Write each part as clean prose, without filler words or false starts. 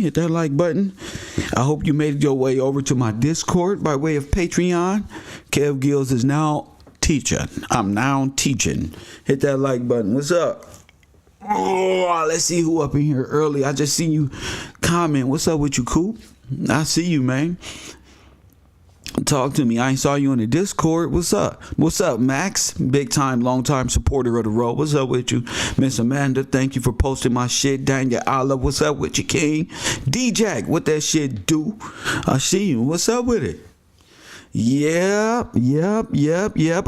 hit that like button. I hope you made your way over to my Discord by way of Patreon. Kev Gills is now teaching. I'm now teaching. Hit that like button. What's up? Oh, let's see who up in here early. I just seen you comment. What's up with you, Coop? I see you, man. Talk to me. I ain't saw you on the Discord. What's up? What's up, Max? Big time, long time supporter of the road. What's up with you? Miss Amanda, thank you for posting my shit. Daniel Olive, what's up with you, King? D-Jack, what that shit do? I see you. What's up with it? Yep.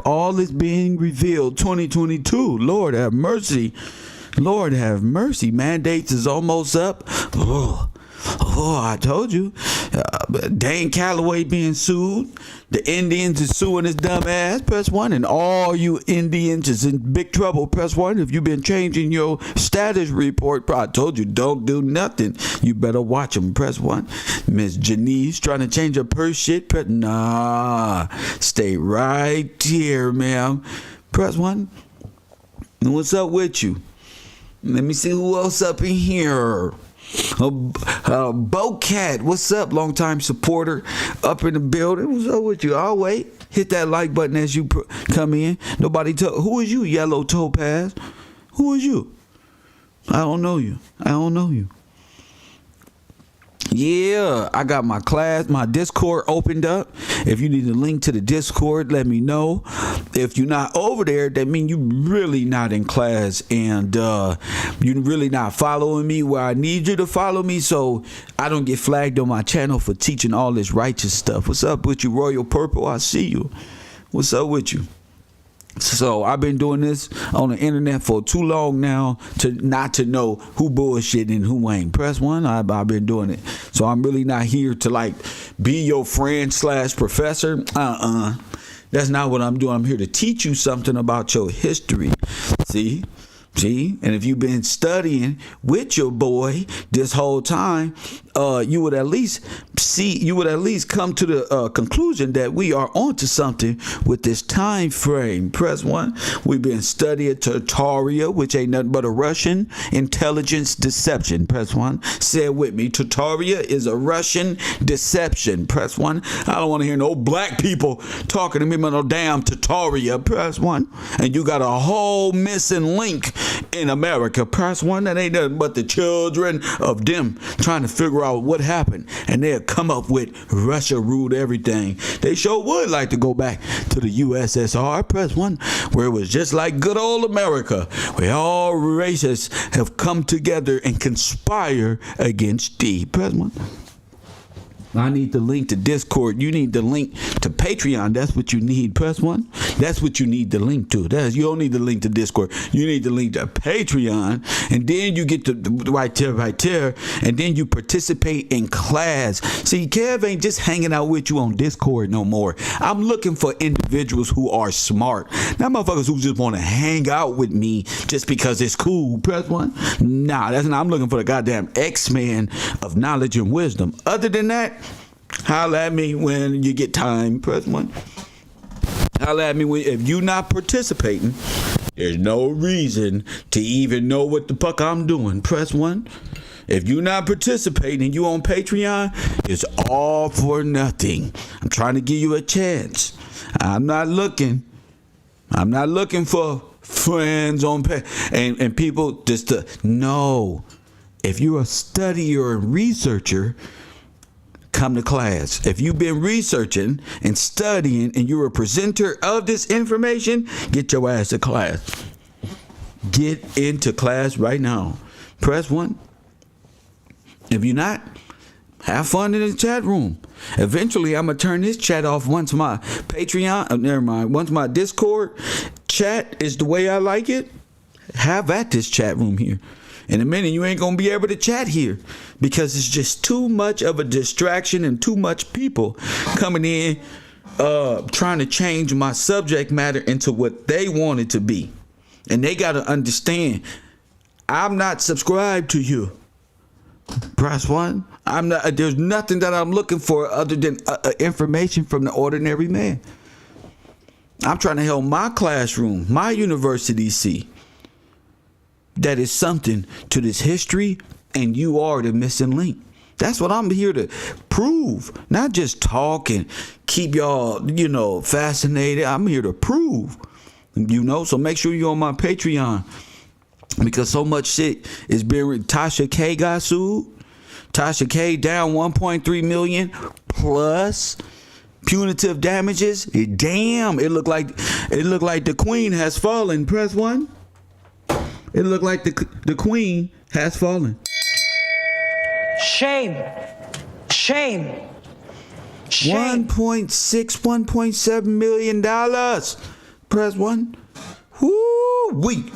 All is being revealed. 2022. Lord have mercy. Lord have mercy. Mandates is almost up. Oh, I told you. Dane Calloway being sued. The Indians is suing his dumb ass. Press 1. And all you Indians is in big trouble. Press 1. If you've been changing your status report, I told you, don't do nothing. You better watch them. Press 1. Miss Janice trying to change her purse shit. Nah. Stay right here, ma'am. Press 1. And what's up with you? Let me see who else up in here. Bocat, what's up? Longtime supporter up in the building. What's up with you? I'll wait. Hit that like button as you come in. Nobody tell. Who is you, Yellow Topaz? Who is you? I don't know you. Yeah, I got my Discord opened up. If you need a link to the Discord, let me know. If you're not over there, that means you really not in class and you're really not following me where I need you to follow me, so I don't get flagged on my channel for teaching all this righteous stuff. What's up with you, Royal Purple? I see you. What's up with you? So I've been doing this on the internet for too long now to not to know who bullshit and who ain't. Press 1. I've been doing it. So I'm really not here to like be your friend / professor. That's not what I'm doing. I'm here to teach you something about your history. See? And if you've been studying with your boy this whole time, you would at least come to the conclusion that we are onto something with this time frame. Press 1. We've been studying Tartaria, which ain't nothing but a Russian intelligence deception. Press 1. Say it with me. Tartaria is a Russian deception. Press 1. I don't want to hear no black people talking to me about no damn Tartaria. Press 1. And you got a whole missing link in America. Press 1. That ain't nothing but the children of them trying to figure out what happened, and they'll come up with Russia ruled everything. They sure would like to go back to the USSR. Press 1, where it was just like good old America, where all races have come together and conspire against thee. Press 1. I need the link to Discord. You need the link to Patreon. That's what you need. Press 1. That's what you need the link to. You don't need the link to Discord. You need the link to Patreon. And then you get the right there. And then you participate in class. See, Kev ain't just hanging out with you on Discord no more. I'm looking for individuals who are smart. Not motherfuckers who just want to hang out with me just because it's cool. Press 1. Nah, that's not. I'm looking for the goddamn X-Men of knowledge and wisdom. Other than that, holla at me when you get time. Press 1. Holla at me if you not participating. There's no reason to even know what the fuck I'm doing. Press 1. If you not participating and you on Patreon, it's all for nothing. I'm trying to give you a chance. I'm not looking for friends on and people just to know. If you're a studier and researcher, come to class. If you've been researching and studying and you're a presenter of this information, get your ass to class. Get into class right now. Press 1. If you're not, have fun in the chat room. Eventually, I'm going to turn this chat off once my Patreon, once my Discord chat is the way I like it. Have at this chat room here. In a minute, you ain't going to be able to chat here because it's just too much of a distraction and too much people coming in trying to change my subject matter into what they want it to be. And they got to understand, I'm not subscribed to you. Press 1. I'm not. There's nothing that I'm looking for other than information from the ordinary man. I'm trying to help my classroom, my university see that is something to this history, and you are the missing link. That's what I'm here to prove. Not just talk and keep y'all, fascinated. I'm here to prove, So make sure you're on my Patreon. Because so much shit is being... Tasha K got sued. Tasha K down 1.3 million plus punitive damages. Damn, it looked like the queen has fallen. Press 1. It looked like the queen has fallen. Shame. 1.6, $1.7 million. Press 1. Woo-wee.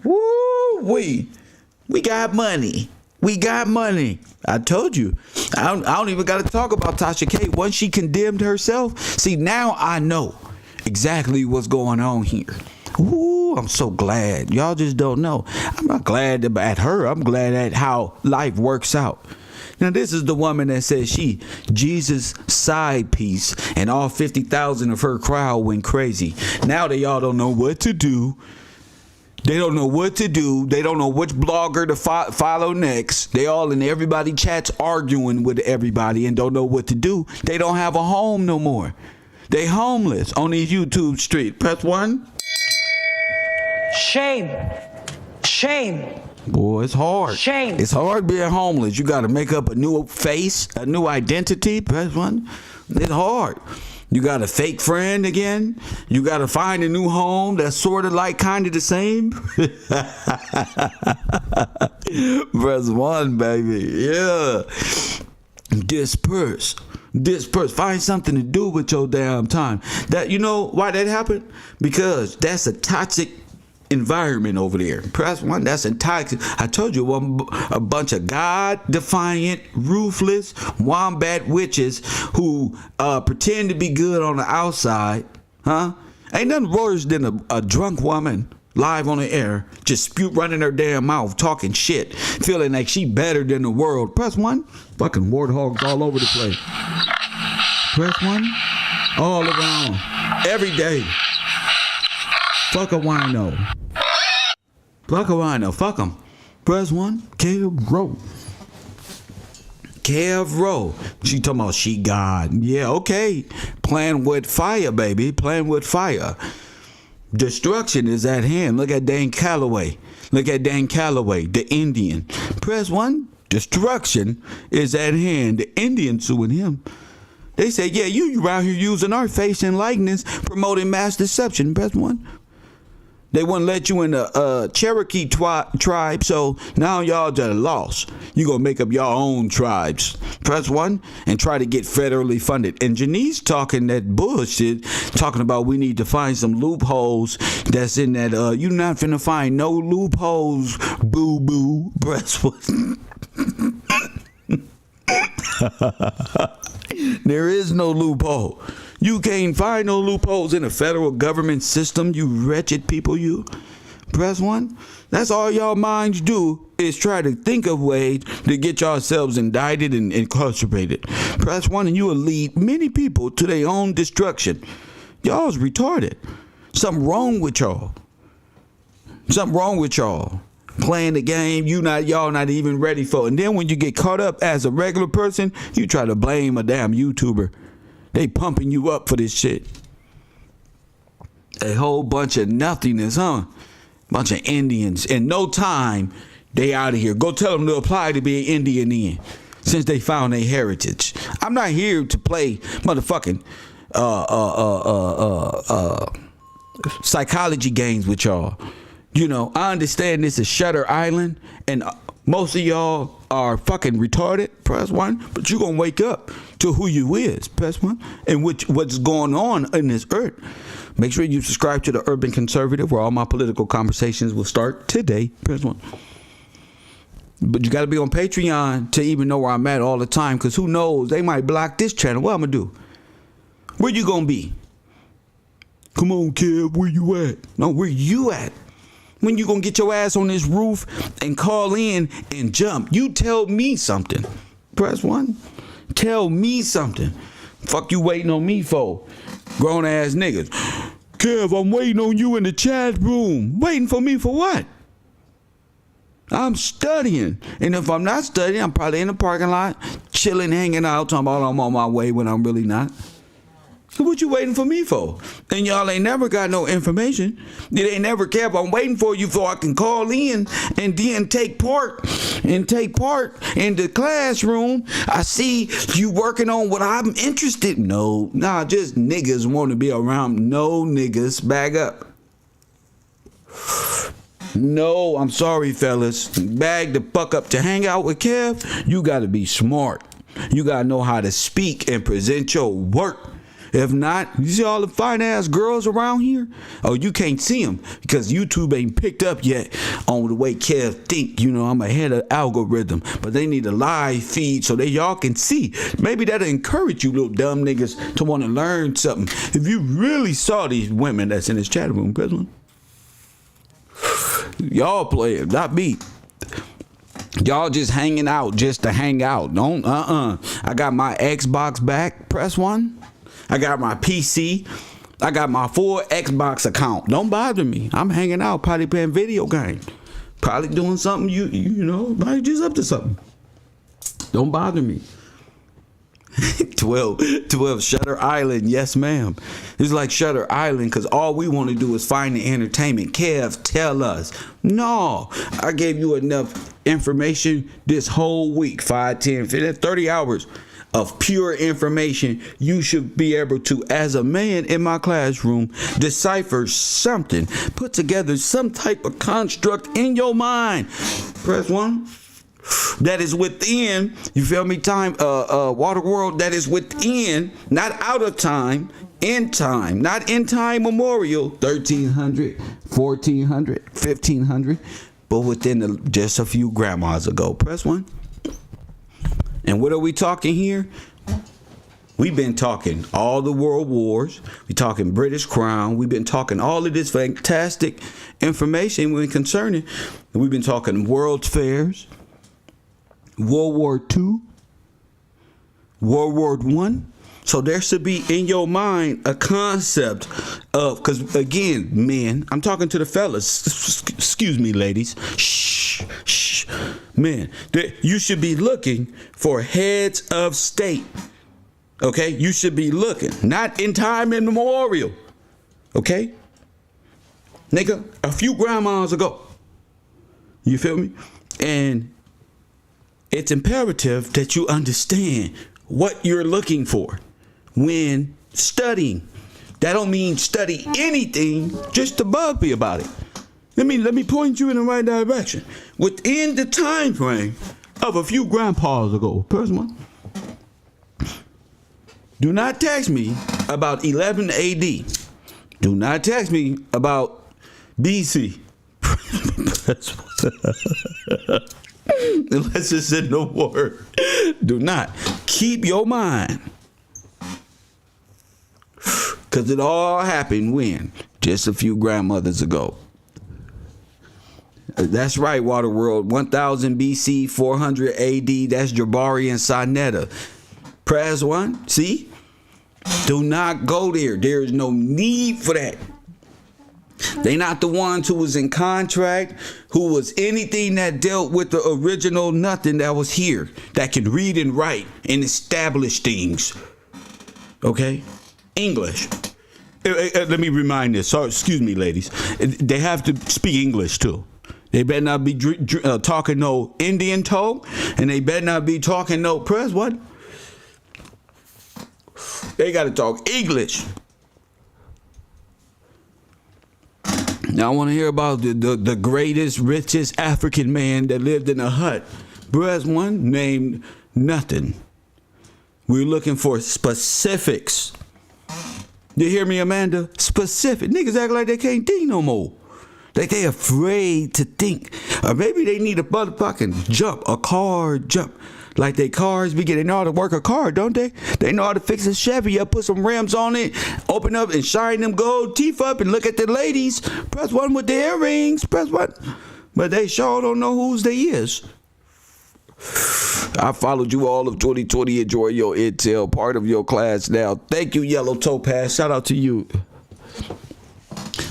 Woo-wee. We got money. I told you. I don't even got to talk about Tasha K. Once she condemned herself, see, now I know exactly what's going on here. Ooh, I'm so glad. Y'all just don't know. I'm not glad at her. I'm glad at how life works out. Now, this is the woman that says she Jesus' side piece, and all 50,000 of her crowd went crazy. Now they all don't know what to do. They don't know what to do. They don't know which blogger to follow next. They all in everybody chats arguing with everybody and don't know what to do. They don't have a home no more. They homeless on these YouTube streets. Press 1. Shame. Boy, it's hard. Shame. It's hard being homeless. You got to make up a new face, a new identity. Press 1. It's hard. You got a fake friend again. You got to find a new home that's sort of like kind of the same. Press 1, baby. Yeah. Disperse. Find something to do with your damn time. That, you know why that happened? Because that's a toxic environment over there. Press 1. That's a toxic. I told you, a bunch of God-defiant, ruthless, wombat witches who pretend to be good on the outside. Ain't nothing worse than a drunk woman live on the air, just running her damn mouth, talking shit, feeling like she better than the world. Press 1. Fucking warthogs all over the place. Press 1. All around. Every day. Fuck a wino. Fuck them. Press 1. Kev Rowe. She talking about she God. Yeah, okay. Playing with fire, baby. Playing with fire. Destruction is at hand. Look at Dan Calloway. The Indian. Press 1. Destruction is at hand. The Indian suing him. They say, yeah, you out here using our face and likeness, promoting mass deception. Press 1. They wouldn't let you in the Cherokee tribe, so now y'all just lost. You gonna make up your own tribes. Press 1 and try to get federally funded. And Janice talking that bullshit, talking about we need to find some loopholes that's in that. You not finna find no loopholes, boo boo. Press 1. There is no loophole. You can't find no loopholes in the federal government system, you wretched people, you. Press 1. That's all y'all minds do is try to think of ways to get yourselves indicted and incarcerated. Press 1 and you will lead many people to their own destruction. Y'all's retarded. Something wrong with y'all. Playing the game y'all not even ready for. And then when you get caught up as a regular person, you try to blame a damn YouTuber. They pumping you up for this shit. A whole bunch of nothingness, Bunch of Indians. In no time, they out of here. Go tell them to apply to be an Indian then, since they found their heritage. I'm not here to play motherfucking psychology games with y'all. I understand this is Shutter Island, and most of y'all are fucking retarded. Press 1, but you gonna wake up to who you is. Press 1, and what's going on in this earth. Make sure you subscribe to the Urban Conservative, where all my political conversations will start today. Press 1. But you got to be on Patreon to even know where I'm at all the time, because who knows, they might block this channel. What I'm gonna do? Where you gonna be? Come on, Kev, where you at? No, where you at? When you gonna get your ass on this roof and call in and jump? You tell me something. Press 1. Tell me something. Fuck you waiting on me for? Grown ass niggas. Kev, I'm waiting on you in the chat room. Waiting for me for what? I'm studying. And if I'm not studying, I'm probably in the parking lot, chilling, hanging out, talking about I'm on my way when I'm really not. So what you waiting for me for? And y'all ain't never got no information. It ain't never kept on waiting for you so I can call in and then take part in the classroom. I see you working on what I'm interested in. No, nah, just niggas want to be around. No niggas, bag up. No, I'm sorry, fellas. Bag the fuck up. To hang out with Kev, you got to be smart. You got to know how to speak and present your work. If not, you see all the fine ass girls around here? Oh, you can't see them because YouTube ain't picked up yet on the way Kev think. You know, I'm ahead of algorithm, but they need a live feed so that y'all can see. Maybe that'll encourage you little dumb niggas to want to learn something. If you really saw these women that's in this chat room, press one. Y'all play it, not me. Y'all just hanging out just to hang out. Don't I got my Xbox back. Press one. I got my PC. I got my full Xbox account. Don't bother me. I'm hanging out, probably playing video games. Probably doing something you know, probably just up to something. Don't bother me. 12 Shutter Island. Yes, ma'am. It's like Shutter Island because all we want to do is find the entertainment. Kev, tell us. No, I gave you enough information this whole week. 5, 10, 15, 30 hours of pure information. You should be able to, as a man in my classroom, decipher something, put together some type of construct in your mind. Press one. That is within, you feel me, time, water world, that is within, not out of time, in time, not in time memorial, 1300, 1400, 1500, but within just a few grandmas ago. Press one. And what are we talking here? We've been talking all the world wars. We're talking British Crown. We've been talking all of this fantastic information when concerning. We've been talking World's Fairs, World War II, World War I. So there should be in your mind a concept of, because again, men, I'm talking to the fellas. Excuse me, ladies. Shh. Men, you should be looking for heads of state. Okay? You should be looking, not in time immemorial. Okay? Nigga, a few grandmas ago. You feel me? And it's imperative that you understand what you're looking for when studying. That don't mean study anything just to bug me about it. Let me point you in the right direction. Within the time frame of a few grandpas ago. Person one. Do not text me about 11 AD. Do not text me about BC. Unless it's in the word. Do not. Keep your mind. Because it all happened when? Just a few grandmothers ago. That's right, Water World. 1000 BC, 400 AD. That's Jabari and Sinetta. Press one. See? Do not go there. There is no need for that. They not the ones who was in contract, who was anything that dealt with the original nothing that was here, that can read and write and establish things. Okay? English. Let me remind this. Sorry, excuse me, ladies. They have to speak English too. They better not be talking no Indian talk, and they better not be talking no press. What? They got to talk English. Now I want to hear about the greatest, richest African man that lived in a hut. Press one, named nothing. We're looking for specifics. You hear me, Amanda? Specific. Niggas act like they can't think no more. Like they afraid to think. Or maybe they need a motherfucking jump, a car jump. Like they cars be getting, they know how to work a car, don't they? They know how to fix a Chevy up, put some rims on it, open up and shine them gold teeth up and look at the ladies. Press one with the earrings. Press one. But they sure don't know whose they is. I followed you all of 2020. Enjoy your intel. Part of your class now. Thank you, Yellow Topaz. Shout out to you.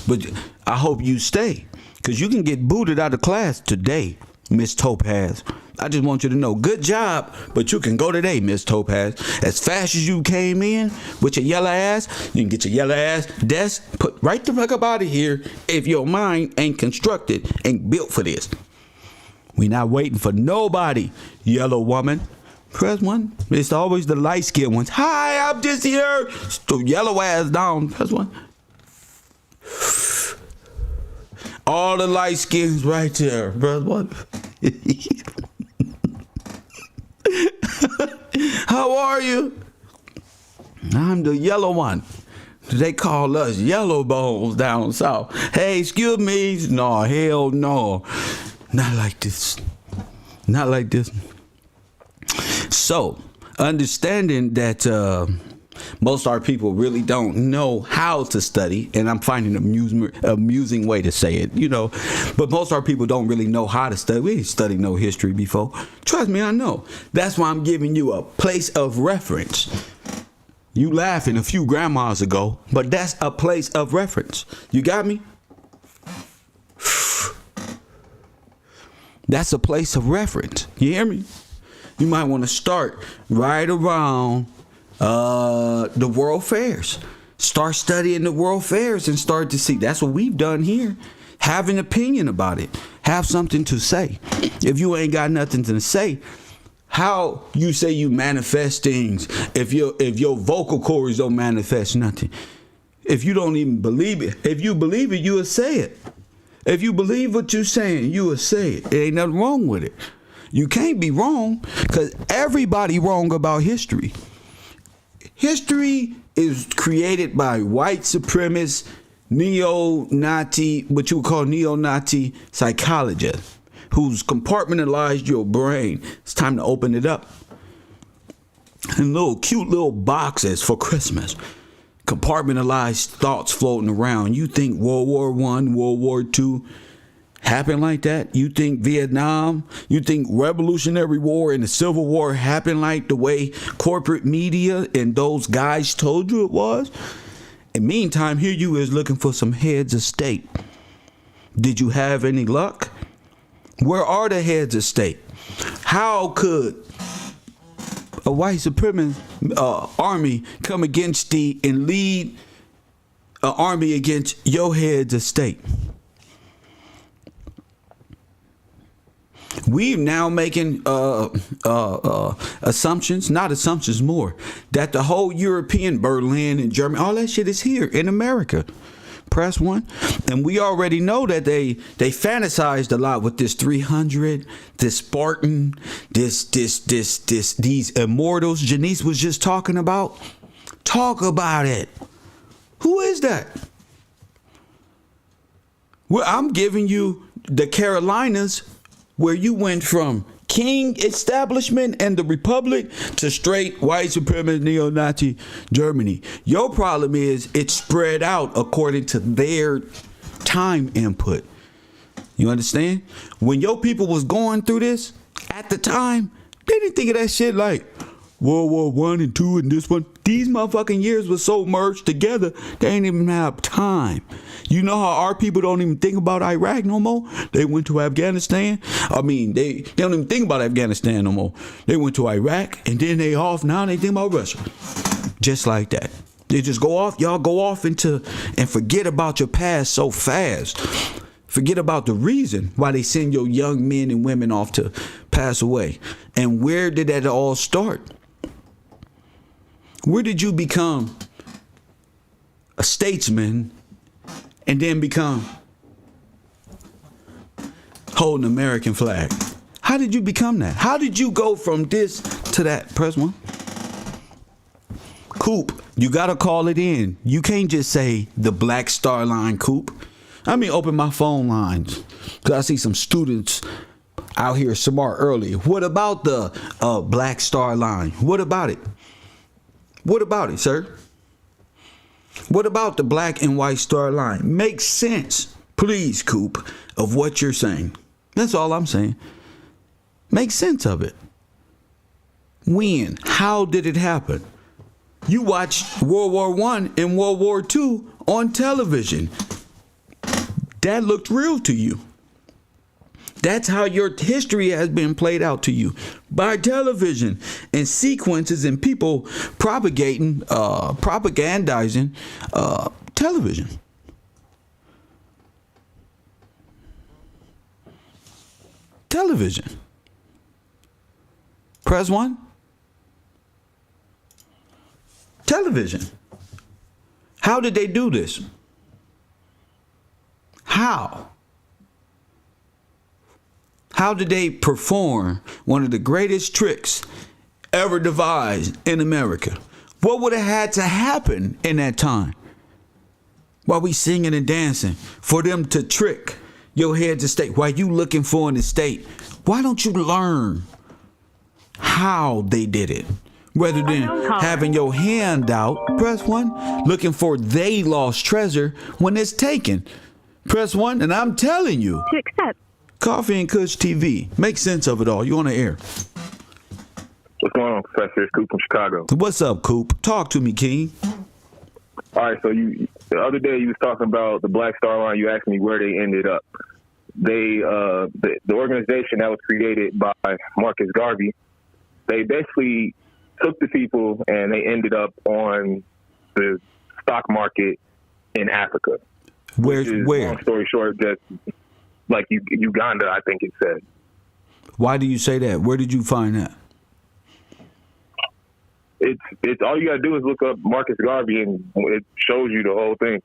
But I hope you stay, because you can get booted out of class today. Miss Topaz. I just want you to know, good job, but you can go today, Miss Topaz. As fast as you came in with your yellow ass, you can get your yellow ass desk put right the fuck up out of here if your mind ain't constructed and built for this. We not waiting for nobody, yellow woman. Press 1. It's always the light-skinned ones. Hi, I'm just here. So yellow ass down. Press 1. All the light skins right there. Press 1. How are you? I'm the yellow one. They call us yellow bones down south. Hey, excuse me. No, hell no. Not like this. Not like this. So, understanding that most of our people really don't know how to study, and I'm finding an amusing way to say it, you know, but most of our people don't really know how to study. We ain't studied no history before. Trust me, I know. That's why I'm giving you a place of reference. You laughing a few grandmas ago, but that's a place of reference. You got me? That's a place of reference. You hear me? You might want to start right around the world fairs. Start studying the world fairs and start to see. That's what we've done here. Have an opinion about it. Have something to say. If you ain't got nothing to say, how you say you manifest things if your vocal cords don't manifest nothing? If you don't even believe it. If you believe it, you will say it. If you believe what you're saying, you will say it. It ain't nothing wrong with it. You can't be wrong because everybody wrong about history. History is created by white supremacist, neo-Nazi, what you would call neo-Nazi psychologists who's compartmentalized your brain. It's time to open it up. And little cute little boxes for Christmas. Compartmentalized thoughts floating around. You think World War I, World War II happened like that? You think Vietnam, you think Revolutionary War and the Civil War happened like the way corporate media and those guys told you it was? And meantime, here you is looking for some heads of state. Did you have any luck? Where are the heads of state? How could a white supremacist army come against thee and lead an army against your heads of state? We're now making assumptions, not assumptions, more, that the whole European, Berlin and Germany, all that shit is here in America. Press 1. And we already know that they fantasized a lot with this 300, this Spartan, these immortals Janice was just talking about. Talk about it. Who is that? Well, I'm giving you the Carolinas, where you went from king establishment and the republic to straight white supremacist neo-Nazi Germany. Your problem is it's spread out according to their time input. You understand? When your people was going through this at the time, they didn't think of that shit like World War I and II and this one. These motherfucking years were so merged together, they ain't even have time. You know how our people don't even think about Iraq no more? They went to Afghanistan. I mean, they don't even think about Afghanistan no more. They went to Iraq, and then they off. Now they think about Russia. Just like that. They just go off. Y'all go off into and forget about your past so fast. Forget about the reason why they send your young men and women off to pass away. And where did that all start? Where did you become a statesman and then become holding an American flag? How did you become that? How did you go from this to that? Press 1. Coop, you got to call it in. You can't just say the Black Star Line, Coop. I mean, open my phone lines because I see some students out here smart earlier. What about the Black Star Line? What about it? What about it, sir? What about the black and white star line? Make sense, please, Coop, of what you're saying. That's all I'm saying. Make sense of it. When? How did it happen? You watched World War I and World War II on television. That looked real to you. That's how your history has been played out to you by television and sequences and people propagandizing television. Television. Press 1. Television. How did they do this? How? How did they perform one of the greatest tricks ever devised in America? What would have had to happen in that time while we singing and dancing for them to trick your head to state while you looking for an estate? Why don't you learn how they did it? Rather than having your hand out, press 1, looking for they lost treasure when it's taken. Press 1, and I'm telling you. To accept. Koffee and Kush TV. Make sense of it all. You on the air. What's going on, Professor? It's Coop from Chicago. What's up, Coop? Talk to me, King. All right, so the other day you was talking about the Black Star Line. You asked me where they ended up. They, the organization that was created by Marcus Garvey, they basically took the people and they ended up on the stock market in Africa. Where? Long story short, just like Uganda, I think it said. Why do you say that? Where did you find that? It's all you gotta do is look up Marcus Garvey and it shows you the whole thing.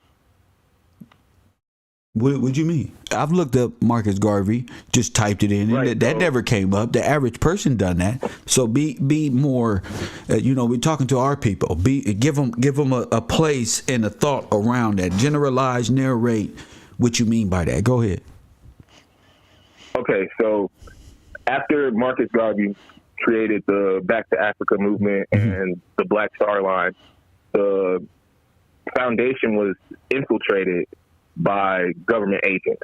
What do you mean? I've looked up Marcus Garvey, just typed it in, and that never came up. The average person done that. So be more, we're talking to our people. Give them a place and a thought around that. Generalize, narrate what you mean by that. Go ahead. Okay, so after Marcus Garvey created the Back to Africa movement and the Black Star Line, the foundation was infiltrated by government agents.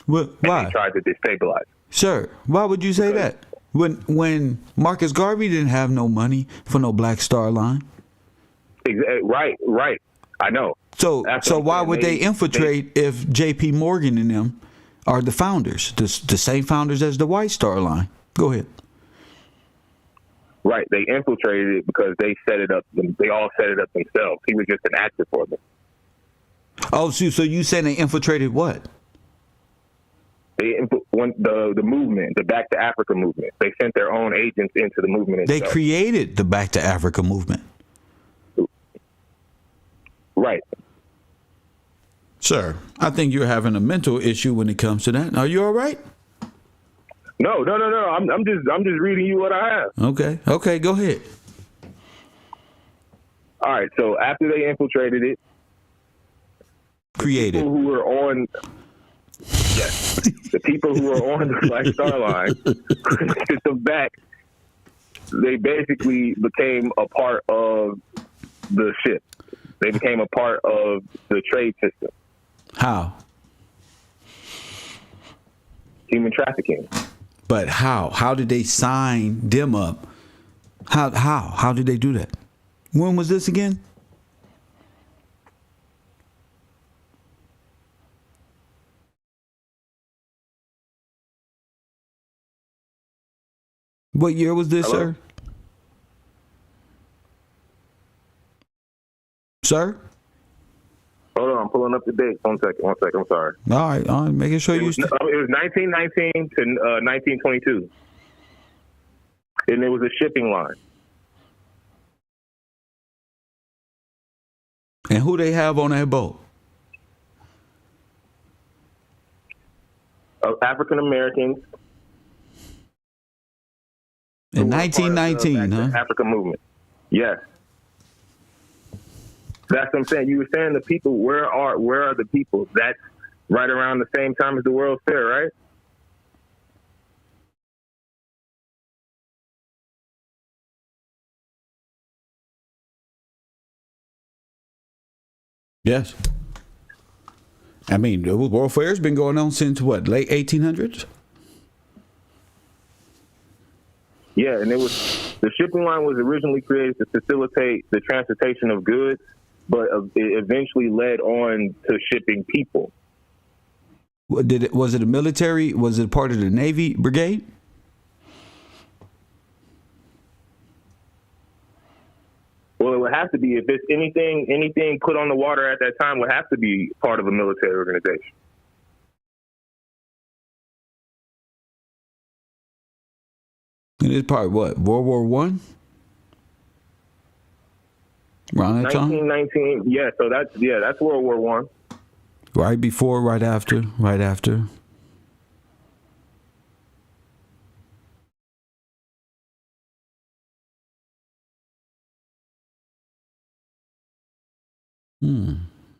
Why? And they tried to destabilize. Sir, why would you say that? When Marcus Garvey didn't have no money for no Black Star Line? Right. I know. So why would they infiltrate if J.P. Morgan and them are the founders, the same founders as the White Star Line? Go ahead. Right. They infiltrated it because they set it up. They all set it up themselves. He was just an actor for them. Oh, so you saying they infiltrated what? The movement, the Back to Africa movement. They sent their own agents into the movement itself. They created the Back to Africa movement. Right. Sir, I think you're having a mental issue when it comes to that. Are you all right? No. I'm just reading you what I have. Okay, go ahead. All right, so after they infiltrated it, created. People who were on the people who were on the Black Star Line, system back, they basically became a part of the ship. They became a part of the trade system. How? Human trafficking. But how? How did they sign them up? How did they do that? When was this again? What year was this, Hello? sir? Sir? Hold on, I'm pulling up the date. One second. I'm sorry. All right. Making sure It was 1919 to 1922. And it was a shipping line. And who they have on that boat? African Americans. In 1919, huh? Africa movement. Yes. That's what I'm saying. You were saying the people, where are the people? That's right around the same time as the World's Fair, right? Yes. I mean, the World Fair's been going on since what, late 1800s? Yeah, and the shipping line was originally created to facilitate the transportation of goods, but it eventually led on to shipping people. Was it a military? Was it part of the Navy brigade? Well, it would have to be if it's anything put on the water at that time would have to be part of a military organization. And it's part of what? World War One? Around that time? 1919. Yeah, so that's World War One. Right before, right after, right after.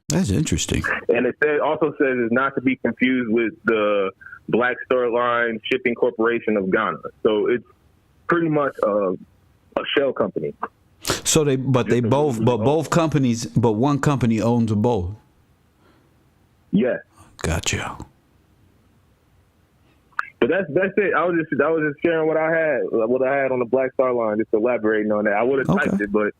That's interesting. And it also says it's not to be confused with the Black Star Line Shipping Corporation of Ghana. So it's pretty much a shell company. So both companies, but one company owns them both. Yeah. Gotcha. But that's it. I was just sharing what I had on the Black Star Line, just elaborating on that. I would have typed it, but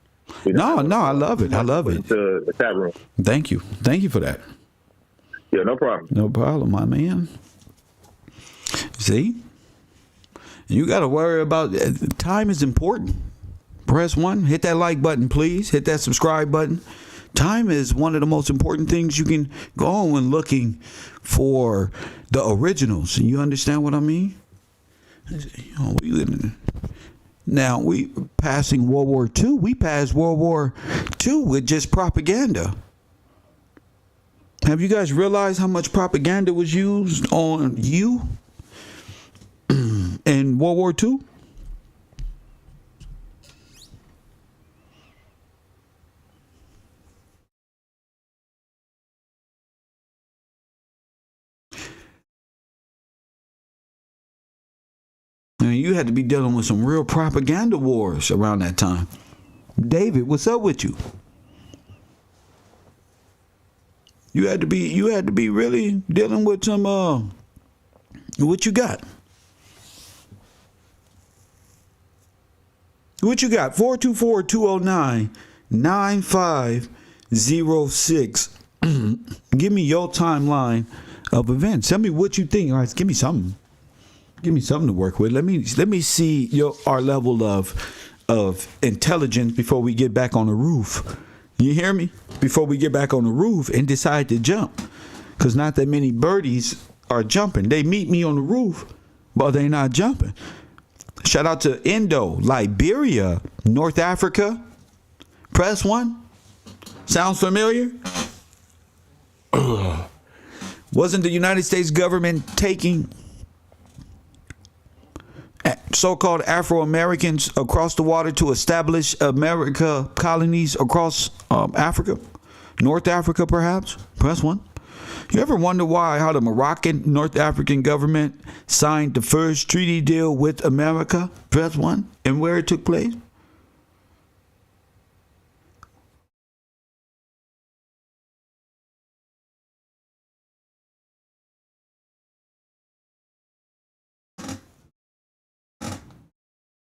no, I love it. I love it. To the chat room. Thank you for that. Yeah, no problem. No problem, my man. See, you got to worry about time is important. Press 1, hit that like button, please. Hit that subscribe button. Time is one of the most important things you can go on when looking for the originals. You understand what I mean? Now, we passing World War II. We passed World War II with just propaganda. Have you guys realized how much propaganda was used on you in World War II? You had to be dealing with some real propaganda wars around that time. David, what's up with you? You had to be really dealing with some what you got? What you got? 424-209-9506. Give me your timeline of events. Tell me what you think. All right, give me something. Give me something to work with. Let me see our level of intelligence before we get back on the roof. You hear me? Before we get back on the roof and decide to jump. Because not that many birdies are jumping. They meet me on the roof, but they're not jumping. Shout out to Indo, Liberia, North Africa. Press 1. Sounds familiar? Wasn't the United States government taking so-called Afro-Americans across the water to establish America colonies across Africa? North Africa, perhaps? Press 1. You ever wonder how the Moroccan North African government signed the first treaty deal with America? Press 1. And where it took place?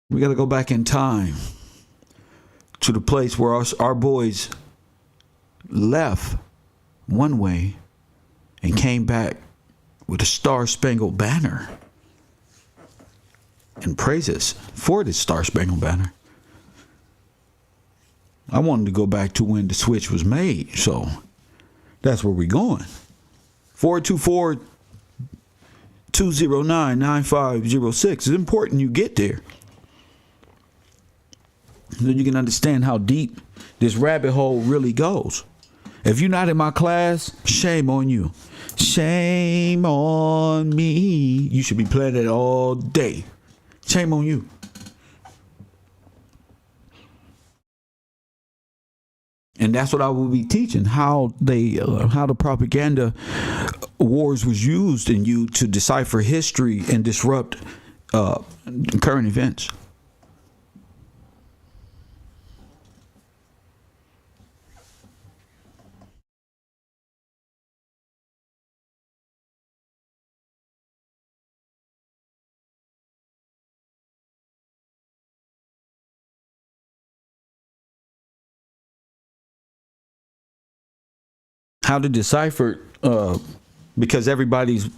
We got to go back in time to the place where our boys left one way and came back with a Star-Spangled Banner and praises for the Star-Spangled Banner. I wanted to go back to when the switch was made, so that's where we're going. 424-209-9506. It's important you get there, so you can understand how deep this rabbit hole really goes. If you're not in my class, shame on you. Shame on me. You should be playing it all day. Shame on you. And that's what I will be teaching, how the propaganda wars was used in you to decipher history and disrupt current events. How to decipher because everybody's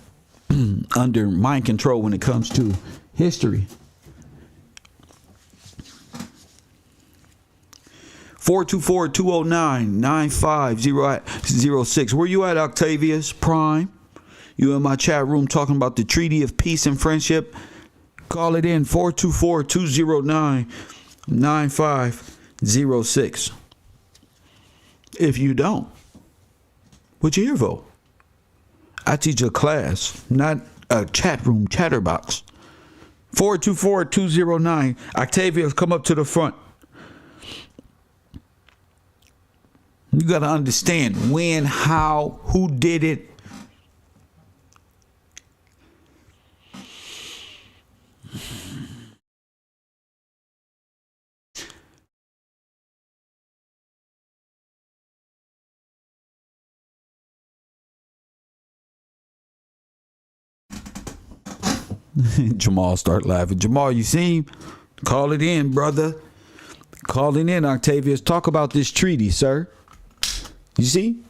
under mind control when it comes to history. 424-209-9506. Where you at, Octavius Prime? You in my chat room talking about the Treaty of Peace and Friendship? Call it in, 424-209-9506. If you don't, what's your vote? I teach a class, not a chat room chatterbox. 424-209. Octavius, come up to the front. You got to understand when, how, who did it. Jamal start laughing. Jamal, you see him? Call it in, brother. Call it in, Octavius. Talk about this treaty, sir. You see?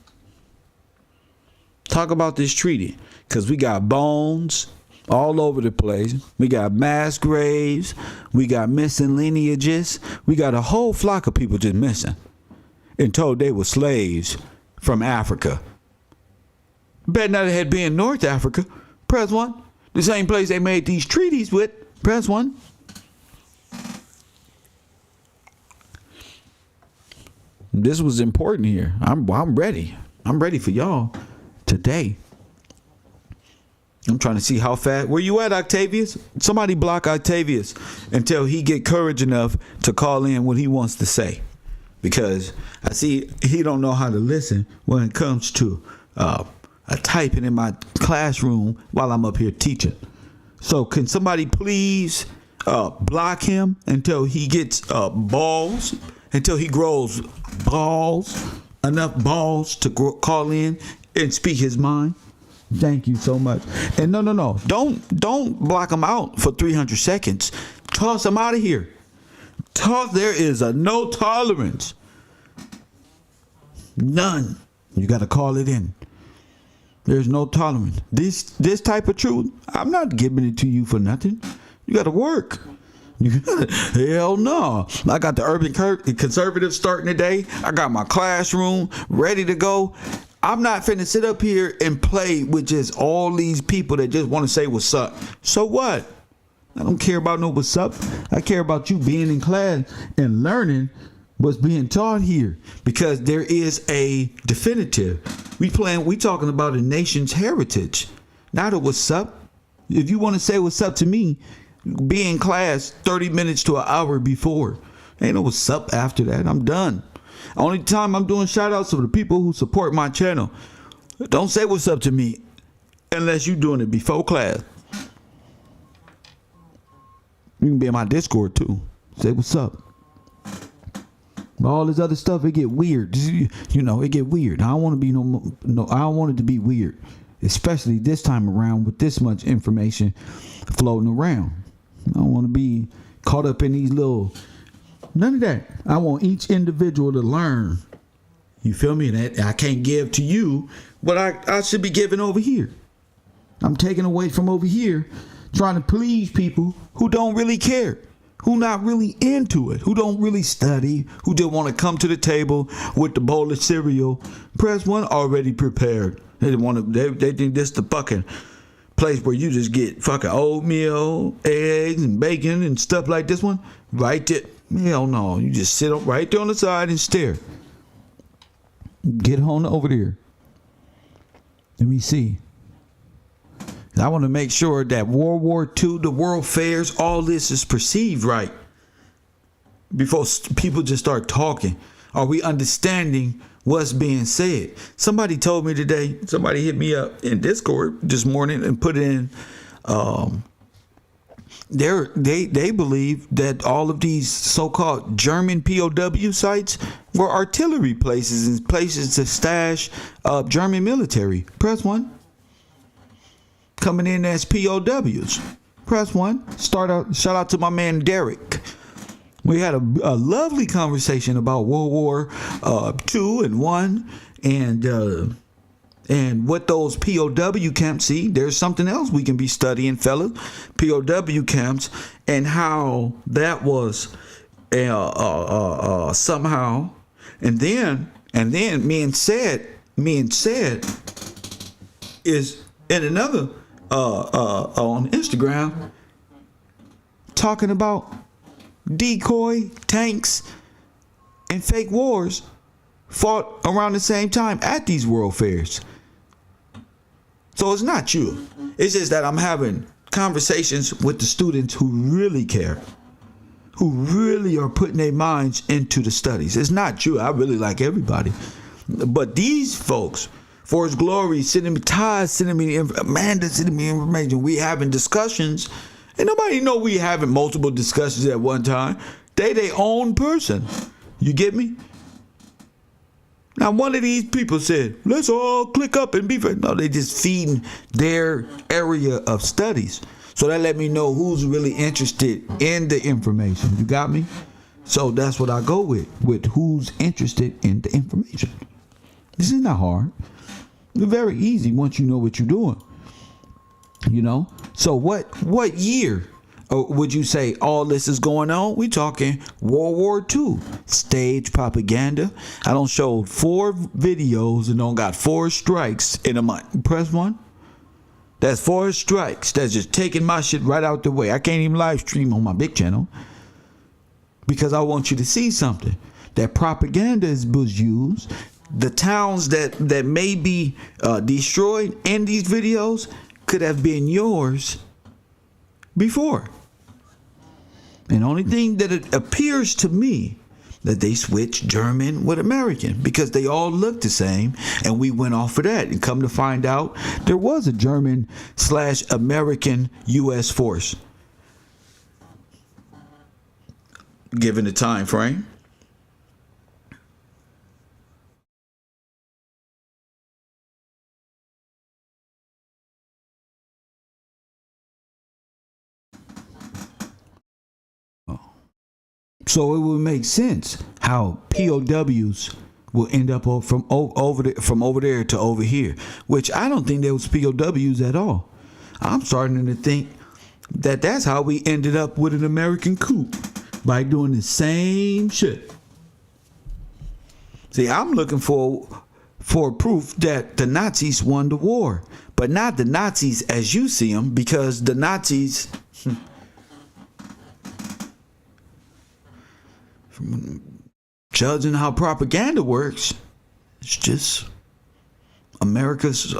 Talk about this treaty. Because we got bones all over the place. We got mass graves. We got missing lineages. We got a whole flock of people just missing and told they were slaves from Africa. Bet not it had been North Africa. Press one. The same place they made these treaties with. Press one. This was important here. I'm ready. I'm ready for y'all today. I'm trying to see how fast. Where you at, Octavius? Somebody block Octavius until he get courage enough to call in what he wants to say. Because I see he don't know how to listen when it comes to typing in my classroom while I'm up here teaching. So can somebody please block him until he gets balls, until he grows enough balls to call in and speak his mind? Thank you so much. And no. Don't block him out for 300 seconds. Toss him out of here. There is a no tolerance. None. You got to call it in. There's no tolerance. This type of truth, I'm not giving it to you for nothing. You got to work. Hell no. I got the urban conservative starting today. I got my classroom ready to go. I'm not finna sit up here and play with just all these people that just want to say what's up. So what? I don't care about no what's up. I care about you being in class and learning what's being taught here, because there is a definitive. We talking about a nation's heritage, not a what's up. If you want to say what's up to me, be in class 30 minutes to an hour before. Ain't no what's up after that. I'm done. Only time I'm doing shout outs to the people who support my channel. Don't say what's up to me unless you're doing it before class. You can be in my Discord too. Say what's up. All this other stuff, it get weird. You know, it get weird. I don't want to be I don't want it to be weird, especially this time around with this much information floating around. I don't want to be caught up in these little. None of that. I want each individual to learn. You feel me? That I can't give to you what I should be giving over here. I'm taking away from over here, trying to please people who don't really care, who not really into it, who don't really study, who just want to come to the table with the bowl of cereal. Press one, already prepared. They think this the fucking place where you just get fucking oatmeal, eggs, and bacon and stuff like this one. Right there. Hell no. You just sit up right there on the side and stare. Get on over there. Let me see. I want to make sure that World War II, the world fairs, all this is perceived right before people just start talking. Are we understanding what's being said? Somebody told me today, somebody hit me up in Discord this morning and put in, they believe that all of these so-called German POW sites were artillery places and places to stash German military. Press one. Coming in as POWs. Press one. Shout out to my man Derek. We had a lovely conversation about World War II and I, and And what those POW camps, see, there's something else we can be studying, fellas. POW camps and how that was somehow, and then me and said is in another on Instagram talking about decoy tanks and fake wars fought around the same time at these world fairs. So it's not you. It's just that I'm having conversations with the students who really care, who really are putting their minds into the studies. It's not you. I really like everybody. But these folks, Forrest Glory sending me, Ty sending me, Amanda sending me information. We having discussions. And nobody know we having multiple discussions at one time. They their own person. You get me? Now, one of these people said, let's all click up and be friends. No, they just feeding their area of studies. So that let me know who's really interested in the information. You got me? So that's what I go with who's interested in the information. This is not hard. It's very easy once you know what you're doing. You know? So what year would you say all this is going on? We talking World War II, stage propaganda. I don't show 4 videos and don't got 4 strikes in a month. Press 1. That's 4 strikes. That's just taking my shit right out the way. I can't even live stream on my big channel because I want you to see something. That propaganda was used. The towns that may be destroyed in these videos could have been yours before. And the only thing that it appears to me that they switched German with American because they all look the same, and we went off of that. And come to find out, there was a German/American U.S. force given the time frame. So it would make sense how POWs will end up from over there to over here, which I don't think there was POWs at all. I'm starting to think that that's how we ended up with an American coup, by doing the same shit. See, I'm looking for proof that the Nazis won the war, but not the Nazis as you see them, because the Nazis... Judging how propaganda works, it's just America's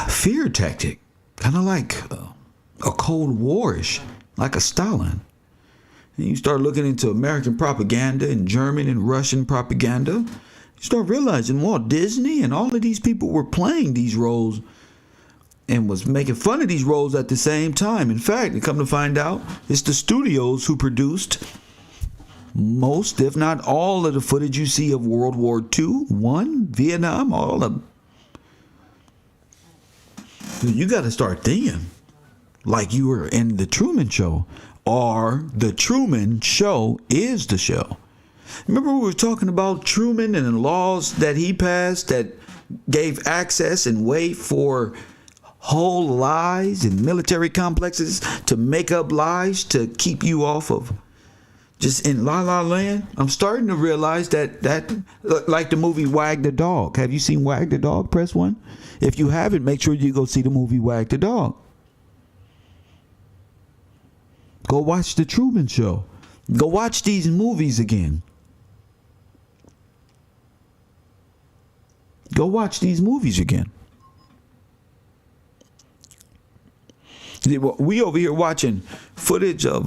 fear tactic, kind of like a Cold War-ish, like a Stalin. And you start looking into American propaganda and German and Russian propaganda, you start realizing Walt Disney and all of these people were playing these roles and was making fun of these roles at the same time. In fact, come to find out, it's the studios who produced most, if not all, of the footage you see of World War II, Vietnam, all of them. You got to start thinking like you were in the Truman Show, or the Truman Show is the show. Remember we were talking about Truman and the laws that he passed that gave access and way for whole lies and military complexes to make up lies to keep you off of just in La La Land? I'm starting to realize that like the movie Wag the Dog. Have you seen Wag the Dog? Press 1. If you haven't, make sure you go see the movie Wag the Dog. Go watch the Truman Show. Go watch these movies again. Go watch these movies again. We over here watching footage of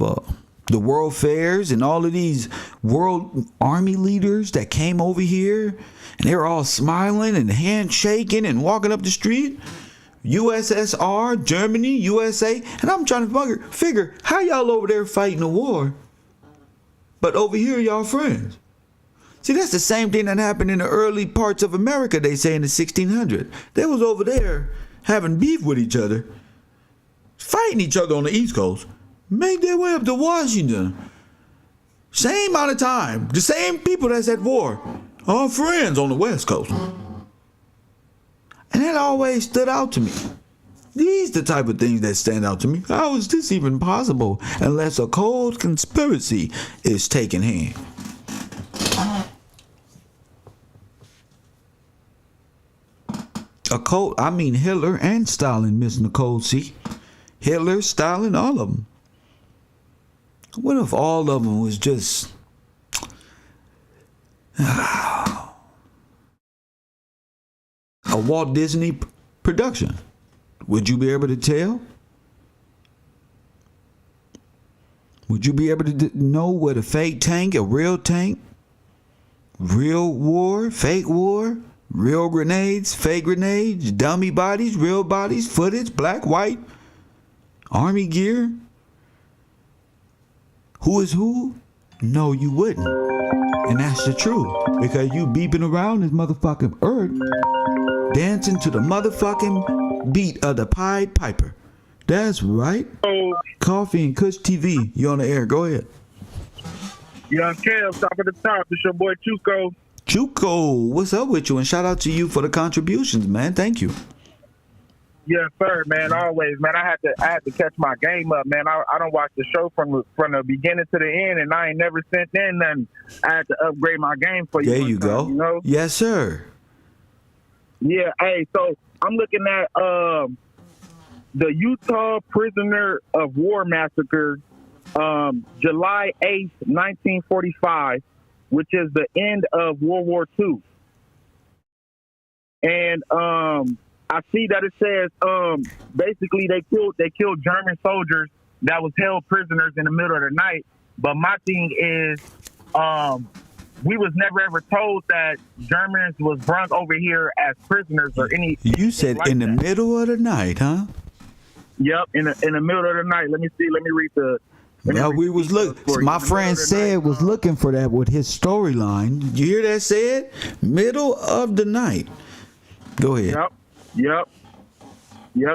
the world fairs and all of these world army leaders that came over here, and they were all smiling and handshaking and walking up the street. USSR, Germany, USA, and I'm trying to figure how y'all over there fighting a war, but over here y'all friends. See, that's the same thing that happened in the early parts of America, they say in the 1600s. They was over there having beef with each other, fighting each other on the East Coast, make their way up to Washington. Same amount of time. The same people that's at war our friends on the West Coast. And that always stood out to me. These the type of things that stand out to me. How is this even possible unless a cold conspiracy is taking hand? A cold, I mean Hitler and Stalin, Miss Nicole C. Hitler, Stalin, all of them. What if all of them was just a Walt Disney production? Would you be able to tell? Would you be able to know what a fake tank, a real tank, real war, fake war, real grenades, fake grenades, dummy bodies, real bodies, footage, black, white, army gear? Who is who? No, you wouldn't. And that's the truth. Because you beeping around this motherfucking earth, dancing to the motherfucking beat of the Pied Piper. That's right. Koffee and Kush TV. You on the air. Go ahead. Young Kev, top of the top. It's your boy Chuco. Chuco, what's up with you? And shout out to you for the contributions, man. Thank you. Yes, sir, man. Always, man. I had to catch my game up, man. I don't watch the show from the beginning to the end, and I ain't never sent in nothing. I had to upgrade my game for you. There you go. You know? Yes, sir. Yeah. Hey, so I'm looking at the Utah Prisoner of War Massacre, July 8th, 1945, which is the end of World War II. And I see that it says basically they killed German soldiers that was held prisoners in the middle of the night. But my thing is, we was never ever told that Germans was brought over here as prisoners or any. You said like in the middle of the night, huh? Yep, in the middle of the night. Let me see. Let me read the. Well, we was looking. My friend said was looking for that with his storyline. You hear that said? Middle of the night. Go ahead. Yep.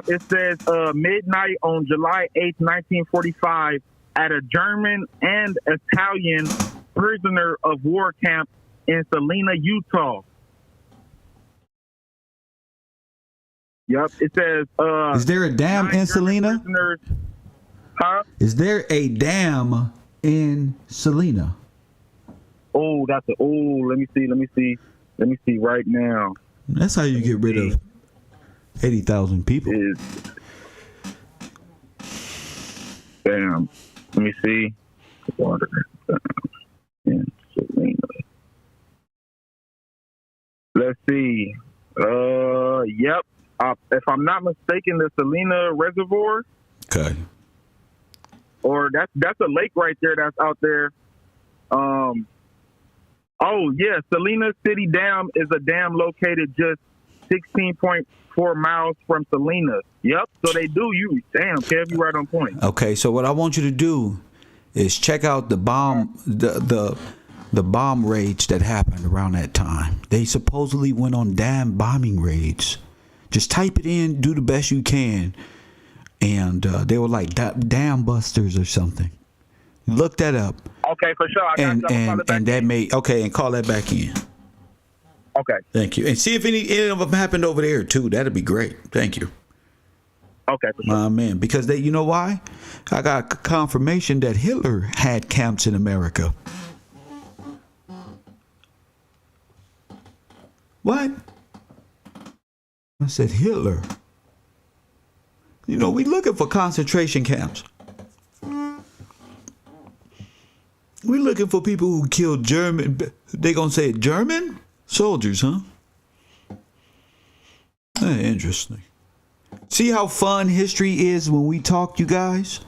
It says midnight on July 8th, 1945, at a German and Italian prisoner of war camp in Salina, Utah. Yep. It says. Is there a dam in Salina? Huh? Is there a dam in Salina? Oh, let me see right now. That's how you get rid of 80,000 people. Damn. Let me see. Water in Salina. Let's see. Yep. If I'm not mistaken, the Salina Reservoir. Okay. Or that's a lake right there that's out there. Salina City Dam is a dam located just 16.4 miles from Salina. Yep. So they do use. Damn, Kev, you right on point. Okay, so what I want you to do is check out the bomb the bomb raids that happened around that time. They supposedly went on dam bombing raids. Just type it in, do the best you can. And they were like dam busters or something. Look that up. Okay, for sure. And that may and call that back in. Okay. Thank you. And see if any of them happened over there too. That'd be great. Thank you. Okay, for sure. My man, because you know why? I got confirmation that Hitler had camps in America. What? I said Hitler. You know, we looking for concentration camps. We looking for people who killed German. They gonna say German soldiers, huh? Interesting. See how fun history is when we talk, you guys?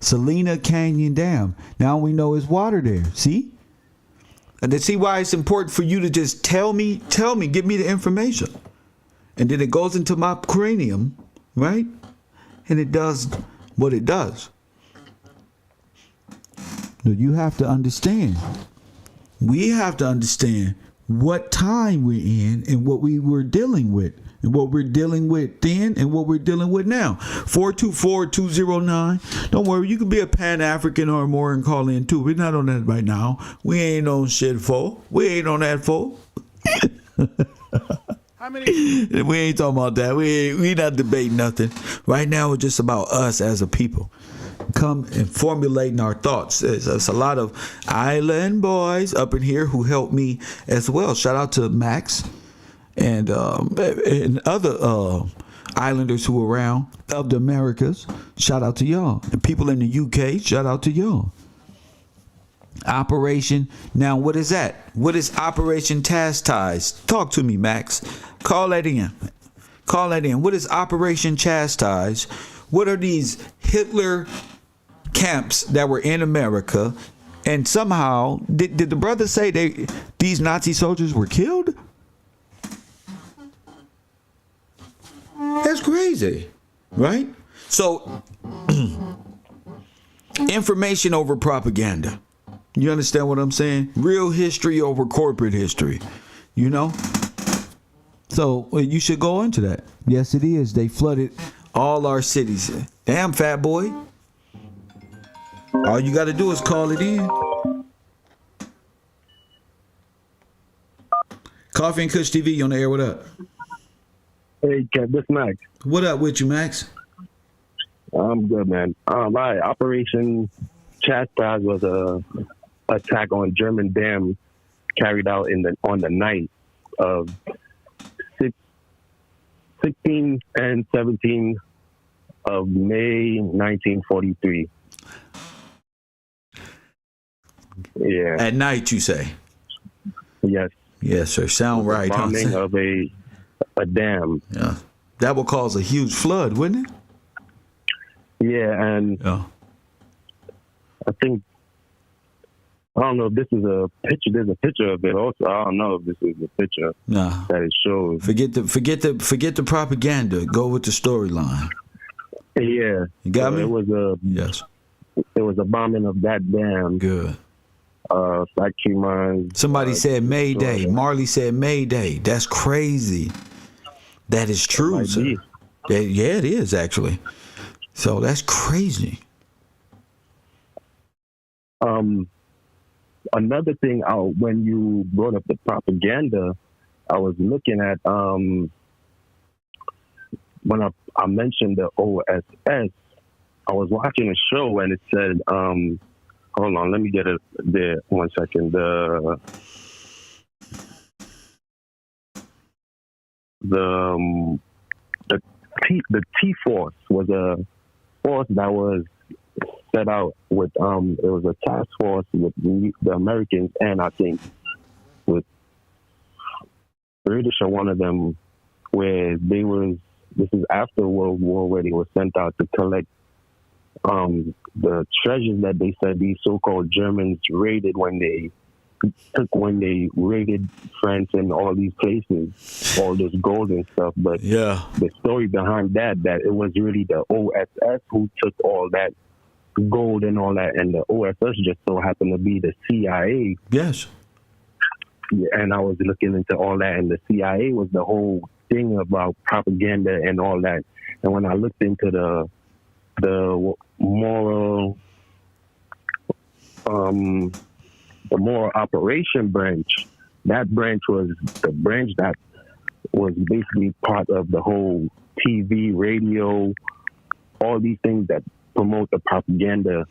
Salina Canyon Dam. Now we know there's water there. See? And then see why it's important for you to just tell me, give me the information. And then it goes into my cranium, right? And it does what it does. You have to understand. We have to understand what time we're in and what we were dealing with. And what we're dealing with then and what we're dealing with now. 424-209. Don't worry, you can be a Pan-African or more and call in too. We're not on that right now. We ain't on shit for. We ain't on that for. How many? We ain't talking about that. We not debating nothing. Right now it's just about us as a people. Come and formulating our thoughts. There's a lot of island boys up in here who helped me as well. Shout out to Max. And other islanders who are around of the Americas, shout out to y'all. And people in the UK, shout out to y'all. Operation, now what is that? What is Operation Chastise? Talk to me, Max. Call that in. What is Operation Chastise? What are these Hitler camps that were in America? And somehow, did the brother say these Nazi soldiers were killed? That's crazy, right? So, information over propaganda. You understand what I'm saying? Real history over corporate history, you know? So, you should go into that. Yes, it is. They flooded all our cities. Damn, fat boy. All you got to do is call it in. Coffee and Kush TV, you on the air, what up? Hey, Kev, this Max. What up with you, Max? I'm good, man. Right. Operation Chastise was a attack on German dam carried out on the night of 16 and 17 of May 1943. Yeah. At night, you say? Yes. Yes, sir. Sound right. Bombing of a dam. Yeah. That would cause a huge flood, wouldn't it? Yeah, and I think, I don't know if this is a picture. There's a picture of it also. I don't know if this is a picture that it shows. Forget the propaganda. Go with the storyline. Yeah. You got me? It was a bombing of that dam. Good. Factory mines. Somebody said Mayday. Marley said Mayday. That's crazy. That is true, sir. Yeah, it is actually. So that's crazy. Another thing, when you brought up the propaganda, I was looking at when I mentioned the OSS. I was watching a show and it said, hold on, let me get it there 1 second. The T-Force was a force that was set out with, it was a task force with the Americans and I think with British or one of them, where this is after World War, where they were sent out to collect the treasures that they said these so-called Germans raided when they raided France and all these places, all this gold and stuff. But the story behind that it was really the OSS who took all that gold and all that, and the OSS just so happened to be the CIA. Yes. And I was looking into all that, and the CIA was the whole thing about propaganda and all that. And when I looked into the moral operation branch, that branch was the branch that was basically part of the whole TV, radio, all these things that promote the propaganda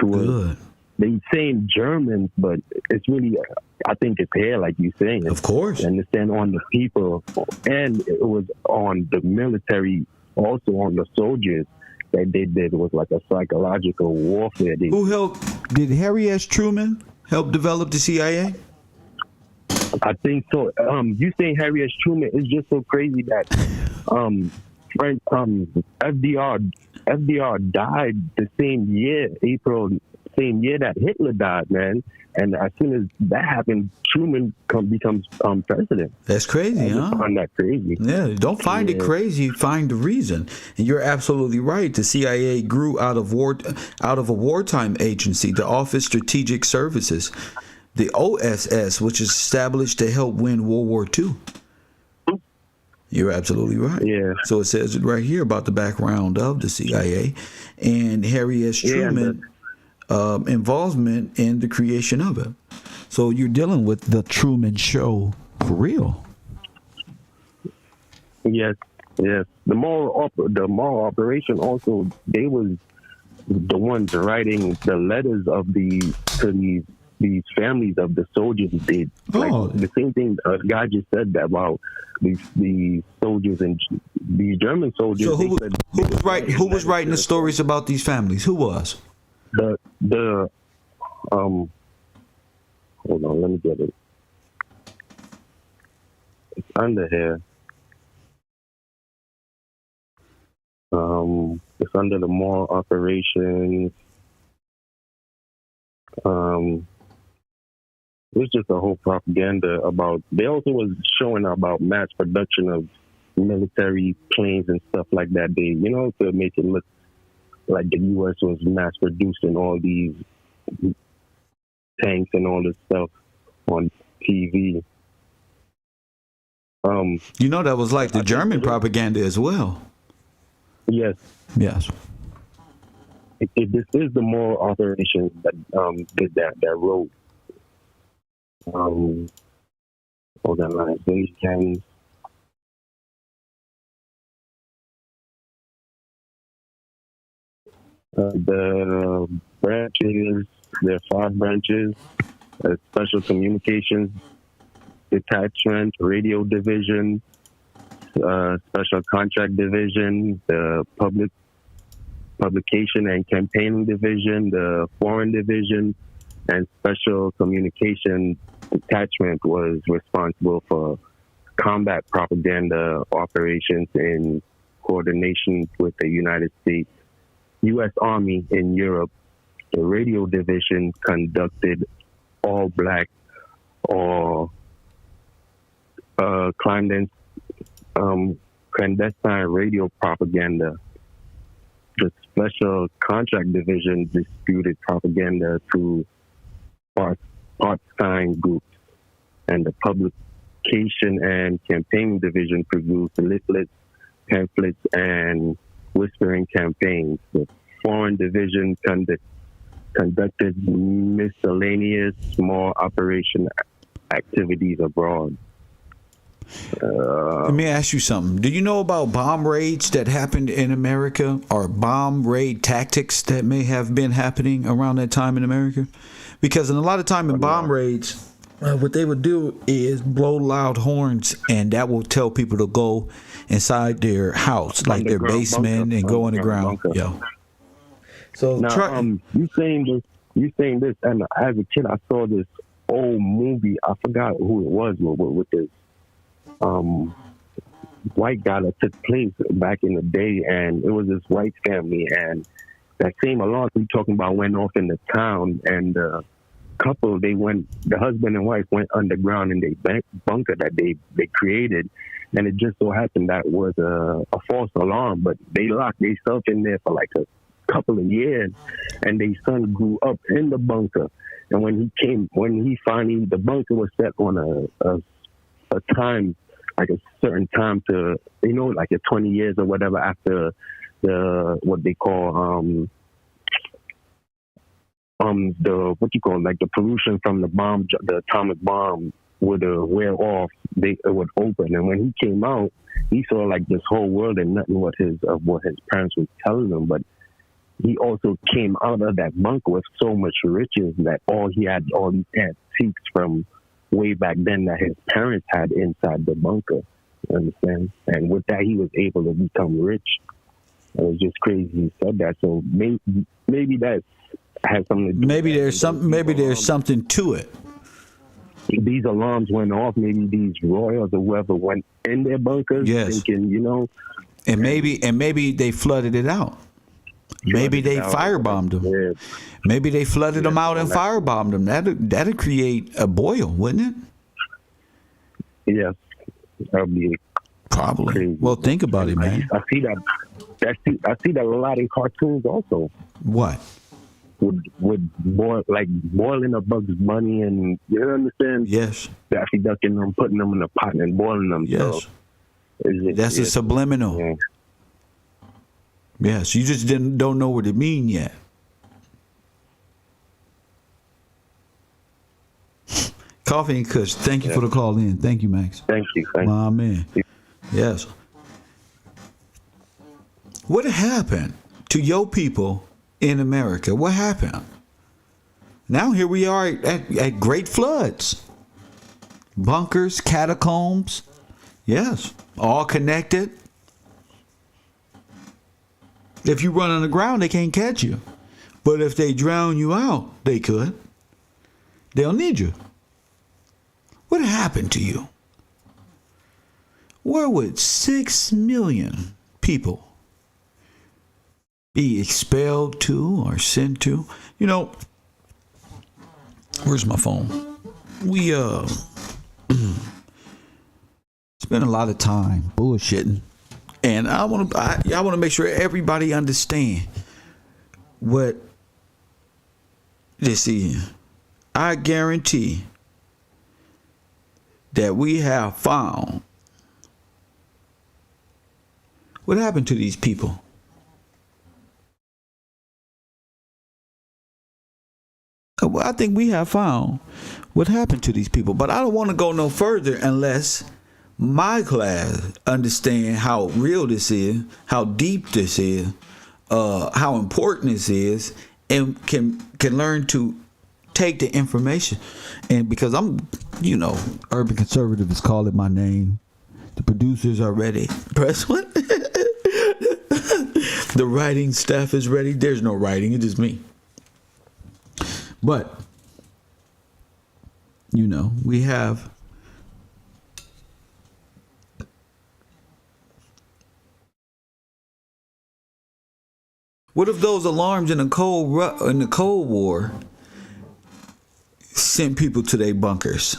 to they saying Germans, but it's really, I think it's here, like you saying. Of course. And it's then on the people, and it was on the military, also on the soldiers that they did. It was like a psychological warfare. Who helped? Did Harry S. Truman help develop the CIA? I think so. You saying Harry S. Truman is just so crazy that FDR died the same year, same year that Hitler died, man. And as soon as that happened, Truman becomes president. That's crazy, huh? I find that crazy. Yeah, don't find it crazy. Find the reason. And you're absolutely right. The CIA grew out of a wartime agency, the Office Strategic Services. the OSS, which is established to help win World War II. You're absolutely right. Yeah. So it says it right here about the background of the CIA and Harry S. Truman involvement in the creation of it. So you're dealing with the Truman Show for real. Yes, yes. The moral operation also, they was the ones writing the letters of these families of the soldiers. They like the same thing a guy just said that about these soldiers and these German soldiers. So who was writing the stories about these families? Who was? The hold on, let me get it. It's under here. It's under the moral operations. It's just a whole propaganda about. They also was showing about mass production of military planes and stuff like that. They, to make it look like the U.S. was mass producing all these tanks and all this stuff on TV. That was like the German propaganda as well. Yes. Yes. This is the moral operation that did that wrote. Organizations. The branches, there are 5 branches: Special Communications Detachment, Radio Division, Special Contract Division, the Publication and Campaigning Division, the Foreign Division, and Special Communication Detachment was responsible for combat propaganda operations in coordination with the United States U.S. Army in Europe. The Radio Division conducted all black or clandestine radio propaganda. The Special Contract Division disputed propaganda to part-time groups, and the Publication and Campaigning Division produced leaflets, pamphlets, and whispering campaigns. The Foreign Division conducted miscellaneous small operation activities abroad. Let me ask you something. Do you know about bomb raids that happened in America, or bomb raid tactics that may have been happening around that time in America? Because a lot of time in bomb raids, what they would do is blow loud horns, and that will tell people to go inside their house, like their basement, and go underground. Yeah. So now, you saying this, and as a kid, I saw this old movie. I forgot who it was with this white guy that took place back in the day, and it was this white family, and that same alarm we talking about went off in the town, and the couple, the husband and wife went underground in their bunker that they created, and it just so happened that was a false alarm, but they locked themselves in there for like a couple of years, and their son grew up in the bunker, and when he finally, the bunker was set on a time, like a certain time to, like a 20 years or whatever after what they call like the pollution from the atomic bomb would wear off, it would open, and when he came out, he saw like this whole world and nothing what his parents were telling him, but he also came out of that bunker with so much riches that he had all these antiques from way back then that his parents had inside the bunker. You understand? And with that, he was able to become rich. It was just crazy he said that. So maybe that has something to do. Maybe there's something to it. These alarms went off. Maybe these royals or whoever went in their bunkers, thinking, and maybe they flooded it out. Maybe they firebombed them. Yeah. Maybe they flooded them out and firebombed them. That'd create a boil, wouldn't it? Yes, that'd be probably. Crazy. Well, think about it, man. I see that. I see that a lot in cartoons also. What? would boiling a Bugs Bunny, and you understand? Yes. Daffy ducking them, putting them in a pot and boiling them. Yes. So that's a subliminal. Yeah. Yes, you just don't know what it mean yet. Coffee and Kush, thank you for the call in. Thank you, Max. Thank you. My man. Yes. What happened to your people in America? What happened? Now here we are at great floods. Bunkers, catacombs. Yes, all connected. If you run on the ground, they can't catch you. But if they drown you out, they could. They'll need you. What happened to you? Where would 6 million people be expelled to or sent to? You know, where's my phone? We spend a lot of time bullshitting, and I want to make sure everybody understand what this is. I guarantee that we have found what happened to these people. Well, I think we have found what happened to these people, but I don't want to go no further unless my class understand how real this is, how deep this is, how important this is, and can learn to take the information. And because I'm, urban conservatives call it my name. The producers are ready. Press one. The writing staff is ready. There's no writing. It's just me. But, we have what if those alarms in the Cold War sent people to their bunkers?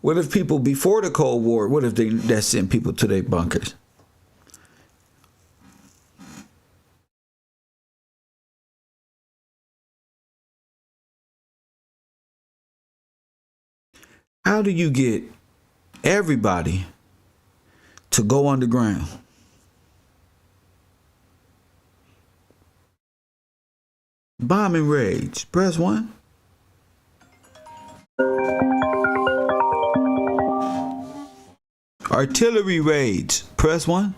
What if people before the Cold War, what if that sent people to their bunkers? How do you get everybody to go underground? Bombing raids. Press 1. Artillery raids. Press 1.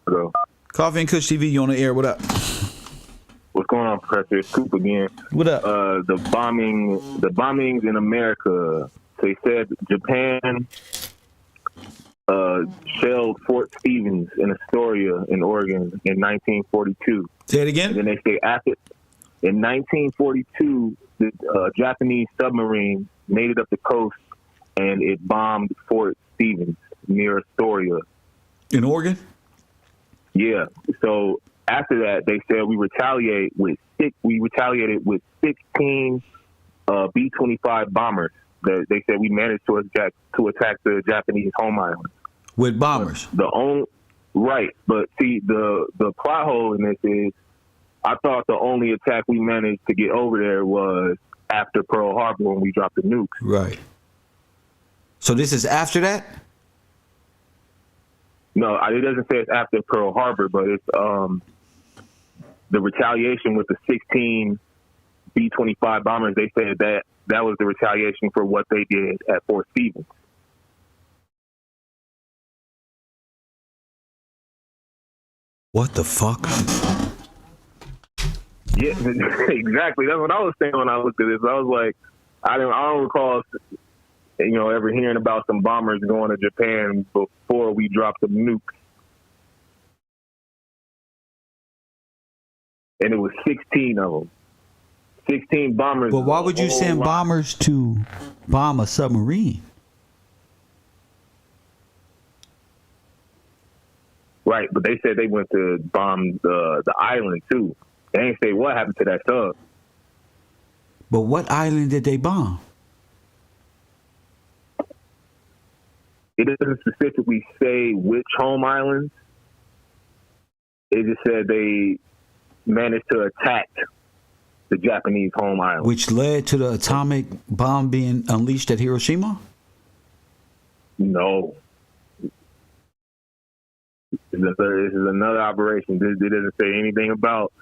Hello. Coffee and Kush TV, you on the air. What up? What's going on, Professor? It's Coop again. What up? The bombings in America. They said Japan shelled Fort Stevens in Astoria in Oregon in 1942. Say it again. And then they say in 1942, the Japanese submarine made it up the coast and it bombed Fort Stevens near Astoria. In Oregon? Yeah. So after that, they said we retaliated with 16 B-25 bombers. They said we managed to attack the Japanese home island with bombers. Right, but see the plot hole in this is I thought the only attack we managed to get over there was after Pearl Harbor when we dropped the nukes. Right. So this is after that? No, it doesn't say it's after Pearl Harbor, but it's the retaliation with the 16 B-25 bombers. They said that was the retaliation for what they did at Fort Stevens. What the fuck? Yeah, exactly. That's what I was saying when I looked at this. I was like, I don't recall, ever hearing about some bombers going to Japan before we dropped the nukes. And it was 16 of them. 16 bombers. But why would you send bombers to bomb a submarine? Right, but they said they went to bomb the island too. They ain't say what happened to that sub. But what island did they bomb? It doesn't specifically say which home islands, It just said they managed to attack the Japanese home island, which led to the atomic bomb being unleashed at Hiroshima? No. This is another operation. It doesn't say anything about.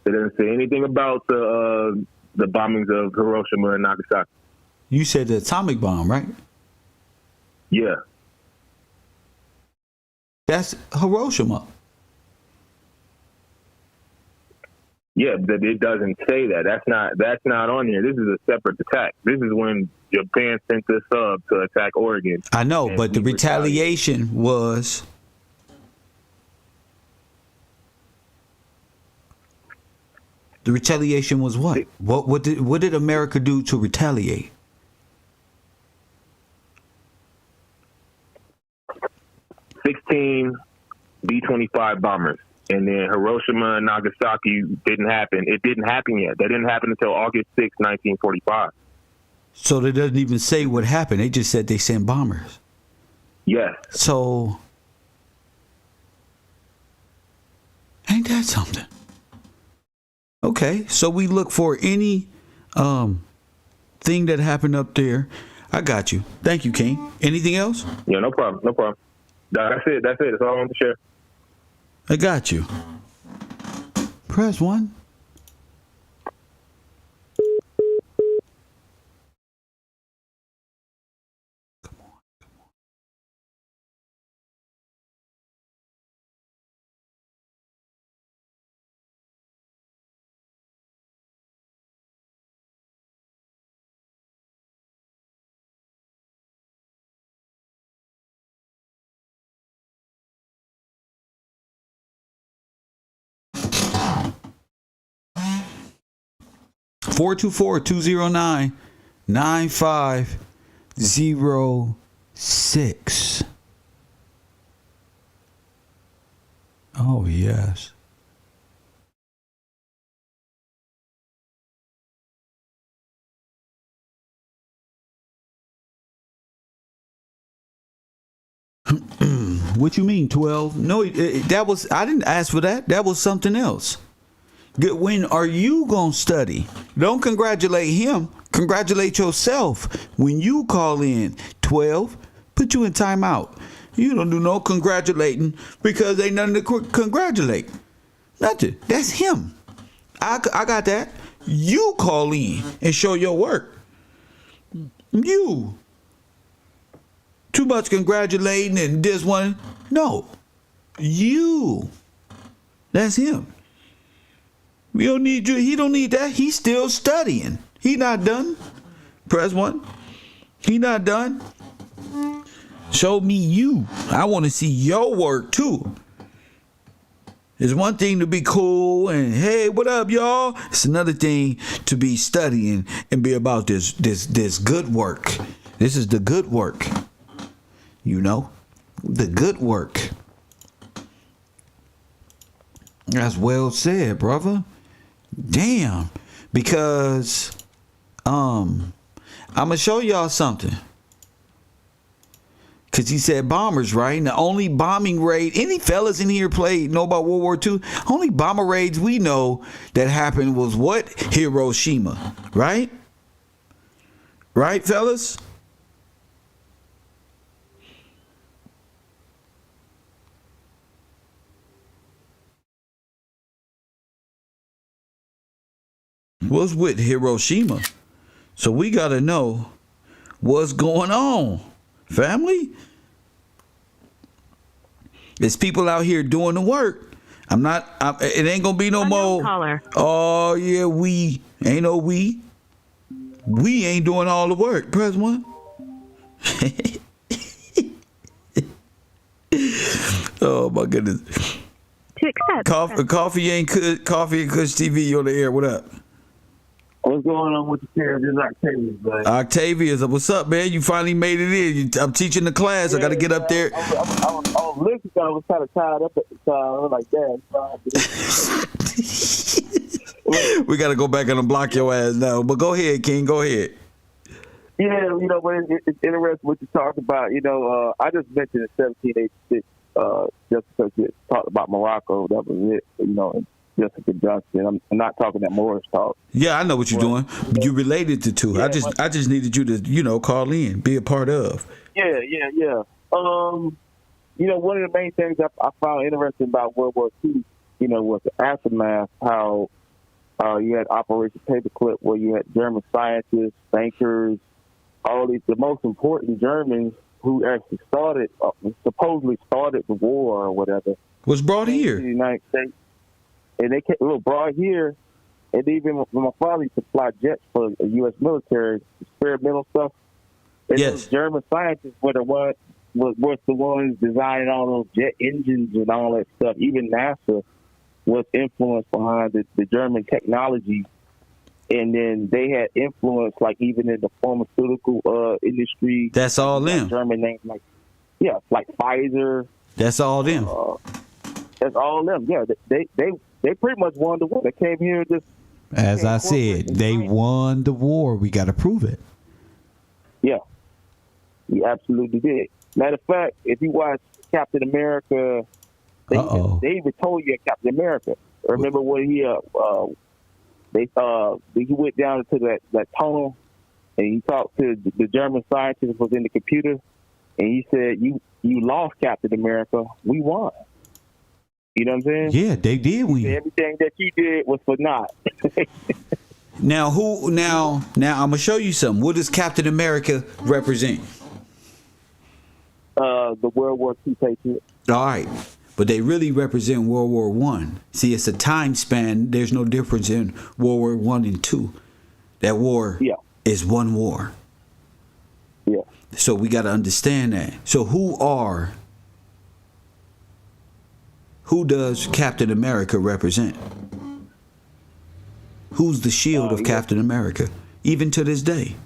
It doesn't say anything about the bombings of Hiroshima and Nagasaki. You said the atomic bomb, right? Yeah. That's Hiroshima. Yeah, but it doesn't say that. That's not on here. This is a separate attack. This is when Japan sent this sub to attack Oregon. I know, but the retaliation was. The retaliation was what? What did America do to retaliate? B-25 bombers. And then Hiroshima and Nagasaki didn't happen. It didn't happen yet. That didn't happen until August 6, 1945. So they doesn't even say what happened. They just said they sent bombers. Yes. So ain't that something? Okay, so we look for any thing that happened up there. I got you. Thank you, King. Anything else? Yeah, no problem. No problem. That's it. That's all I want to share. I got you. Press 1. Come on. 424-209-9506. Oh, yes. What you mean, 12? No, that was, I didn't ask for that. That was something else. When are you going to study? Don't congratulate him. Congratulate yourself. When you call in 12, put you in timeout. You don't do no congratulating because ain't nothing to congratulate. Nothing. That's him. I got that. You call in and show your work. You. Too much congratulating and this one. No. You. That's him. We don't need you. He don't need that. He's still studying. He not done. Press 1. He not done. Show me you. I want to see your work too. It's one thing to be cool and hey, what up, y'all? It's another thing to be studying and be about this good work. This is the good work. You know, the good work. That's well said, brother. Damn, because I'm gonna show y'all something. Cause he said bombers, right? And the only bombing raid, any fellas in here know about World War II? Only bomber raids we know that happened was what? Hiroshima, right? Right, fellas? Was with Hiroshima. So we got to know what's going on, family. There's people out here doing the work. It ain't gonna be no more. Caller. Oh yeah, we ain't no we. We ain't doing all the work. Press 1. Oh my goodness. To accept. Coffee and Kush TV on the air. What up? What's going on with the pair? This is Octavius, man. Octavius, what's up, man? You finally made it in. I'm teaching the class. I got to get up there. I was listening. I was kind of tied up at the time. I was like, damn. We got to go back and unblock your ass now. But go ahead, King. Go ahead. Yeah, but it's interesting what you talked about. I just mentioned in 1786. just because it talked about Morocco, that was it. You know, and Jessica Johnson. I'm not talking that Morris talk. Yeah, I know what you're doing. You related the two. Yeah, I just needed you to call in, be a part of. Yeah. You know, one of the main things I found interesting about World War II, you know, was the aftermath. How you had Operation Paperclip, where you had German scientists, bankers, all these, the most important Germans who actually supposedly started the war or whatever, Was brought here. in the United States. And they brought here, and even when my father used to fly jets for the U.S. military, experimental stuff. And Yes. those German scientists were the ones designing all those jet engines and all that stuff. Even NASA was influenced behind the German technology. And then they had influence, like even in the pharmaceutical industry. That's all them. German names like Pfizer. That's all them. That's all them. Yeah, they pretty much won the war. They came here just. As I said, they won the war. We got to prove it. Yeah, we absolutely did. Matter of fact, if you watch Captain America, they even told you Captain America. Remember when he went down into that tunnel and he talked to the German scientist was in the computer, and he said, "You lost, Captain America. We won." You know what I'm saying? Yeah, they did win. Everything that you did was for naught. Now I'm gonna show you something. What does Captain America represent? The World War II patriot. All right. But they really represent World War One. See, it's a time span. There's no difference in World War One and Two. That war is one war. Yeah. So we got to understand that. So who does Captain America represent? Who's the shield of Captain America, even to this day?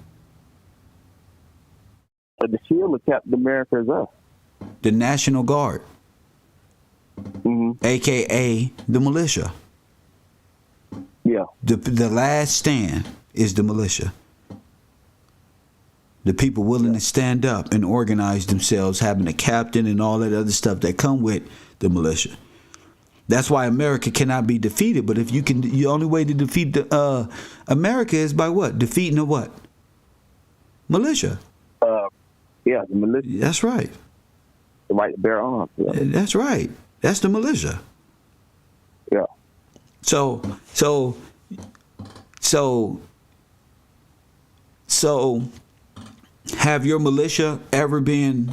The shield of Captain America is us. The National Guard, a.k.a. the militia. Yeah. The last stand is the militia. The people willing to stand up and organize themselves, having a captain and all that other stuff that come with the militia. That's why America cannot be defeated. But if you can, the only way to defeat America is by what? Defeating the what? Militia. Yeah, the militia. That's right. The right to bear arms. Yeah. That's right. That's the militia. Yeah. So have your militia ever been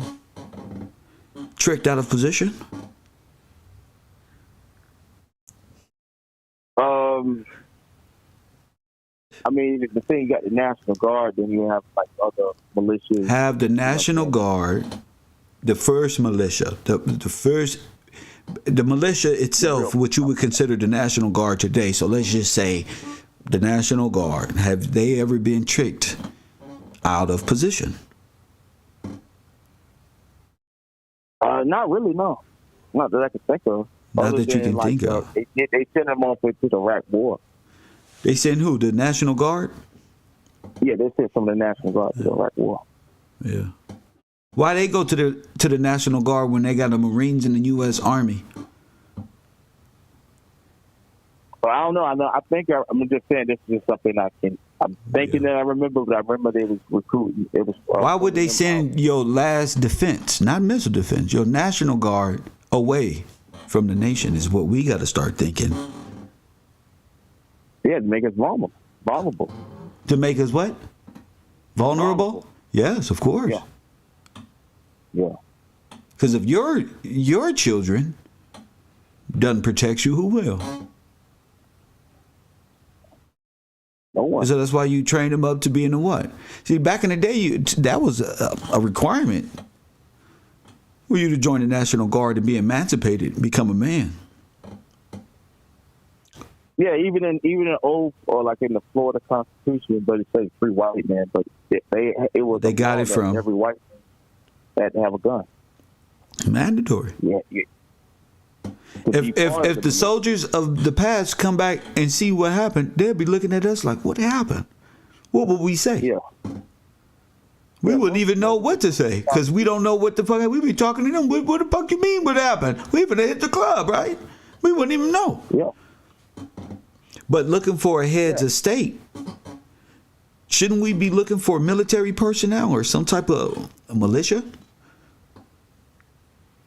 tricked out of position? I mean, the thing, you got the National Guard, then you have like other militias. Have the National Guard, the first militia, the militia itself, what you would consider the National Guard today. So let's just say the National Guard, have they ever been tricked out of position? Not really, no. Not that I can think of. Not that you can think of. They sent them off into the Iraq War. They sent who? The National Guard? Yeah, they sent some of the National Guard to the Iraq War. Yeah. Why they go to the National Guard when they got the Marines in the U.S. Army? Well, I don't know. I think I'm just saying this is just something I'm thinking that I remember, but I remember they was recruiting. It was. Why would they send your last defense, not missile defense, your National Guard away from the nation? Is what we got to start thinking. Yeah, to make us vulnerable. To make us what? Vulnerable? Yes, of course. Yeah. Because if your children doesn't protect you, who will? No one. So that's why you train them up to be in the what? See, back in the day, that was a requirement for you to join the National Guard and be emancipated and become a man. Yeah, even in old or like in the Florida Constitution, but it says free white man, but they got it from every white man had to have a gun. Mandatory. Yeah. If the soldiers of the past come back and see what happened, they'll be looking at us like, what happened? What would we say? Yeah. We wouldn't even know what to say because we don't know what the fuck. We be talking to them. What the fuck you mean? What happened? We even hit the club, right? We wouldn't even know. Yeah. But looking for a heads of state, shouldn't we be looking for military personnel or some type of militia?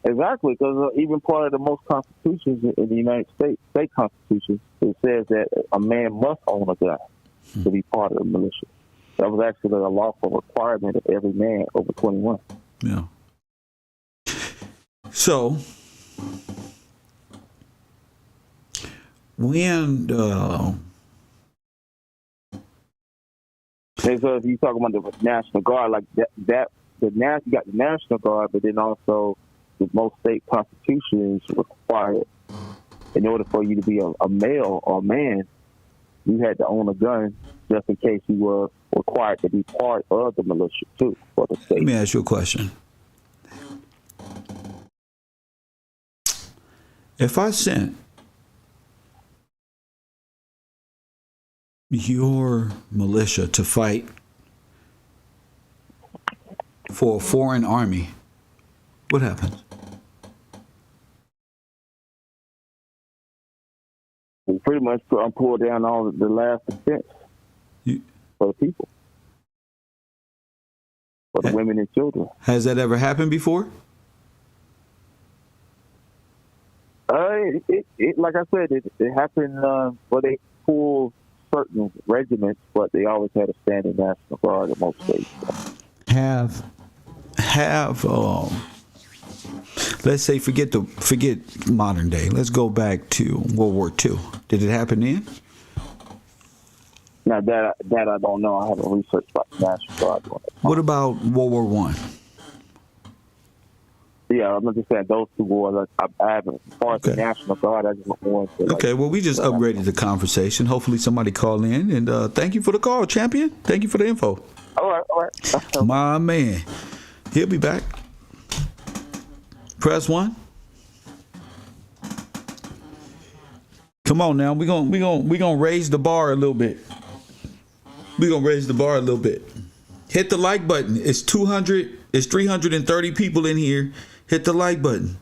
Exactly, because even part of the most constitutions in the United States, state constitutions, it says that a man must own a gun to be part of the militia. That was actually a lawful requirement of every man over 21. Yeah. So, when And so if you talk about the National Guard, like you got the National Guard, but then also the most state constitutions require, in order for you to be a male or a man, you had to own a gun just in case you were required to be part of the militia too for the state. let me ask you a question. If I sent your militia to fight for a foreign army, what happens? We pretty much pull down all the last defense for the people, for the women and children. Has that ever happened before? It like I said, it happened where they pulled certain regiments, but they always had a standing National Guard in most states. Have let's say forget modern day. Let's go back to World War II. Did it happen then? Now that I don't know. I haven't researched about the National Guard. What about World War One? Yeah, I'm just saying those two wars. I haven't. As far as the National Guard, I just want to. Okay, well, we just upgraded the conversation. Hopefully, somebody call in, and thank you for the call, champion. Thank you for the info. All right. My man, he'll be back. Press 1. Come on now, we gonna raise the bar a little bit. Hit the like button. It's 330 people in here. Hit the like button.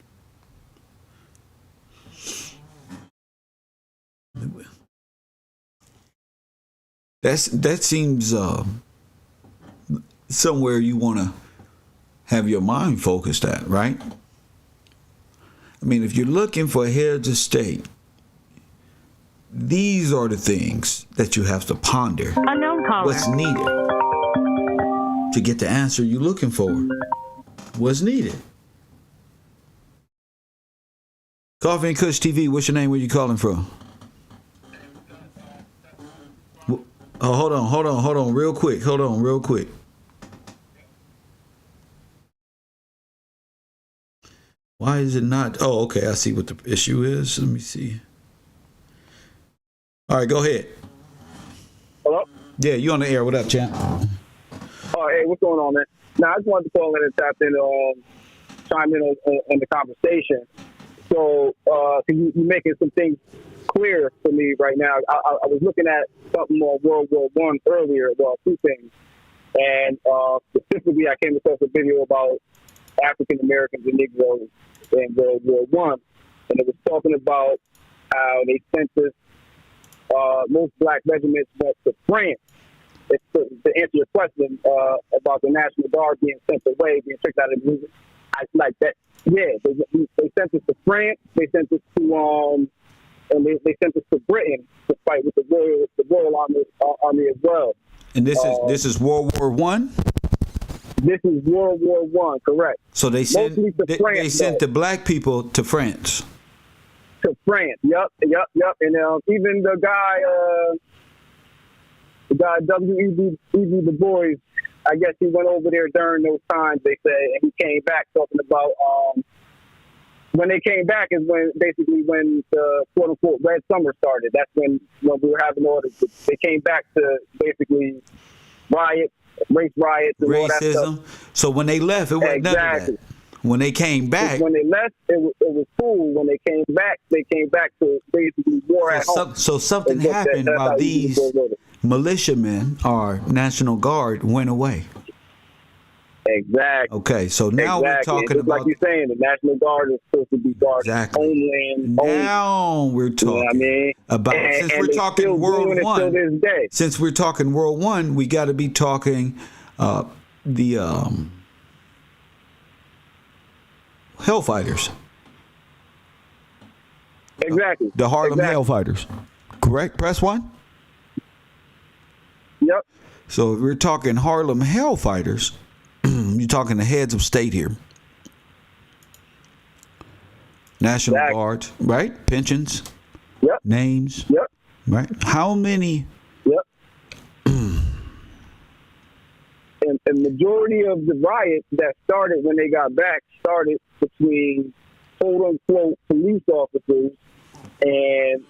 That seems somewhere you want to have your mind focused at, right? I mean, if you're looking for heads of state, these are the things that you have to ponder. Unknown caller. What's needed to get the answer you're looking for? What's needed? Coffee and Kush TV, what's your name? Where you calling from? Oh, hold on, real quick. Why is it not? Oh, okay, I see what the issue is. Let me see. All right, go ahead. Hello? Yeah, you on the air. What up, champ? Oh, hey, what's going on, man? Now, I just wanted to call in and tap in, chime in on the conversation. So, you're making some things clear for me right now. I was looking at something on World War I earlier, well, two things. And specifically, I came across a video about African Americans and Negroes in World War I. And it was talking about how they sent this, most black regiments went to France. It's to answer your question about the National Guard being sent away, being tricked out of the movement. I like that. Yeah, they sent us to France. They sent us to and they sent us to Britain to fight with the Royal Army as well. And this is World War One. This is World War I, correct? So they sent France, they sent the black people to France. To France, yep. And even the guy W.E.B. Du Bois, I guess he went over there during those times, they say, and he came back talking about when they came back is when the quote unquote Red Summer started. That's when we were having all this. They came back to basically race riots, and all that stuff. So when they left, it wasn't none of that. When they came back, when they left, it was cool. When they came back to basically war at home. So something happened while these militiamen or National Guard went away. Exactly. Okay, so now we're Exactly. talking Just about like you're saying, the National Guard is supposed to be guarding homeland. now we're talking You know what I mean? about since we're talking World War Till this day. Since we're talking World War I, we got to be talking the Hellfighters. Exactly. The Harlem exactly. Hellfighters. Correct? Press 1? Yep. So if we're talking Harlem Hellfighters, you're talking the heads of state here. National Guard, right? Pensions. Yep. Names. Yep. Right? How many? Yep. and majority of the riots that started when they got back started between quote-unquote police officers and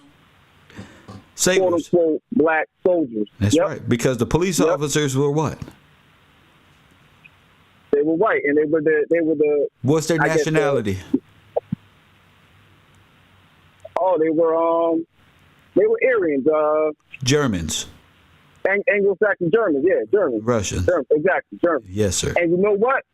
quote-unquote black soldiers. That's right. Because the police officers were what? They were white, and they were the. What's their nationality? They were Aryans. Germans. Anglo-Saxon Germans, yeah, Germans. Russians. Exactly, Germans. Yes, sir. And you know what?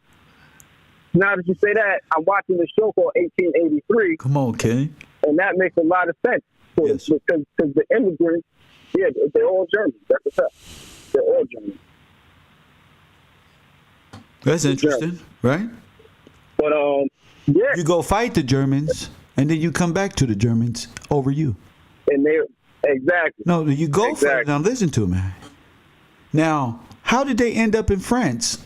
Now that you say that, I'm watching this show called 1883. Come on, Kenny. And that makes a lot of sense. Yes. Because the immigrants, yeah, they're all Germans. That's a fact. They're all Germans. That's interesting, right? But, yeah. You go fight the Germans, and then you come back to the Germans over you. And they, exactly. No, you go exactly. for it. Now listen to me. Now, how did they end up in France?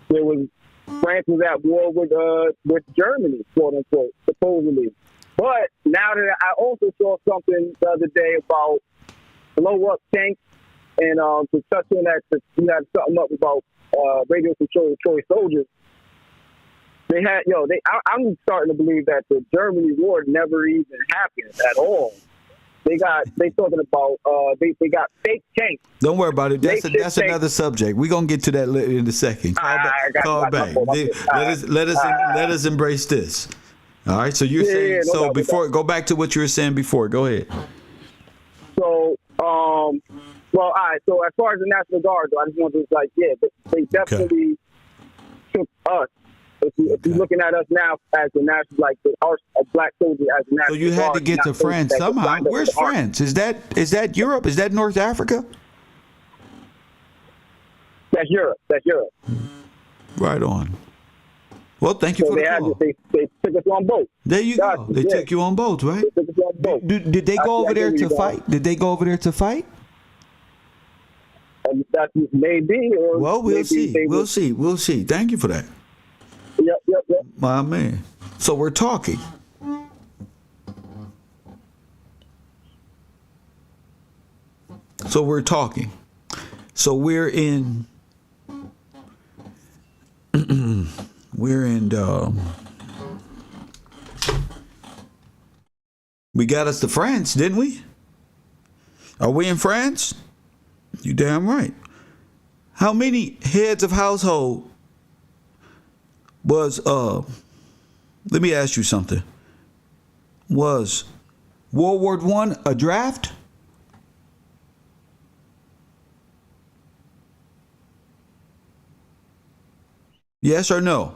France was at war with Germany, quote unquote, supposedly. But now that I also saw something the other day about blow up tanks, and to touch on that, you had something up about radio control Troy soldiers. They had I'm starting to believe that the Germany war never even happened at all. They talking about they got fake tanks. Don't worry about it. That's another subject. We're gonna get to that in a second. Call back. Let us embrace this. All right. So you're saying go back to what you were saying before. Go ahead. So all right. So as far as the National Guard, I just want to they definitely took us. If you're looking at us now as the national, a black soldier as the national. So you had to get to France somehow. Where's France? Is that Europe? Is that North Africa? That's Europe. Right on. Well, thank you for the call. They took us on boats. There you go. They took you on boats, right? They took us on boats. Did they go over there to fight? Did they go over there to fight? That may be. Well, we'll see. We'll see. Thank you for that. Yep. My man. So we're talking. So we're in we got us to France, didn't we? Are we in France? You damn right. How many heads of household was let me ask you something. Was World War I a draft? Yes or no?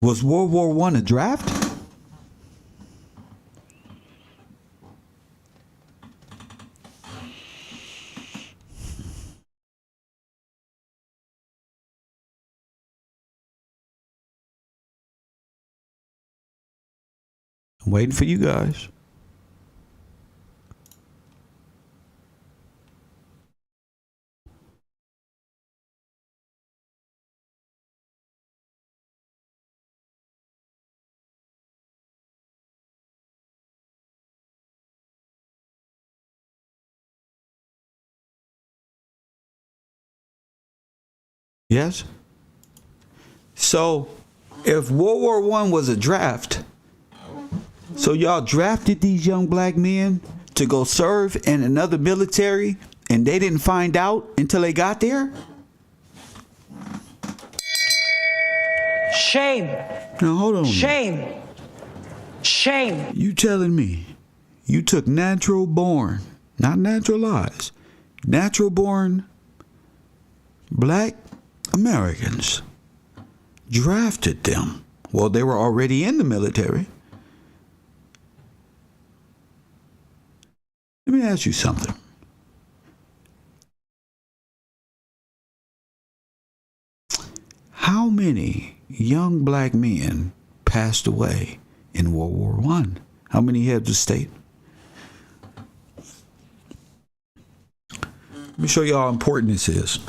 Was World War I a draft? I'm waiting for you guys. Yes? So, if World War I was a draft, so y'all drafted these young black men to go serve in another military and they didn't find out until they got there? Shame. Now, hold on. Shame. Shame. You telling me You took natural born, not naturalized, natural born black Americans, drafted them. Well, they were already in the military. Let me ask you something. How many young black men passed away in World War I? How many heads of state? Let me show you how important this is.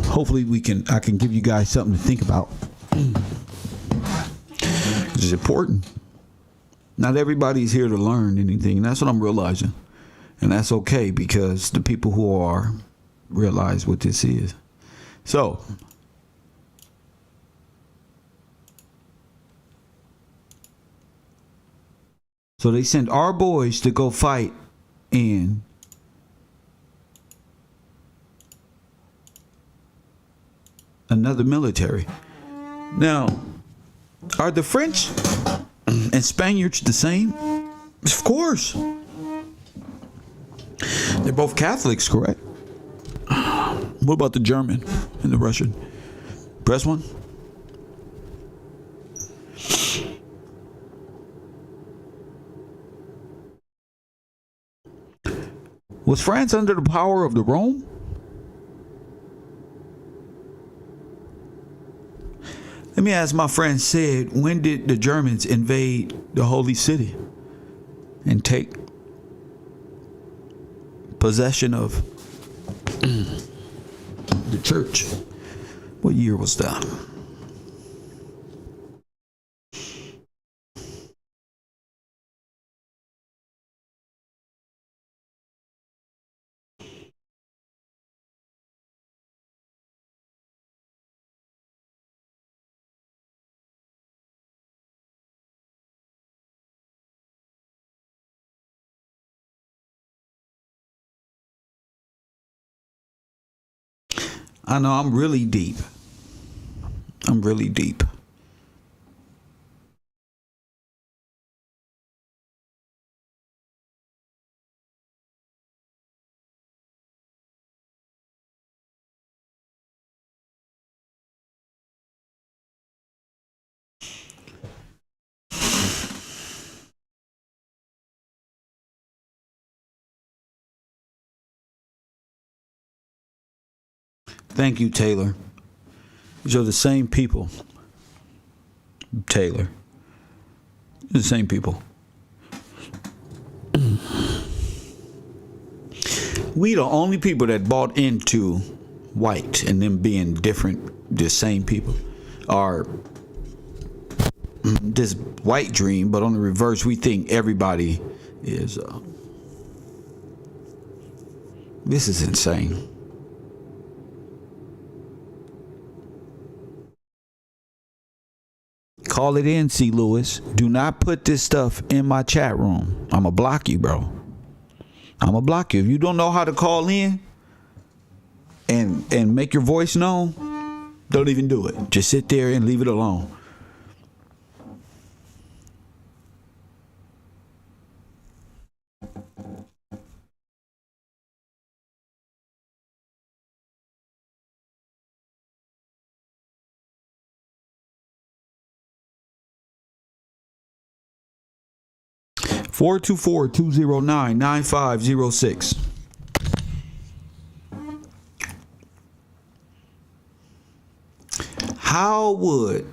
Hopefully I can give you guys something to think about. This is important. Not everybody's here to learn anything, and that's what I'm realizing. And that's okay, because the people who are realize what this is. So, they sent our boys to go fight in another military. Now, are the French and Spaniards the same? Of course. They're both Catholics, correct? What about the German and the Russian? Press one. Was France under the power of the Rome? Let me ask my friend Sid, when did the Germans invade the Holy City and take possession of the church? What year was that? I know I'm really deep. I'm really deep. Thank you, Taylor. These are the same people. Taylor. The same people. We the only people that bought into white and them being different, the same people, are this white dream, but on the reverse, we think everybody is. This is insane. Call it in, C. Lewis. Do not put this stuff in my chat room. I'ma block you, bro. I'ma block you. If you don't know how to call in and make your voice known, don't even do it. Just sit there and leave it alone. Four 209-9506. How would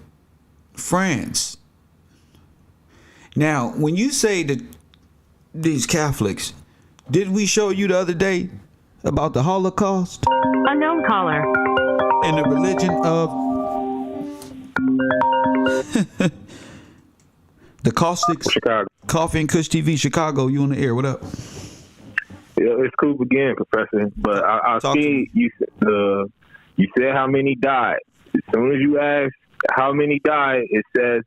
France? Now, when you say that these Catholics, did we show you the other day about the Holocaust? Unknown caller. And the religion of the Caustics, Chicago. Koffee and Kush TV, Chicago. You on the air? What up? Yeah, it's cool again, Professor. But I see you said how many died. As soon as you ask how many died, it says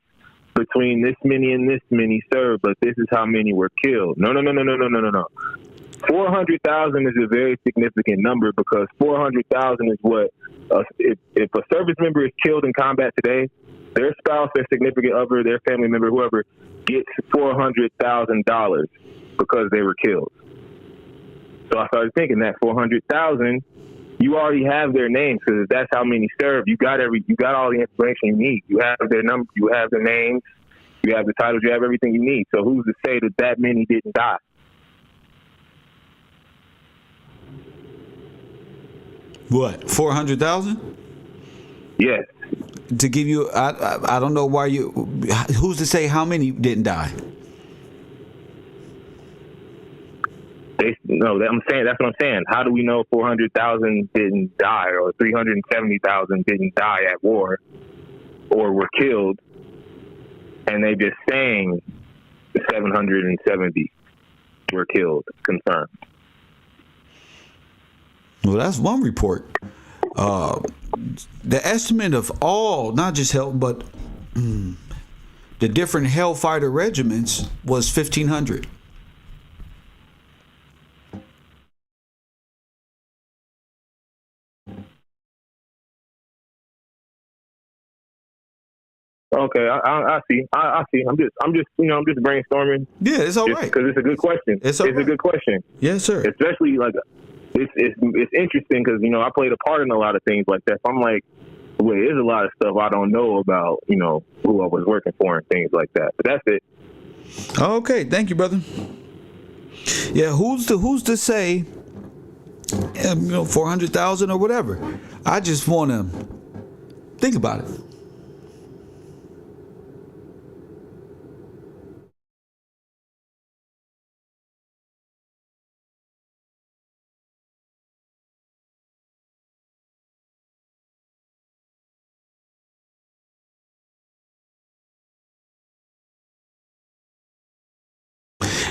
between this many and this many served, but this is how many were killed. No. 400,000 is a very significant number, because 400,000 is what if a service member is killed in combat today, their spouse, their significant other, their family member, whoever, gets $400,000 because they were killed. So I started thinking that $400,000, you already have their names because that's how many served. You got all the information you need. You have their number, you have their names, you have the titles, you have everything you need. So who's to say that many didn't die? What, 400,000? Yes. To give you, I don't know why you. Who's to say how many didn't die? I'm saying that's what I'm saying. How do we know 400,000 didn't die, or 370,000 didn't die at war, or were killed, and they just saying 770 were killed, confirmed? Well, that's one report. The estimate of all, not just hell, but the different Hellfighter regiments was 1,500. Okay, I see. I see. I'm just brainstorming. Yeah, it's all right. Because it's a good question. It's a good question. Yes, sir. Especially like it's interesting because I played a part in a lot of things like that. So I'm like, wait, there's a lot of stuff I don't know about. Who I was working for and things like that. But that's it. Okay, thank you, brother. Yeah, who's to say? 400,000 or whatever. I just want to think about it.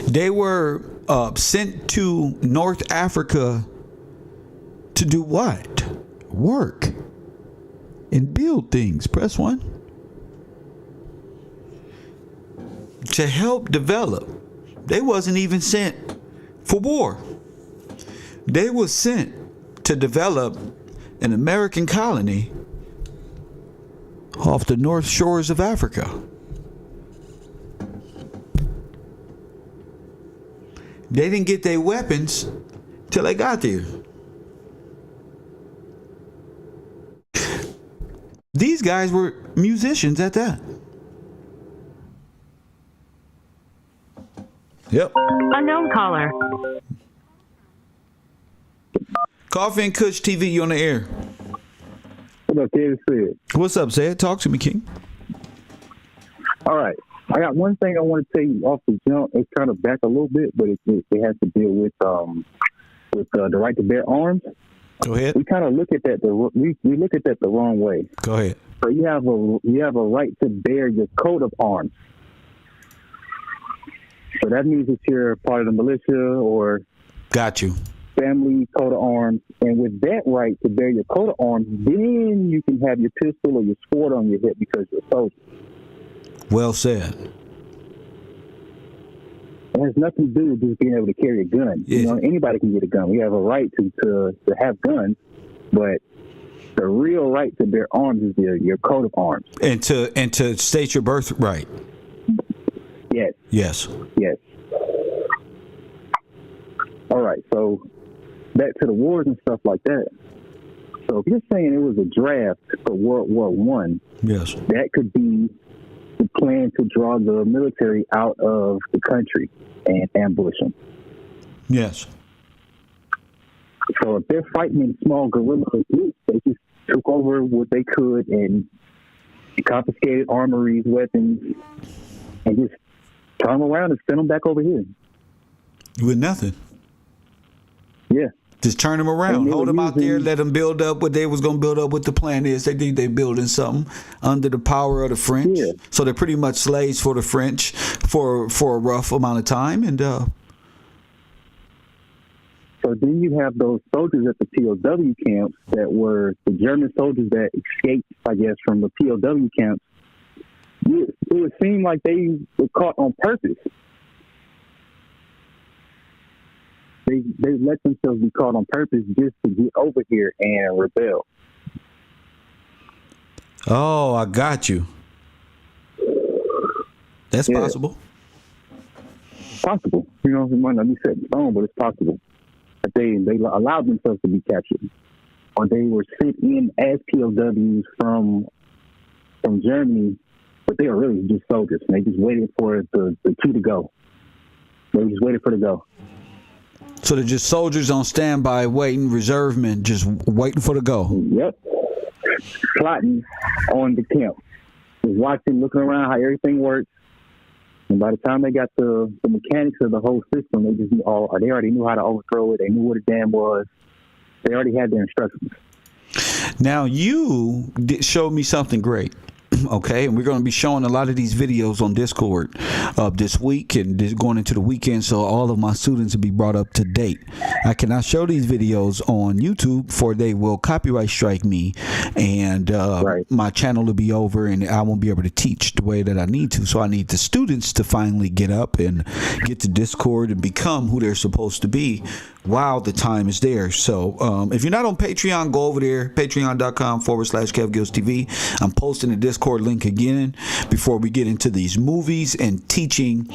They were sent to North Africa to do what? Work and build things. Press 1. To help develop. They wasn't even sent for war. They were sent to develop an American colony off the north shores of Africa. They didn't get their weapons till they got there. These guys were musicians at that. Yep. Unknown caller. Koffee and Kush TV, you on the air. What up, Ted? What's up, Zed? Talk to me, King. All right. I got one thing I want to tell you off the jump. It's kind of back a little bit, but it has to deal with the right to bear arms. Go ahead. We kind of look at that we look at that the wrong way. Go ahead. So you have a right to bear your coat of arms. So that means that you're part of the militia or got you family coat of arms, and with that right to bear your coat of arms, then you can have your pistol or your sword on your hip because you're a soldier. Well said. It has nothing to do with just being able to carry a gun. Yes. Anybody can get a gun. We have a right to have guns, but the real right to bear arms is your coat of arms. And to state your birthright. Yes. Yes. Yes. All right. So back to the wars and stuff like that. So if you're saying it was a draft for World War I, yes, that could be the plan to draw the military out of the country and ambush them. Yes. So if they're fighting in small guerrilla groups, they just took over what they could and confiscated armories, weapons, and just turn them around and send them back over here. With nothing. Yeah. Just turn them around, hold them out there, let them build up what they was going to build up. What the plan is, they think they're building something under the power of the French. Yeah. So they're pretty much slaves for the French for a rough amount of time. And so then you have those soldiers at the POW camps that were the German soldiers that escaped, I guess, from the POW camps. It would seem like they were caught on purpose. They let themselves be caught on purpose just to get over here and rebel. Oh, I got you. That's Yeah. possible. Possible. You know, it might not be set in stone, but it's possible. That they allowed themselves to be captured. Or they were sent in as POWs from Germany, but they were really just soldiers. And they just waited for the two to go. They just waited for the go. So they're just soldiers on standby, waiting, reservemen, just waiting for the go. Yep. Plotting on the camp. Just watching, looking around how everything works. And by the time they got the mechanics of the whole system, they already knew how to overthrow it. They knew what the dam was. They already had their instructions. Now, you showed me something great. Okay, and we're going to be showing a lot of these videos on Discord this week and going into the weekend, so all of my students will be brought up to date. I cannot show these videos on YouTube, for they will copyright strike me, and my channel will be over, and I won't be able to teach the way that I need to. So I need the students to finally get up and get to Discord and become who they're supposed to be while the time is there. So if you're not on Patreon, go over there, patreon.com/KevGillsTV. I'm posting the Discord link again before we get into these movies and teaching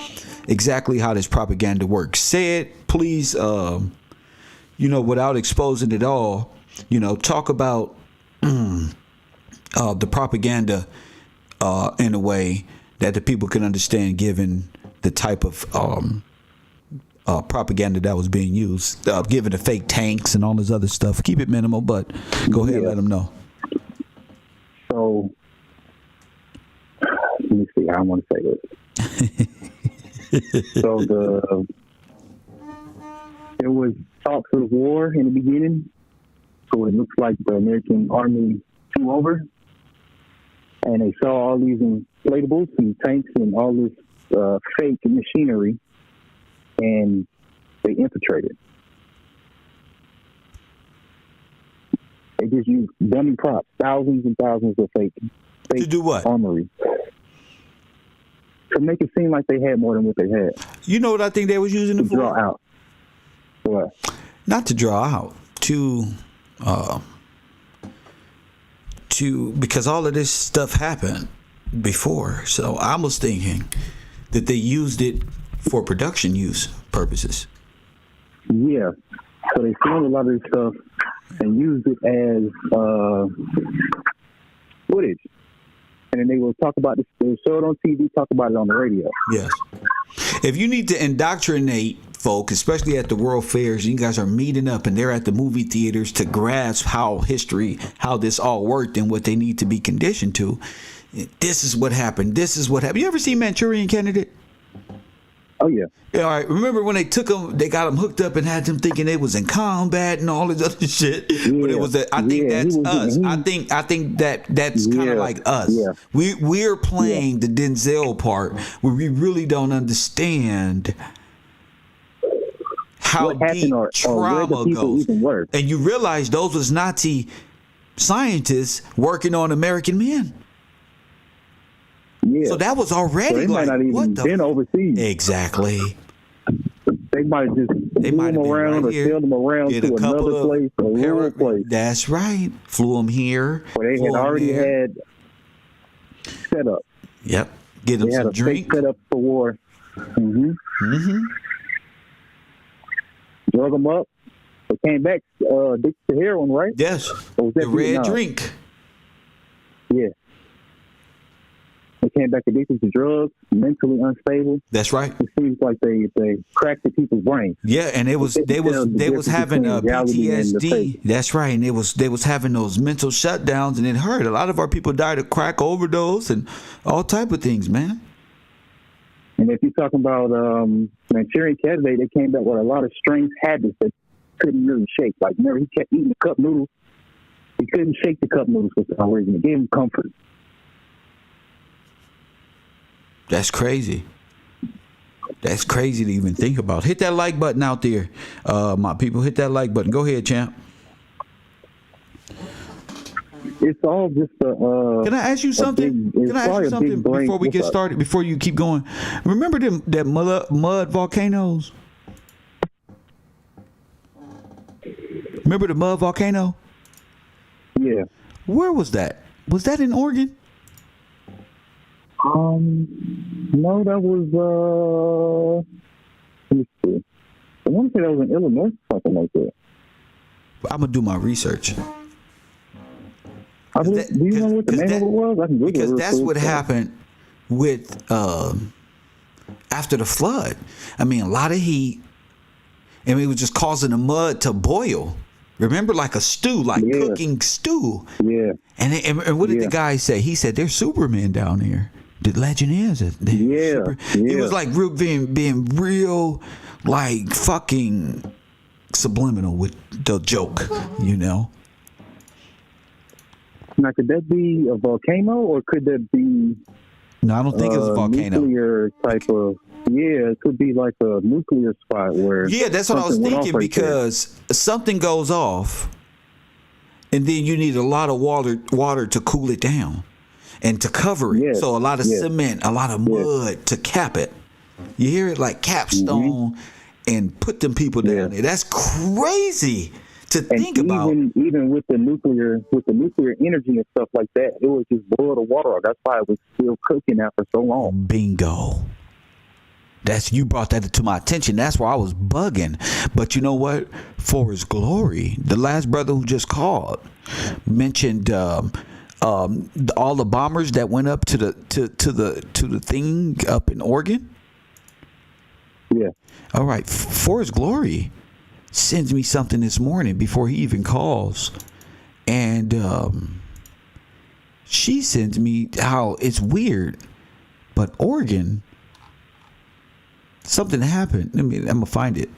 exactly how this propaganda works. Say it, please, without exposing it all, talk about the propaganda in a way that the people can understand, given the type of propaganda that was being used, given the fake tanks and all this other stuff. Keep it minimal, but go ahead and let them know. So, let me see how I want to say this. So there was talks of war in the beginning. So it looks like the American Army flew over, and they saw all these inflatables and tanks and all this fake machinery, and they infiltrated. They just used dummy props, thousands and thousands of fake to do what? Armory. To make it seem like they had more than what they had. You know what I think they was using it for? Draw out. What? Not to draw out. Because all of this stuff happened before. So I was thinking that they used it for production use purposes. Yeah. So they filmed a lot of this stuff and used it as footage. And then they will talk about this. They will show it on TV, talk about it on the radio. Yes. If you need to indoctrinate folk, especially at the world fairs, you guys are meeting up and they're at the movie theaters to grasp how this all worked and what they need to be conditioned to. This is what happened. This is what happened. You ever seen Manchurian Candidate? Oh, yeah. Yeah, all right. Remember when they took them, they got them hooked up and had them thinking they was in combat and all this other shit. Yeah, but it was that. I think that's us. I think that's kind of like us. Yeah. We're playing the Denzel part where we really don't understand how deep trauma goes. And you realize those was Nazi scientists working on American men. Yeah. So that was already so they might not even been overseas. Exactly. They might have just flew them around or sailed them around to another place, a rural place. That's right. Flew them here. Where they had already had set up. Yep. Get them some drink. Set up for war. Mm-hmm. Drug them up. They came back addicted to heroin, right? Yes. The red drink. Yeah. They came back addicted to drugs, mentally unstable. That's right. It seems like they cracked the people's brains. Yeah, and they was having PTSD. That's right, and they was having those mental shutdowns, and it hurt. A lot of our people died of crack overdose and all type of things, man. And if you're talking about Manchurian Candidate, they came back with a lot of strange habits that couldn't really shake. Like, remember, he kept eating the cup noodles. He couldn't shake the cup noodles for some reason. It gave him comfort. That's crazy. That's crazy to even think about. Hit that like button out there, my people. Hit that like button. Go ahead, champ. It's all just a. Can I ask you something? Before we get started? Before you keep going, remember that mud volcanoes? Remember the mud volcano? Yeah. Where was that? Was that in Oregon? No, that was let me see. I want to say that was in Illinois, something like that. I'm gonna do my research. Do you know what the name of it was? I can Google because it real that's quick. what happened with after the flood. I mean, a lot of heat, and it was just causing the mud to boil. Remember, like a stew, like cooking stew. Yeah. And what did the guy say? He said, "There's Superman down here." The legend is that he was like being real, like fucking subliminal with the joke, you know. Now, could that be a volcano, or could that be? No, I don't think it's a volcano. Nuclear type of. Yeah, it could be like a nuclear spot where. Yeah, that's what I was thinking, because something goes off, and then you need a lot of water to cool it down and to cover it. So a lot of cement, a lot of mud to cap it. You hear it like capstone, and put them people down there. That's crazy to think about. Even with the nuclear energy and stuff like that, it was just boil the water off. That's why it was still cooking after so long. Bingo. You brought that to my attention. That's why I was bugging. But you know what? For his glory, the last brother who just called mentioned all the bombers that went up to the thing up in Oregon. Yeah. All right. For his glory sends me something this morning before he even calls, and she sends me how it's weird, but Oregon. Something happened. I'm gonna find it.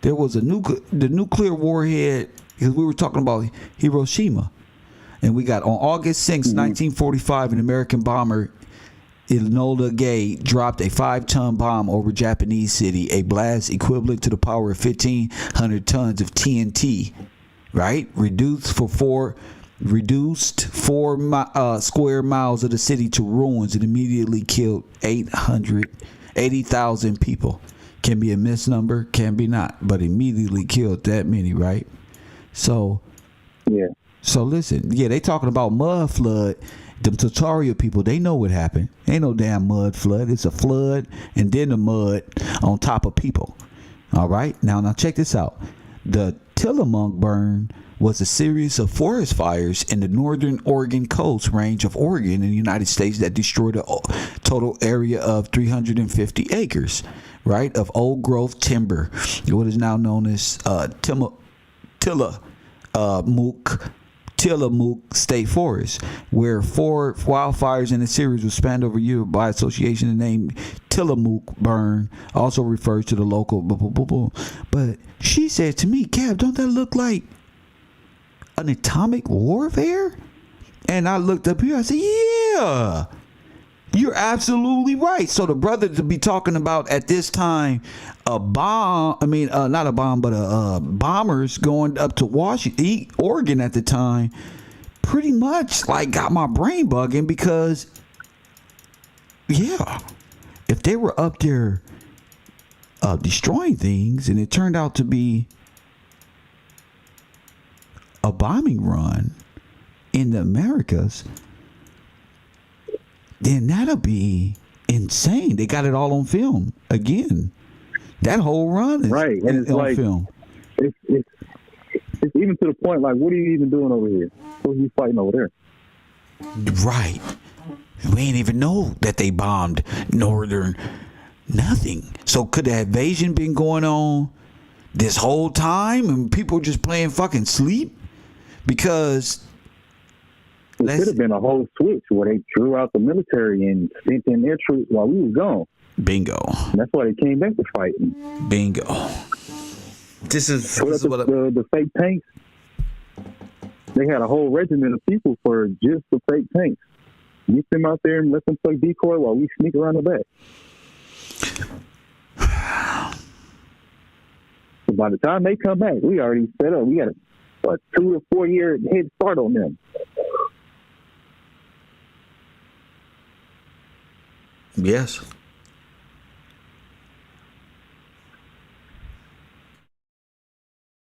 There was the nuclear warhead, because we were talking about Hiroshima, and we got on August 6, 1945, an American bomber, Enola Gay, dropped a 5-ton bomb over Japanese city, a blast equivalent to the power of 1,500 tons of TNT. Right, reduced 4 square miles of the city to ruins, and immediately killed 80,000 people. Can be a misnumber, can be not, but immediately killed that many, right? So listen, they talking about mud flood. Them tutorial people, they know what happened. Ain't no damn mud flood. It's a flood and then the mud on top of people. All right, now check this out. The Tillamook burn was a series of forest fires in the northern Oregon coast range of Oregon in the United States that destroyed a total area of 350 acres, right, of old growth timber, what is now known as Tillamook State Forest, where 4 wildfires in a series were spanned over Europe. By association, the name Tillamook burn also refers to the local But she said to me, "Cap, don't that look like an atomic warfare?" And I looked up here, I said, "Yeah, you're absolutely right." So the brother to be talking about at this time a bomb, not a bomb, but bombers going up to Washington, Oregon at the time, pretty much like got my brain bugging, because if they were up there destroying things and it turned out to be a bombing run in the Americas, then that'll be insane. They got it all on film again. That whole run is right, and it's on like film. It's even to the point like, what are you even doing over here? What are you fighting over there? Right. We ain't even know that they bombed northern nothing. So could the invasion been going on this whole time and people just playing fucking sleep? Because it could have been a whole switch where they drew out the military and sent in their troops while we was gone. Bingo. And that's why they came back to fighting. Bingo. This is the fake tanks. They had a whole regiment of people for just the fake tanks. Get them out there and let them play decoy while we sneak around the back. So by the time they come back, we already set up. We got a 2 to 4 year head start on them. Yes.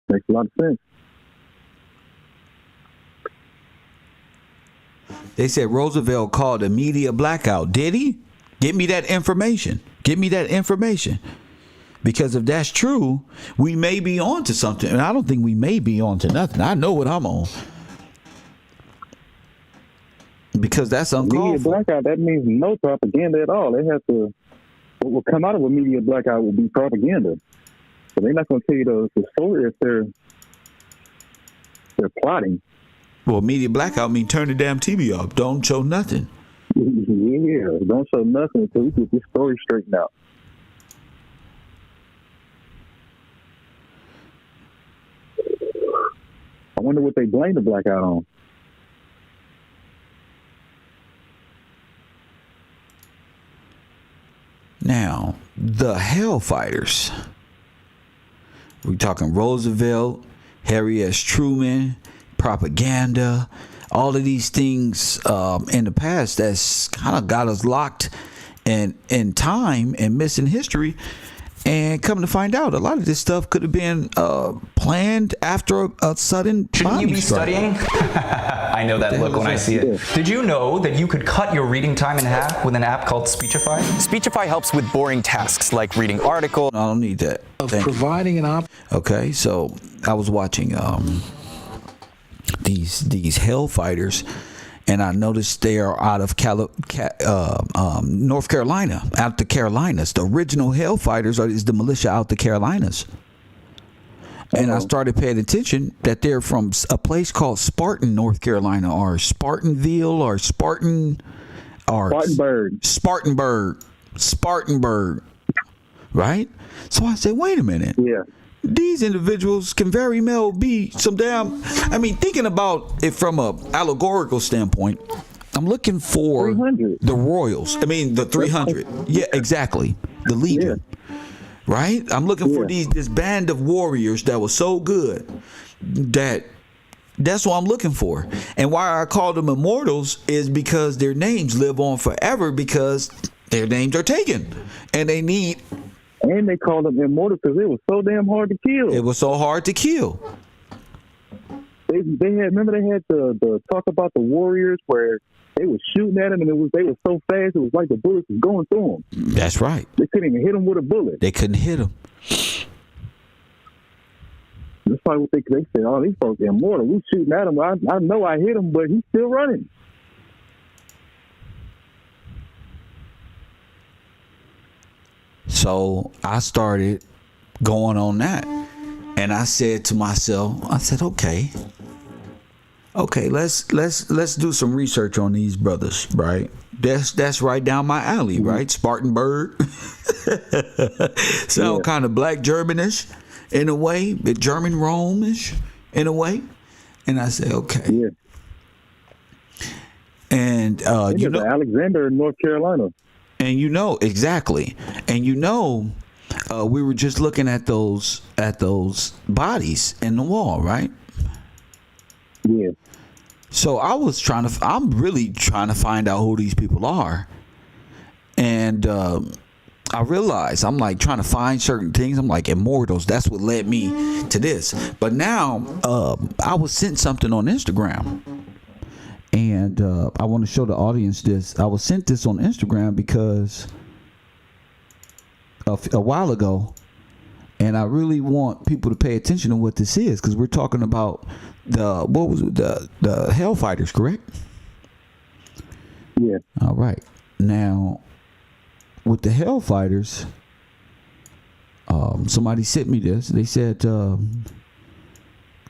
Makes a lot of sense. They said Roosevelt called a media blackout. Did he? Give me that information. Give me that information. Because if that's true, we may be on to something. And I don't think we may be on to nothing. I know what I'm on. Because that's uncalled Media for. blackout, that means no propaganda at all. They have to, what will come out of a media blackout will be propaganda. So they're not going to tell you the story if they're plotting. Well, media blackout mean turn the damn TV off. Don't show nothing. Yeah, don't show nothing until we get this story straightened out. I wonder what they blame the blackout on. Now, the Hellfighters. We're talking Roosevelt, Harry S. Truman, propaganda, all of these things in the past that's kind of got us locked in time and missing history. And come to find out, a lot of this stuff could have been planned after a sudden Shouldn't you be strike. studying? I know that look when I see it. Did you know that you could cut your reading time in half with an app called Speechify? Speechify helps with boring tasks like reading articles. I don't need that. Providing an Okay, so I was watching these Hellfighters, and I noticed they are out of North Carolina, out the Carolinas. The original Hellfighters is the militia out the Carolinas. And I started paying attention that they're from a place called Spartan, North Carolina, or Spartanville, or Spartanburg, right? So I said, wait a minute. Yeah. These individuals can very well be some damn. I mean, thinking about it from a allegorical standpoint, I'm looking for 300. the Royals. I mean, the 300. Yeah, exactly. The Legion. Right? I'm looking for this band of warriors that was so good that's what I'm looking for. And why I call them immortals is because their names live on forever because their names are taken. And they need. And they called them immortal because it was so damn hard to kill. It was so hard to kill. They had the talk about the warriors where they was shooting at them and they were so fast it was like the bullets was going through them. That's right. They couldn't even hit them with a bullet. They couldn't hit them. That's why they said, "Oh, these folks are immortal. We shooting at him. I know I hit him, but he's still running." So I started going on that, and I said to myself, okay, let's do some research on these brothers, right? That's right down my alley, right? Spartanburg, sound kind of black Germanish in a way, but German Rome-ish in a way, and I said, okay, yeah. And you know, Alexander in North Carolina. And you know, exactly. And you know, we were just looking at those bodies in the wall, right? Yeah. So I'm really trying to find out who these people are. And I realized I'm like trying to find certain things. I'm like immortals. That's what led me to this. But now I was sent something on Instagram. And I want to show the audience this. I was sent this on Instagram because a while ago, and I really want people to pay attention to what this is because we're talking about the Hellfighters, correct? Yeah. All right. Now, with the Hellfighters, somebody sent me this. They said,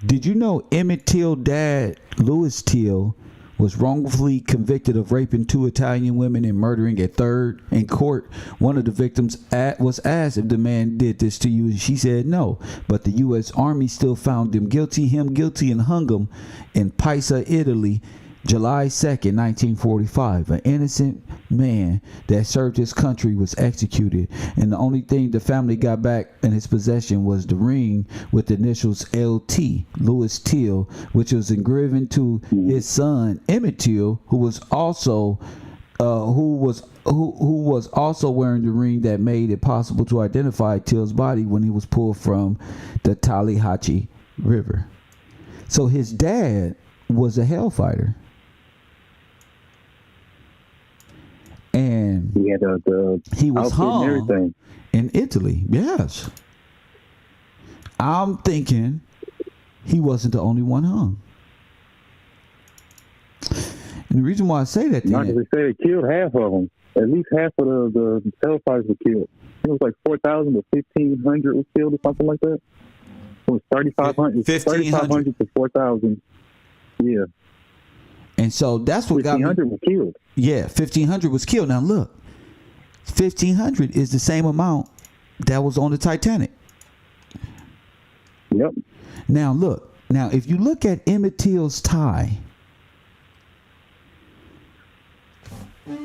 "Did you know Emmett Till's dad, Louis Till, was wrongfully convicted of raping 2 Italian women and murdering a third in court? One of the victims was asked if the man did this to you, and she said no. But the U.S. Army still found him guilty, and hung him in Pisa, Italy, July 2nd, 1945. An innocent man that served his country was executed, and the only thing the family got back in his possession was the ring with the initials LT, Louis Till, which was engraven to his son Emmett Till, who was also wearing the ring that made it possible to identify Till's body when he was pulled from the Tallahatchie River." So his dad was a Hellfighter. He had he was outfit and hung everything. in Italy. Yes. I'm thinking he wasn't the only one hung. And the reason why I say that, Not as they say, they killed half of them. At least half of the hellfighters were killed. It was like 4,000 to 1,500 was killed or something like that. It was 3,500 to 4,000. Yeah. And so that's what got me. 1,500 was killed. Yeah, 1,500 was killed. Now look, 1,500 is the same amount that was on the Titanic. Yep. Now look, if you look at Emmett Till's tie,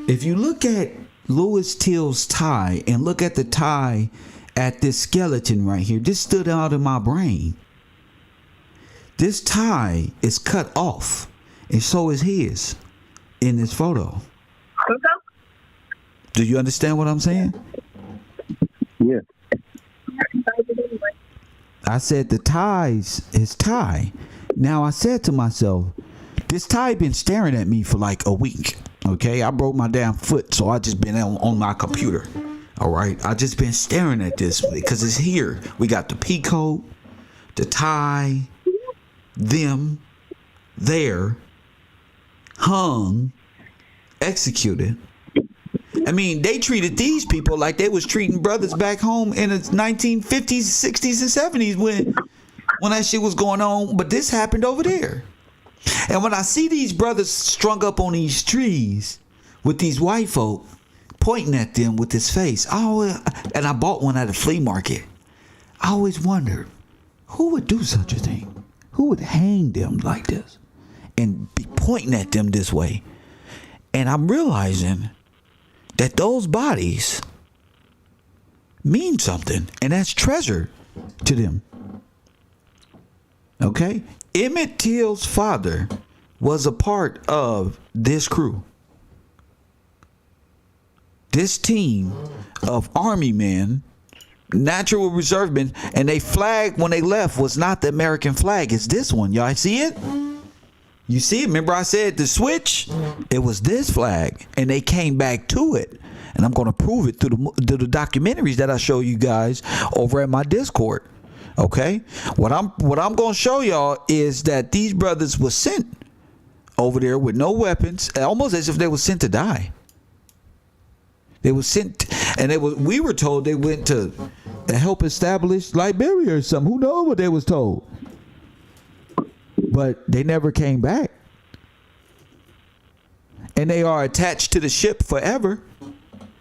if you look at Louis Till's tie and look at the tie at this skeleton right here, this stood out in my brain. This tie is cut off, and so is his in this photo. Do you understand what I'm saying? Yeah. I said the tie's his tie. Now I said to myself, this tie been staring at me for like a week. Okay, I broke my damn foot, so I just been on my computer. All right, I just been staring at this because it's here. We got the peacoat, the tie, them, there, hung, executed. I mean, they treated these people like they was treating brothers back home in the 1950s, 60s, and 70s when that shit was going on. But this happened over there. And when I see these brothers strung up on these trees with these white folk pointing at them with his face, and I bought one at a flea market, I always wondered, who would do such a thing? Who would hang them like this and be pointing at them this way? And I'm realizing that those bodies mean something, and that's treasure to them. Okay? Emmett Till's father was a part of this crew. This team of Army men, natural reservemen, and they flag when they left was not the American flag. It's this one. Y'all see it? You see it? Remember I said the switch? It was this flag, and they came back to it. And I'm going to prove it through the documentaries that I show you guys over at my Discord. Okay? What I'm going to show y'all is that these brothers were sent over there with no weapons, almost as if they were sent to die. They were sent, and we were told they went to help establish Liberia or something. Who knows what they was told? But they never came back. And they are attached to the ship forever.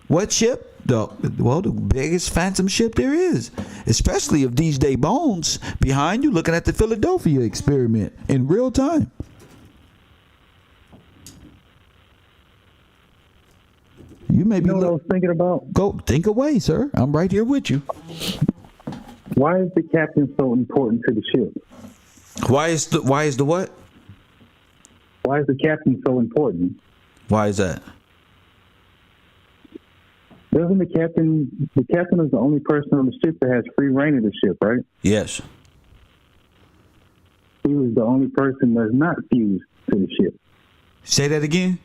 What ship? The biggest phantom ship there is. Especially if these day bones behind you looking at the Philadelphia experiment in real time. You may be. You know what I was thinking about? Go think away, sir. I'm right here with you. Why is the captain so important to the ship? Why is the what? Why is the captain so important? Why is that? Doesn't the captain is the only person on the ship that has free reign of the ship, right? Yes. He was the only person that's not fused to the ship. Say that again?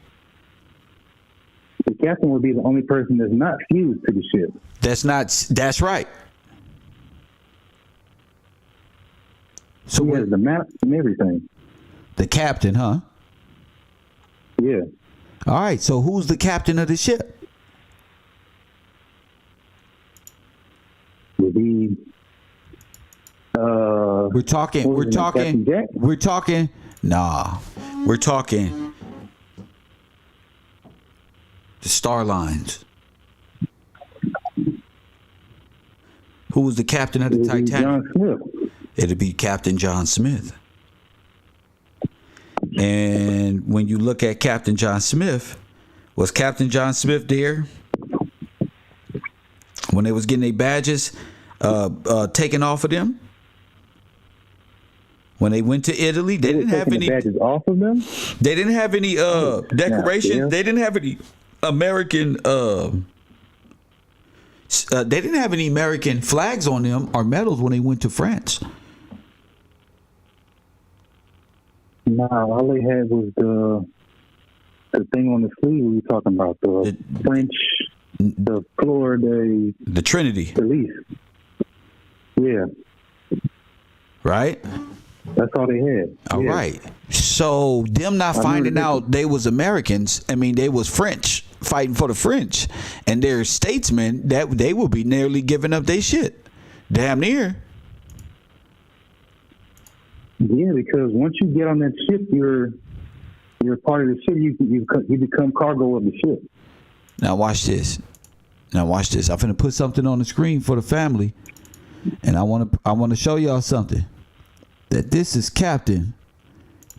The captain would be the only person that's not fused to the ship. That's right. So he has the map and everything. The captain, huh? Yeah. All right, so who's the captain of the ship? Would be we're talking the Star Lines. Who was the captain of the Titanic? John Smith. It'd be Captain John Smith. And when you look at Captain John Smith, was Captain John Smith there when they was getting their badges taken off of them? When they went to Italy, they didn't have any badges off of them. They didn't have any decorations. Yeah. They didn't have any American. They didn't have any American flags on them or medals when they went to France. No, all they had was the thing on the sleeve we were talking about, the French the Florida, the Trinity. Police. Yeah. Right? That's all they had. All right. So them not finding out they was Americans, I mean they was French, fighting for the French, and they're statesmen, that they will be nearly giving up their shit. Damn near. Yeah, because once you get on that ship, you're part of the ship. You become cargo of the ship. Now watch this. I'm finna put something on the screen for the family, and I want to show y'all something. That this is Captain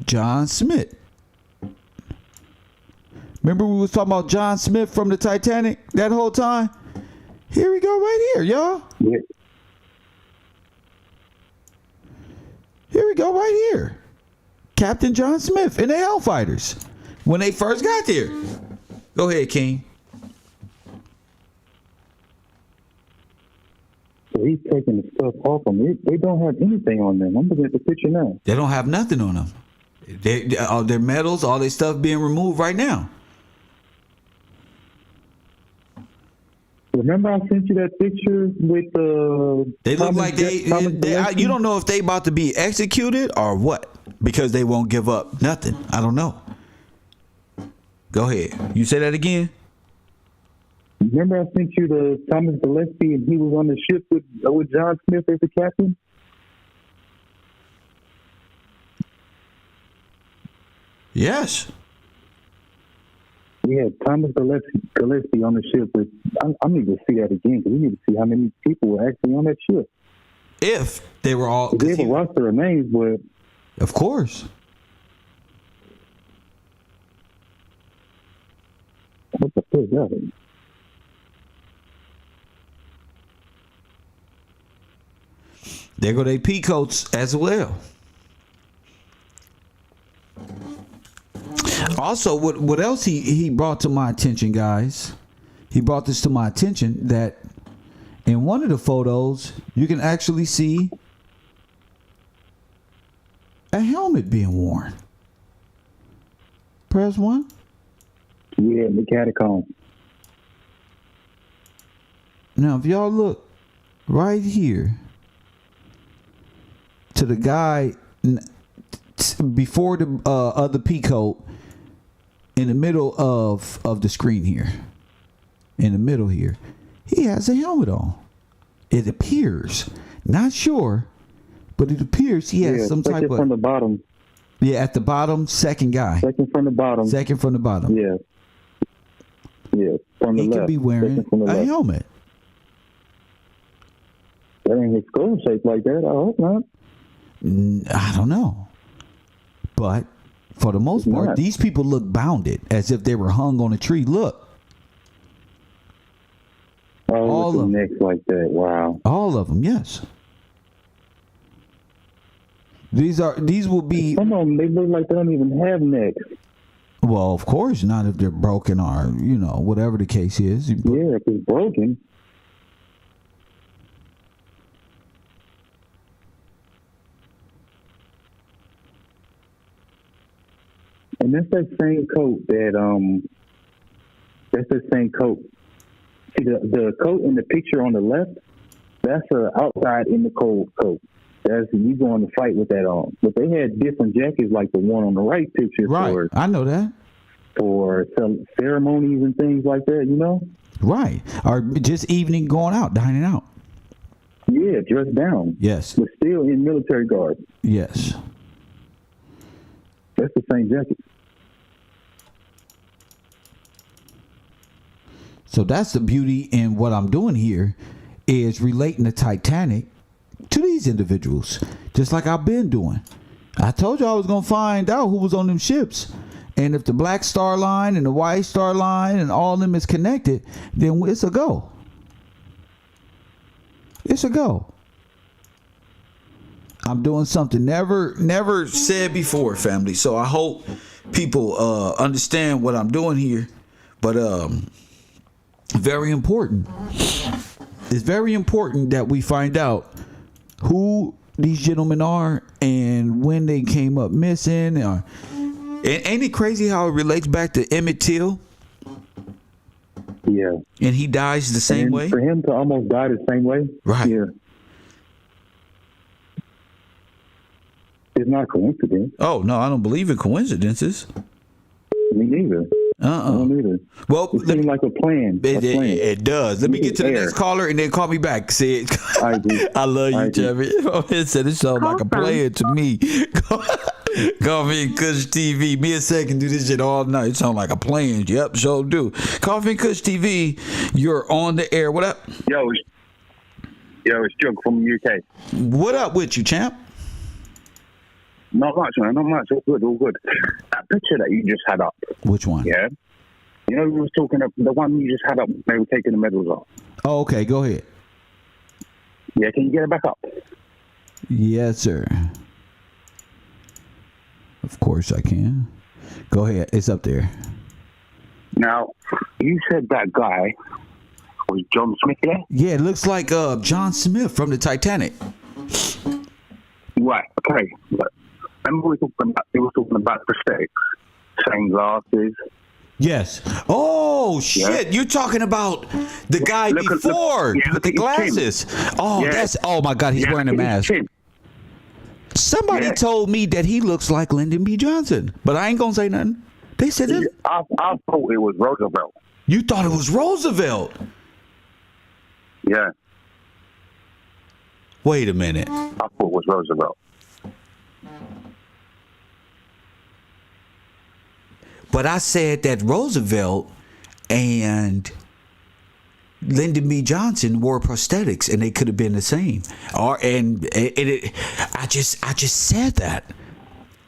John Smith. Remember we was talking about John Smith from the Titanic that whole time? Here we go right here, y'all. Yeah. Here we go right here. Captain John Smith in the Hellfighters when they first got there. Go ahead, King. So he's taking the stuff off them. They don't have anything on them. I'm looking at the picture now. They don't have nothing on them. All their medals, all their stuff being removed right now. Remember I sent you that picture with the... They look like they you don't know if they about to be executed or what, because they won't give up nothing. I don't know. Go ahead. You say that again? Remember I sent you the Thomas Gillespie and he was on the ship with John Smith as the captain? Yes. We had Thomas Gillespie on the ship with... I need to see that again because we need to see how many people were actually on that ship. If they were all... They have a roster of names, but... Of course. What the fuck is that? There go they peacoats as well. Also, what else he brought to my attention, guys? He brought this to my attention that in one of the photos, you can actually see a helmet being worn. Press one. Yeah, the catacomb. Now, if y'all look right here to the guy before the other peacoat, in the middle of the screen here, in the middle here, he has a helmet on. It appears, not sure, but it appears he has some type of... from the bottom. Yeah, at the bottom, second guy. Second from the bottom. Second from the bottom. Yeah. Yeah, from the left. He could be wearing a helmet. That ain't his skull shaped like that. I hope not. I don't know. But for the most part, these people look bounded as if they were hung on a tree. Look. All of them. Necks like that. Wow. All of them, yes. These will be... Some of them, they look like they don't even have necks. Well, of course, not if they're broken or, whatever the case is. Yeah, if it's broken. And that's that same coat that's the same coat. See, the coat in the picture on the left, that's outside in the cold coat. That's you going to fight with that on. But they had different jackets like the one on the right picture. Right, I know that. For some ceremonies and things like that, Right, or just evening going out, dining out. Yeah, dressed down. Yes. But still in military garb. Yes. That's the same jacket. So that's the beauty in what I'm doing here is relating the Titanic to these individuals, just like I've been doing. I told you I was going to find out who was on them ships. And if the Black Star Line and the White Star Line and all of them is connected, then it's a go. It's a go. I'm doing something never said before, family. So I hope people understand what I'm doing here. But very important. It's very important that we find out who these gentlemen are and when they came up missing. Ain't it crazy how it relates back to Emmett Till? Yeah. And he dies the same way? For him to almost die the same way? Right. Yeah. It's not coincidence. Oh, no, I don't believe in coincidences. Me neither. I don't either. Well, it seems like a plan. It does. Let me get to the next caller and then call me back. See it. I love you, Chevy. It said it sounds like a plan to me. Coffee and Kush TV. Me and Seth can do this shit all night. It sounds like a plan. Yep, sure do. Coffee and Kush TV. You're on the air. What up? Yo, it's Jug from the UK. What up with you, champ? Not much, man. Not much. All good. All good. That picture that you just had up. Which one? Yeah. You know, we was talking of the one you just had up. They were taking the medals off. Oh, okay. Go ahead. Yeah. Can you get it back up? Yes, sir. Of course I can. Go ahead. It's up there. Now, you said that guy was John Smith, yeah? Yeah, it looks like John Smith from the Titanic. Right. Okay. But remember we were talking about prosthetics, same glasses. Yes. Oh shit! Yeah. You're talking about the guy before with the glasses. Oh, oh my God! He's wearing a mask. Somebody told me that he looks like Lyndon B. Johnson, but I ain't gonna say nothing. They said it. I thought it was Roosevelt. You thought it was Roosevelt? Yeah. Wait a minute. I thought it was Roosevelt. But I said that Roosevelt and Lyndon B. Johnson wore prosthetics, and they could have been the same. I just said that.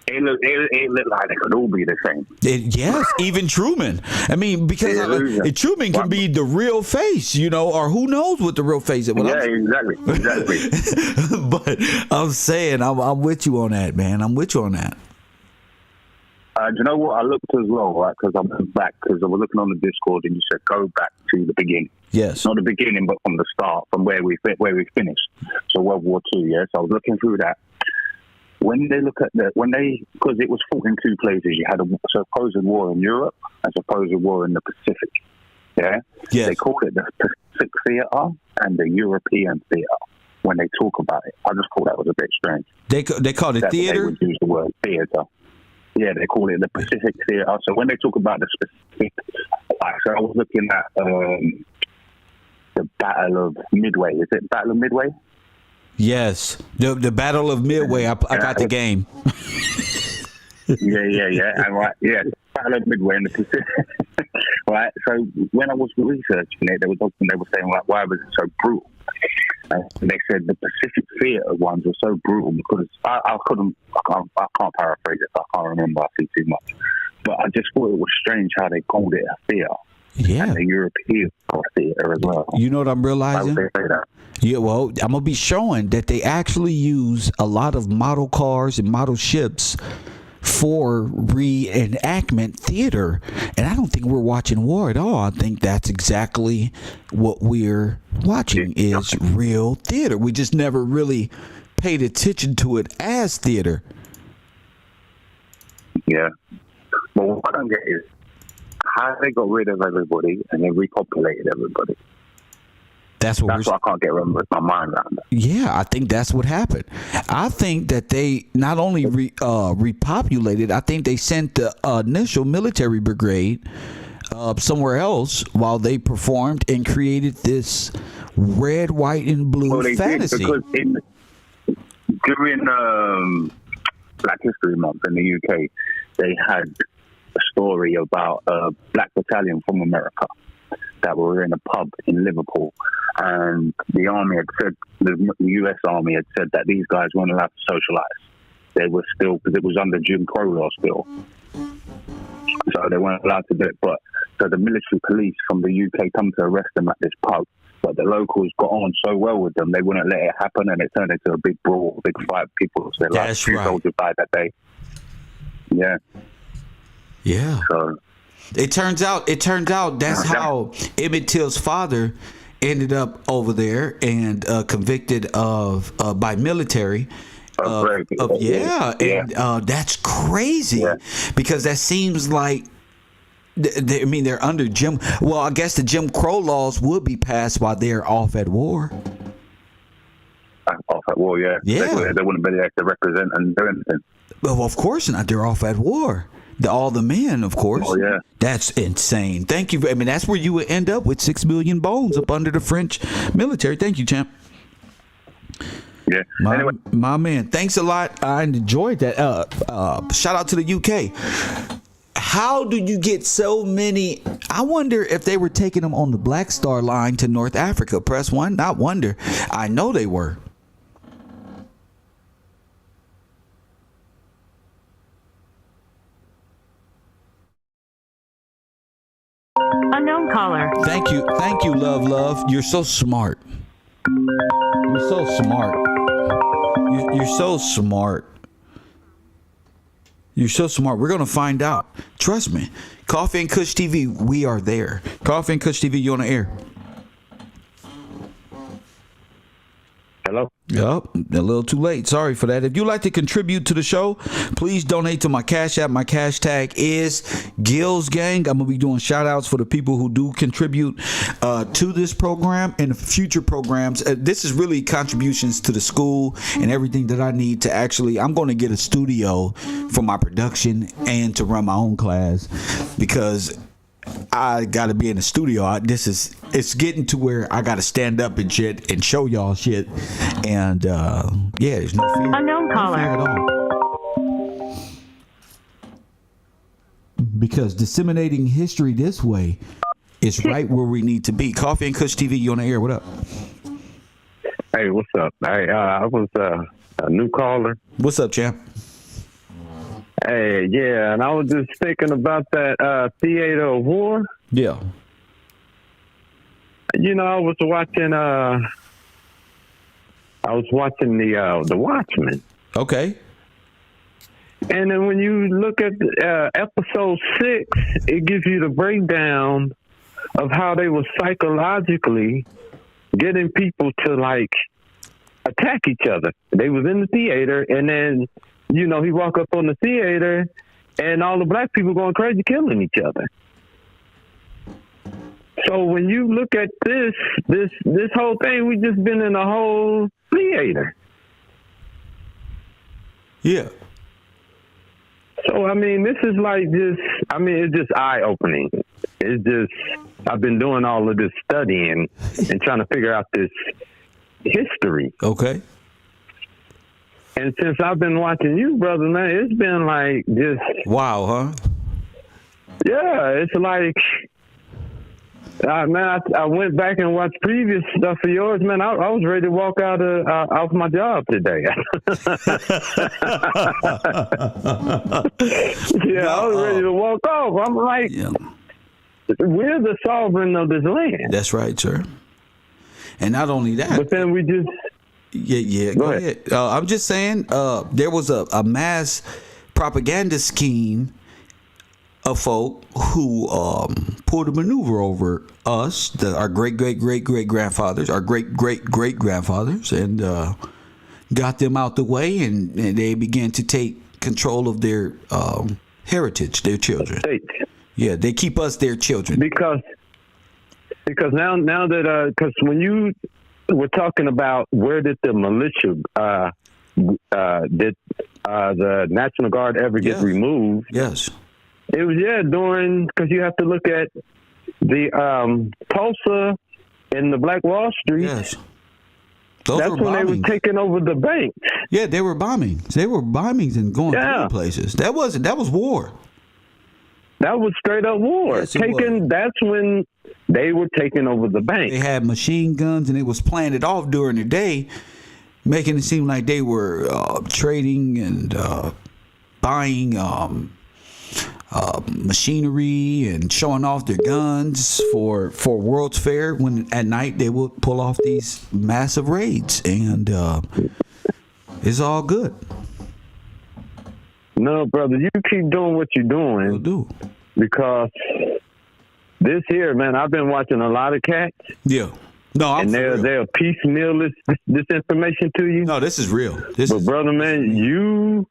It looked like they could all be the same. Yes, even Truman. I mean, because Truman can be the real face, or who knows what the real face is. Exactly. But I'm saying, I'm with you on that, man. I'm with you on that. Do you know what? I looked as well, right? Because I went back, because I was looking on the Discord, and you said go back to the beginning. Yes. Not the beginning, but from the start, from where we finished. So World War II, yeah? So I was looking through that. When they look at because it was fought in two places. You had a supposed war in Europe and supposed war in the Pacific. Yeah? Yes. They called it the Pacific Theater and the European Theater when they talk about it. I just thought that was a bit strange. They called it theater? They would use the word theater. Yeah, they call it the Pacific Theater. So when they talk about the specific, so I was looking at the Battle of Midway. Is it Battle of Midway? Yes, the Battle of Midway. I got the game. yeah, and Battle of Midway in the Pacific. Right. So when I was researching it, they were saying like, why was it so brutal? And they said the Pacific Theater ones were so brutal because I can't paraphrase it. I can't remember. I see too much, but I just thought it was strange how they called it a theater. Yeah, and the European theater as well. You know what I'm realizing? Why would they say that? Yeah, well, I'm gonna be showing that they actually use a lot of model cars and model ships for reenactment theater, and I don't think we're watching war at all. I think that's exactly what we're watching is real theater. We just never really paid attention to it as theater. Yeah, but what I don't get is how they got rid of everybody and then repopulated everybody. That's what I can't get with my mind around that. Yeah, I think that's what happened. I think that they not only repopulated, I think they sent the initial military brigade somewhere else while they performed and created this red, white, and blue fantasy. Because during Black History Month in the UK, they had a story about a black battalion from America that were in a pub in Liverpool, and the army had said, the US Army had said that these guys weren't allowed to socialise. They were still, because it was under Jim Crow law still, so they weren't allowed to do it. But so the military police from the UK come to arrest them at this pub, but the locals got on so well with them, they wouldn't let it happen, and it turned into a big brawl, big fight. People said like 2 soldiers died that day. Yeah. So It turns out that's how Emmett Till's father ended up over there and convicted of by military. That's crazy because that seems like I mean, they're under Jim. Well, I guess the Jim Crow laws would be passed while they're off at war. Off at war, yeah. Yeah. They wouldn't be there to represent and do anything. Well, of course not. They're off at war. All the men, of course. Oh, yeah. That's insane. Thank you. I mean, that's where you would end up with 6 million bones up under the French military. Thank you, champ. Yeah. Anyway. My man, thanks a lot. I enjoyed that. Shout out to the UK. How do you get so many? I wonder if they were taking them on the Black Star line to North Africa. Press 1. Not wonder. I know they were. Unknown caller. Thank you, love. You're so smart. You're so smart. You're so smart. You're so smart. We're gonna find out. Trust me. Koffee and Kush TV, we are there. Koffee and Kush TV, you on the air? Hello? Yup, a little too late. Sorry for that. If you'd like to contribute to the show, please donate to my Cash App. My cash tag is Gills Gang. I'm going to be doing shout outs for the people who do contribute to this program and future programs. This is really contributions to the school and everything that I need to actually, I'm going to get a studio for my production and to run my own class because I gotta be in the studio. It's getting to where I gotta stand up and shit and show y'all shit. And yeah, there's no fear. Unknown caller. No fear at all. Because disseminating history this way is right where we need to be. Koffee and Kush TV, you on the air? What up? Hey, what's up? Hey, I was a new caller. What's up, champ? Hey, yeah, and I was just thinking about that theater of war. Yeah. You know, I was watching the Watchmen. Okay. And then when you look at episode 6, it gives you the breakdown of how they were psychologically getting people to like attack each other. They was in the theater, and then you know he walk up on the theater, and all the black people going crazy, killing each other. So when you look at this whole thing, we just been in a whole theater. Yeah. So I mean, this is like just, I mean, it's just eye opening. It's just, I've been doing all of this studying and trying to figure out this history. Okay. And since I've been watching you, brother, man, it's been like just wow, huh? Yeah, it's like, man, I went back and watched previous stuff of yours, man. I was ready to walk out off my job today. Yeah, I was ready to walk off. I'm like, we're the sovereign of this land. That's right, sir. And not only that, but then we just go ahead. I'm just saying, there was a mass propaganda scheme of folk who pulled a maneuver over us, our great grandfathers, our great grandfathers, and got them out the way, and they began to take control of their heritage, their children. Yeah, they keep us their children because now that because when you were talking about where did the militia did the National Guard ever get removed? Yes. It was, during, because you have to look at the Tulsa and the Black Wall Street. Yes. That's when they were taking over the banks. Yeah, they were bombings. They were bombings and going through places. That was war. That was straight up war. Yes, that's when they were taking over the bank. They had machine guns, and it was playing it off during the day, making it seem like they were trading and buying machinery and showing off their guns for World's Fair, when at night they would pull off these massive raids, and it's all good. No, brother, you keep doing what you're doing. Will do. Because this here, man, I've been watching a lot of cats. Yeah. No, I'm they'll piecemeal this information to you. No, this is real. Brother, man, you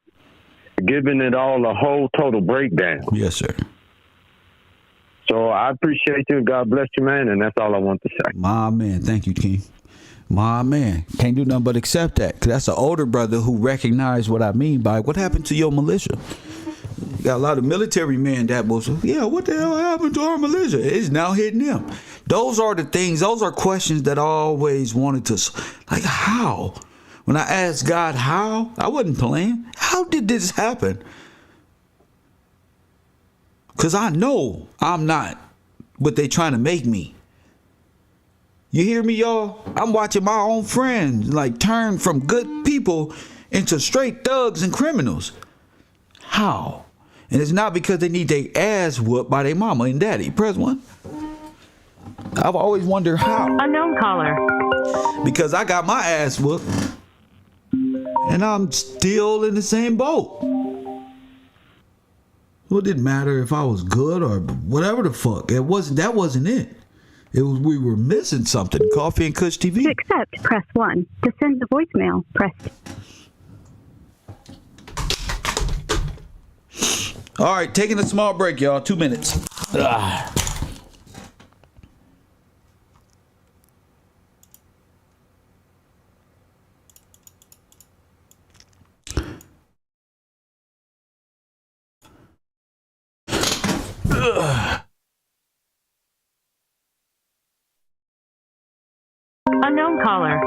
giving it all a whole total breakdown. Yes, sir. So I appreciate you. God bless you, man. And that's all I want to say. My man. Thank you, King. My man. Can't do nothing but accept that. Because that's an older brother who recognized what I mean by what happened to your militia. You got a lot of military men that was, yeah, what the hell happened to our militia? It's now hitting them. Those are the things, those are questions that I always wanted to, like, how? When I asked God how, I wasn't playing. How did this happen? Because I know I'm not what they trying to make me. You hear me, y'all? I'm watching my own friends like turn from good people into straight thugs and criminals. How? And it's not because they need their ass whooped by their mama and daddy. Press one. I've always wondered how. Unknown caller. Because I got my ass whooped and I'm still in the same boat. Well, it didn't matter if I was good or whatever the fuck. That wasn't it. It was we were missing something. Coffee and Kush TV. To accept, press 1. To send a voicemail, press 2. All right, taking a small break, y'all. 2 minutes. Unknown caller.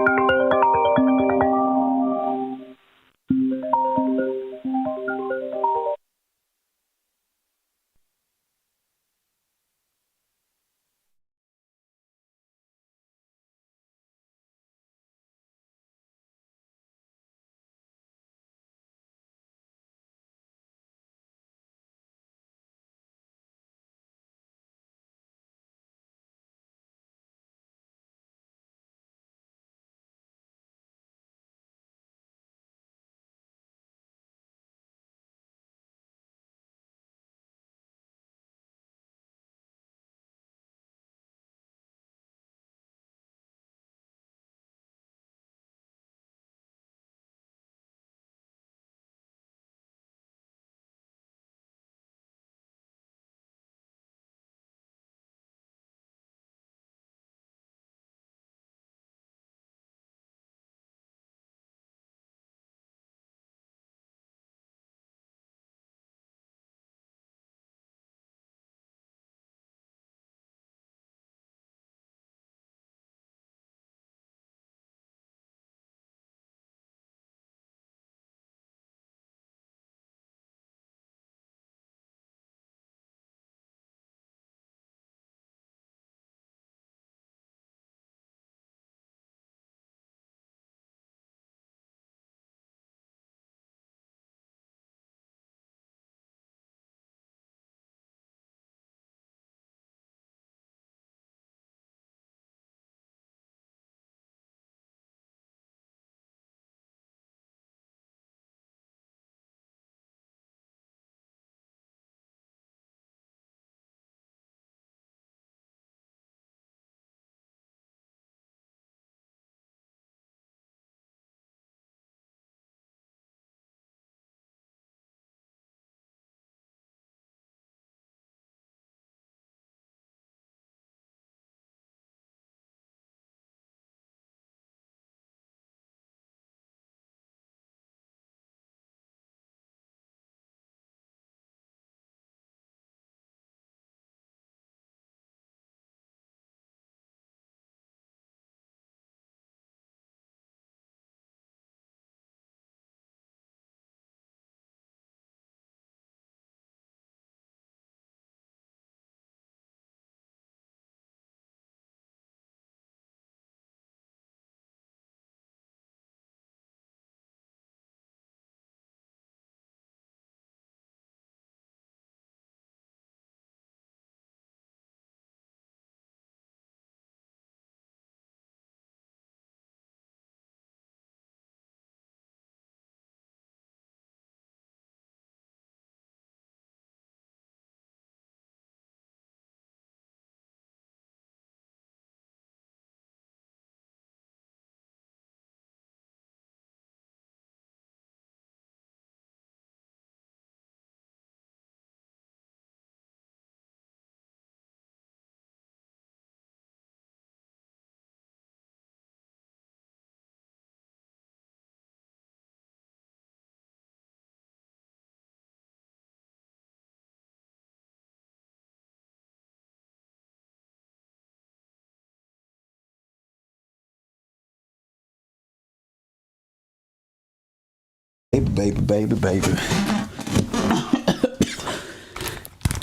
Baby.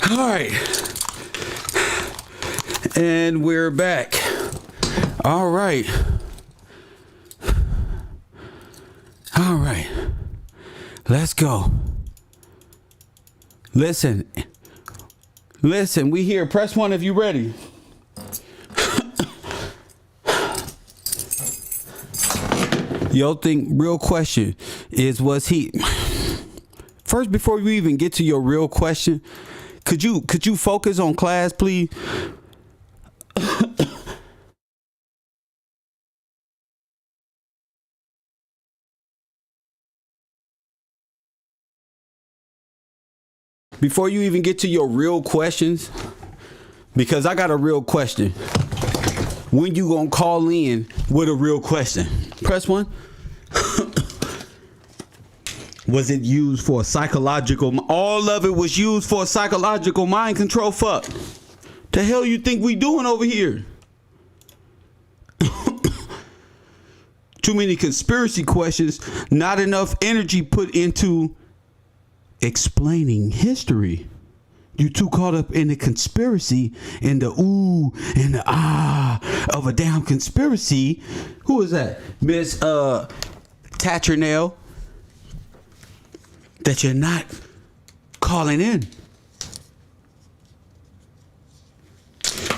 All right. And we're back. All right. Let's go. Listen, we here. Press 1 if you ready. Yo, real question is, was he... First, before you even get to your real question, could you focus on class, please? Before you even get to your real questions, because I got a real question. When you gonna call in with a real question? Press 1. Was it used for psychological? All of it was used for psychological mind control. Fuck. The hell you think we doing over here? Too many conspiracy questions, not enough energy put into explaining history. You too caught up in the conspiracy and the ooh and the ah of a damn conspiracy. Who is that? Miss Tatchernell. That you're not calling in.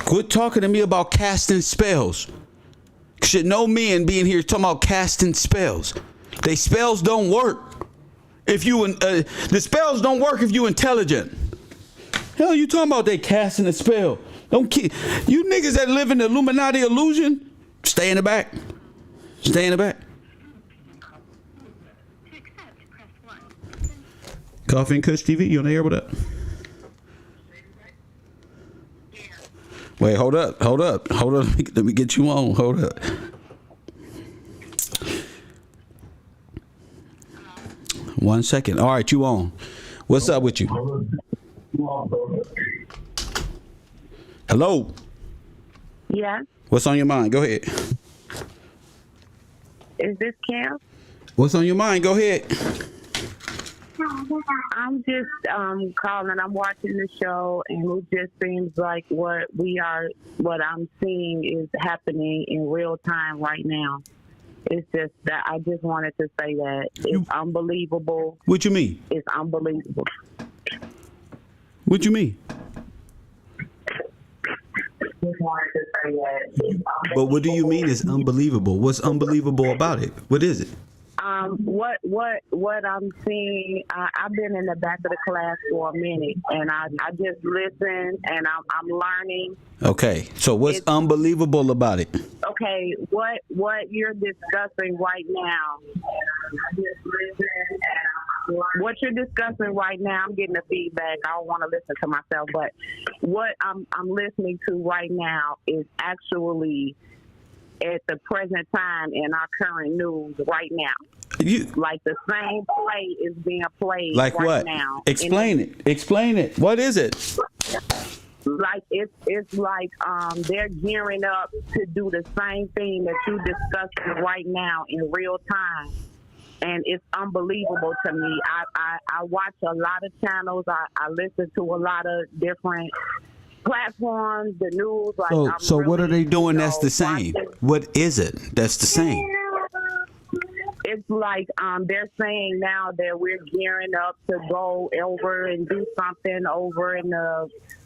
Quit talking to me about casting spells. Should no men being here talking about casting spells. They spells don't work if you the spells don't work if you intelligent. Hell, you talking about they casting a spell? Don't you niggas that live in the Illuminati illusion. Stay in the back. Stay in the back. Koffee and Kush TV, you on the air with that? Wait, hold up. Let me get you on. Hold up. One second. All right, you on. What's up with you? Hello? Yeah. What's on your mind? Go ahead. Is this Cam? What's on your mind? Go ahead. I'm just calling. I'm watching the show, and it just seems like what I'm seeing is happening in real time right now. It's just that I just wanted to say that it's unbelievable. What you mean? It's unbelievable. What you mean? Just wanted to say that it's unbelievable. But what do you mean it's unbelievable? What's unbelievable about it? What is it? What I'm seeing, I've been in the back of the class for a minute, and I just listen, and I'm learning. Okay, so what's unbelievable about it? Okay, what you're discussing right now, what you're discussing right now, I'm getting the feedback. I don't want to listen to myself, but what I'm listening to right now is actually at the present time in our current news right now. Like the same play is being played like right what? now. Explain it. What is it? Like it's like they're gearing up to do the same thing that you discussing right now in real time. And it's unbelievable to me. I watch a lot of channels. I listen to a lot of different platforms, the news. Like, so really, what are they doing that's the same? watching. What is it that's the same? It's like they're saying now that we're gearing up to go over and do something over and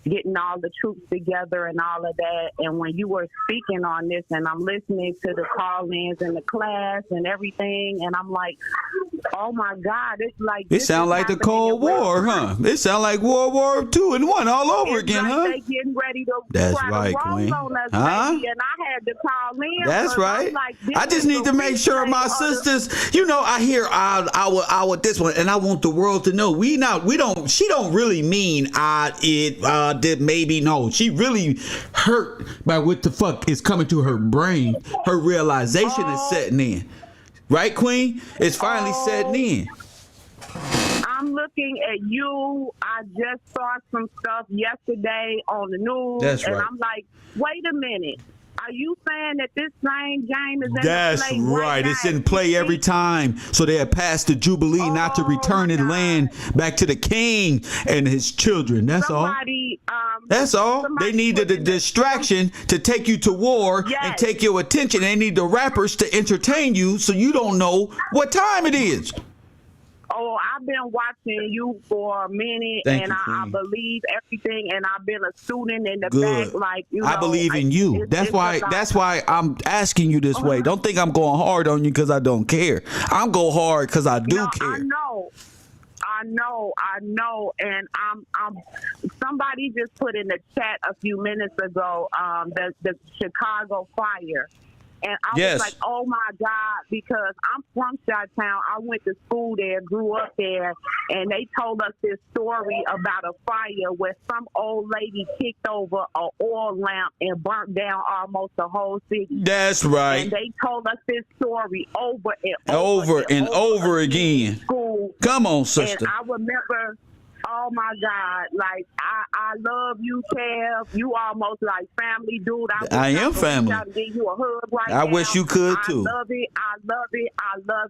getting all the troops together and all of that. And when you were speaking on this, and I'm listening to the call-ins and the class and everything, and I'm like, oh my God, it's like It sound like the Cold War, huh? It sound like World War II and I all over again, like huh? They getting ready to That's try right, to roll Queen. on us, Huh? baby, and I had to call in. That's right. Like, I just need to make sure my sisters, I hear our this one, and I want the world to know she don't really mean did maybe no. She really hurt by what the fuck is coming to her brain. Her realization is setting in. Right, Queen? It's finally setting in. I'm looking at you. I just saw some stuff yesterday on the news. That's and right. I'm like, wait a minute. Are you saying that this same game is in That's play right. now? It's in play every time. So they have passed the Jubilee not to return the land back to the king and his children. That's Somebody, all. That's all. They needed a distraction to take you to war and take your attention. They need the rappers to entertain you so you don't know what time it is. Oh, I've been watching you for a minute, Thank and you, I Queen. believe everything, and I've been a student in the Good. back, like, you know. I believe in you. it's That's why. about- That's why I'm asking you this way. Don't think I'm going hard on you because I don't care. I'm going hard because I do care. I know, and I'm. Somebody just put in the chat a few minutes ago, the Chicago fire. And I Yes. was like, oh, my God, because I'm from Chi-Town. I went to school there, grew up there, and they told us this story about a fire where some old lady kicked over an oil lamp and burnt down almost the whole city. That's right. And they told us this story over Over and over again. School. Come on, sister. And I remember, oh my God, like I love you, Kev. You almost like family, dude. I am family. I give you a hug right I now. wish you could, too. I love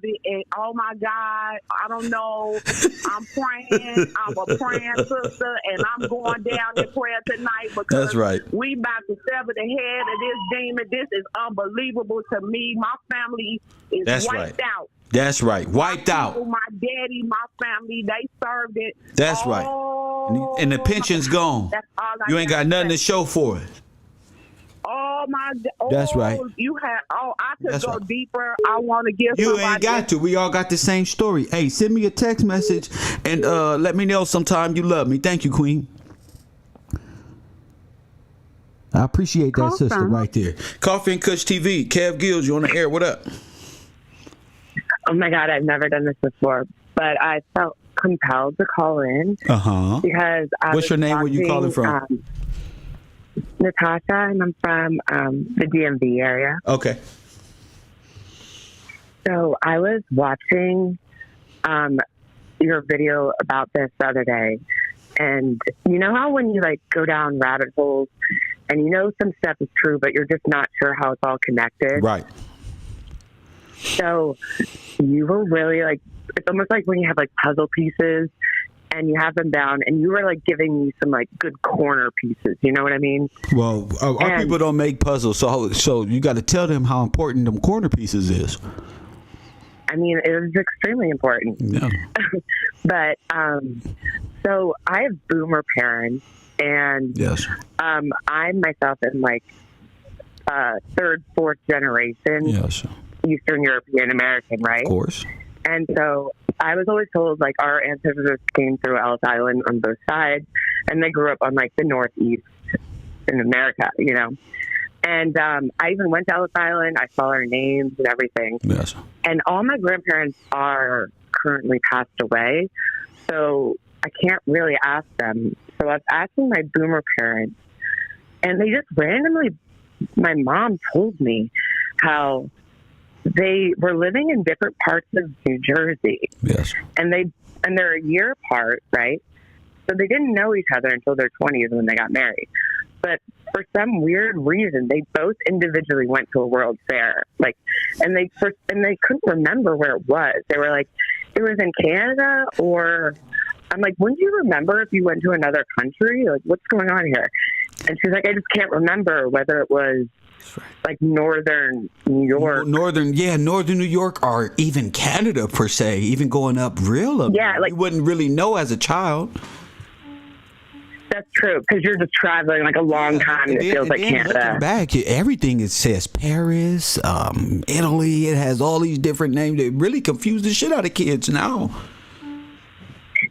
it. And oh my God, I don't know. I'm praying. I'm a praying sister, and I'm going down in prayer tonight because That's right. we about to sever the head of this demon. This is unbelievable to me. My family is That's wiped right. out. That's right. Wiped out. My daddy, my family, they served it. That's right. And the pension's gone. That's all I You ain't got nothing to show for it. Oh my! That's right. You had. Oh, I could That's go right. deeper. I want to give. You somebody ain't got to. We all got the same story. Hey, send me a text message and let me know sometime you love me. Thank you, Queen. I appreciate that, sister, right there. Coffee and Kush TV. Kev Gills, you on the air. What up? Oh my God, I've never done this before, but I felt compelled to call in because I What's your name? Where you calling from? Natasha, and I'm from the DMV area. Okay. So I was watching your video about this the other day, and you know how when you like go down rabbit holes and you know some stuff is true, but you're just not sure how it's all connected? Right. So you were really like, it's almost like when you have like puzzle pieces and you have them down and you were like giving me some like good corner pieces. You know what I mean? Well, our people don't make puzzles, so you got to tell them how important them corner pieces is. I mean, it was extremely important. Yeah. But so I have boomer parents, and yes, I myself am like third, fourth generation. Yes. Eastern European American, right? Of course. And so I was always told like our ancestors came through Ellis Island on both sides, and they grew up on like the Northeast in America, you know. And I even went to Ellis Island. I saw their names and everything. Yes. And all my grandparents are currently passed away, so I can't really ask them. So I was asking my boomer parents, and they just randomly, my mom told me how they were living in different parts of New Jersey. Yes. And they're a year apart, right? So they didn't know each other until their 20s when they got married. But for some weird reason, they both individually went to a World's Fair. Like, and they couldn't remember where it was. They were like, it was in Canada, or I'm like, wouldn't you remember if you went to another country? Like, what's going on here? And she's like, I just can't remember whether it was like northern New York. Northern New York, or even Canada per se, even going up real up. Yeah, like you wouldn't really know as a child. That's true, because you're just traveling like a long time and it feels like Canada. Looking back, everything it says Paris, Italy. It has all these different names that really confuse the shit out of kids now.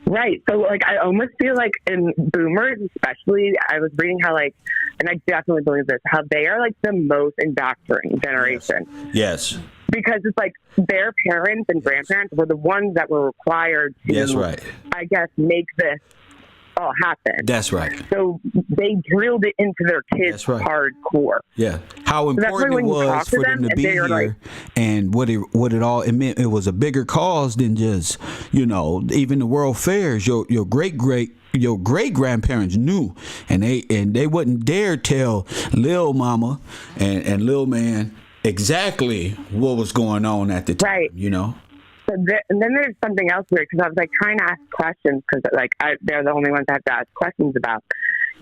Right. So, like, I almost feel like in boomers, especially, I was reading how, like, and I definitely believe this, how they are, like, the most indoctrinated generation. Yes. Because it's like their parents and grandparents were the ones that were required to, That's right. I guess, make this all happen. That's right. So they drilled it into their kids hardcore. Yeah, how important it was for them to be here, like, and what it all it meant. It was a bigger cause than just even the World Fairs. Your great your great grandparents knew, and they wouldn't dare tell Lil Mama and Lil Man exactly what was going on at the time. Right. You know. And then there's something else weird because I was like trying to ask questions because they're the only ones I have to ask questions about.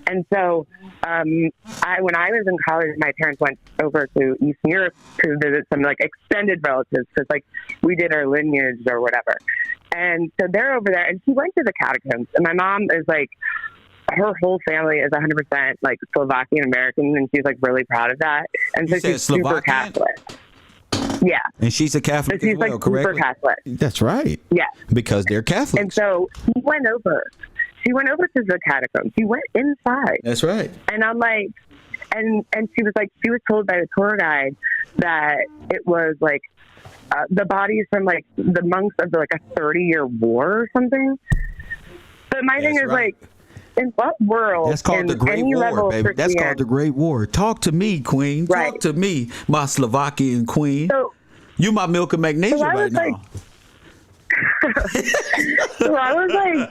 And so when I was in college, my parents went over to Eastern Europe to visit some like extended relatives because like we did our lineage or whatever. And so they're over there, and she went to the catacombs. And my mom is like, her whole family is 100% like Slovakian American, and she's like really proud of that. And so she's super Catholic. Yeah. And she's a Catholic so she's as well, like correct? Super Catholic. That's right. Yeah. Because they're Catholics. And so she went over to the catacombs. She went inside. That's right. And I'm like, and she was told by the tour guide that it was like the bodies from like the monks of like a 30-year war or something. But my thing is like, in what world? That's called the Great War, baby. That's called the Great War. Talk to me, Queen. Right. Talk to me, my Slovakian queen. So, you my milk and magnesia right now. So I was like,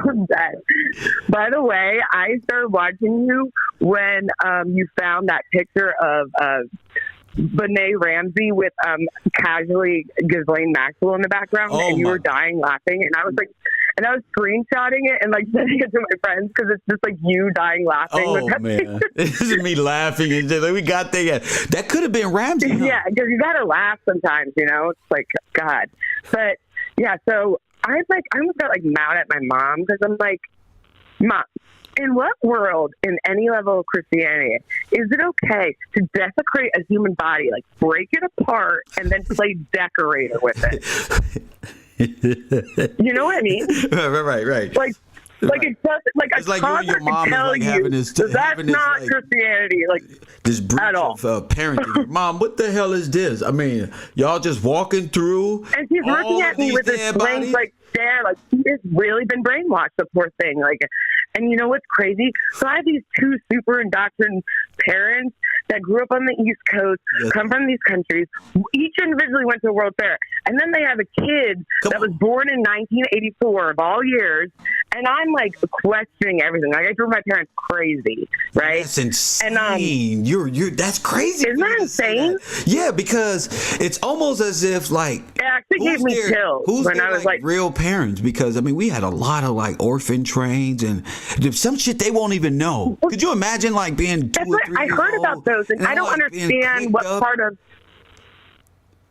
I'm dead. By the way, I started watching you when you found that picture of Benet Ramsey with casually Ghislaine Maxwell in the background, and you were dying laughing, and I was like, and I was screenshotting it and like sending it to my friends because it's just like you dying laughing. Oh man, this is me laughing and just like, we got there. That could have been Ramsey. Huh? Yeah, because you gotta laugh sometimes, you know. It's like God, but yeah. So I almost got like mad at my mom because I'm like, Mom, in what world, in any level of Christianity, is it okay to desecrate a human body, like break it apart and then play decorator with it? You know what I mean? Right. Like it's just like it's a like you and your mom tell is like having this. that's not like, Christianity. Like this breach of parenting. Mom, what the hell is this? I mean, y'all just walking through. And she's looking at me with this blank like stare, like she has really been brainwashed. The poor thing. Like, and you know what's crazy? So I have these two super indoctrinated parents that grew up on the East Coast, come from these countries, each individually went to a World Fair, and then they have a kid that was born in 1984 of all years, and I'm like questioning everything. Like I drove my parents crazy, right? That's insane. And, that's crazy. Isn't that insane? Yeah, because it's almost as if like it actually gave me chills when I was like real parents. Because I mean, we had a lot of like orphan trains and some shit they won't even know. Could you imagine like being 2 or 3 I heard about those, and I don't understand what part of.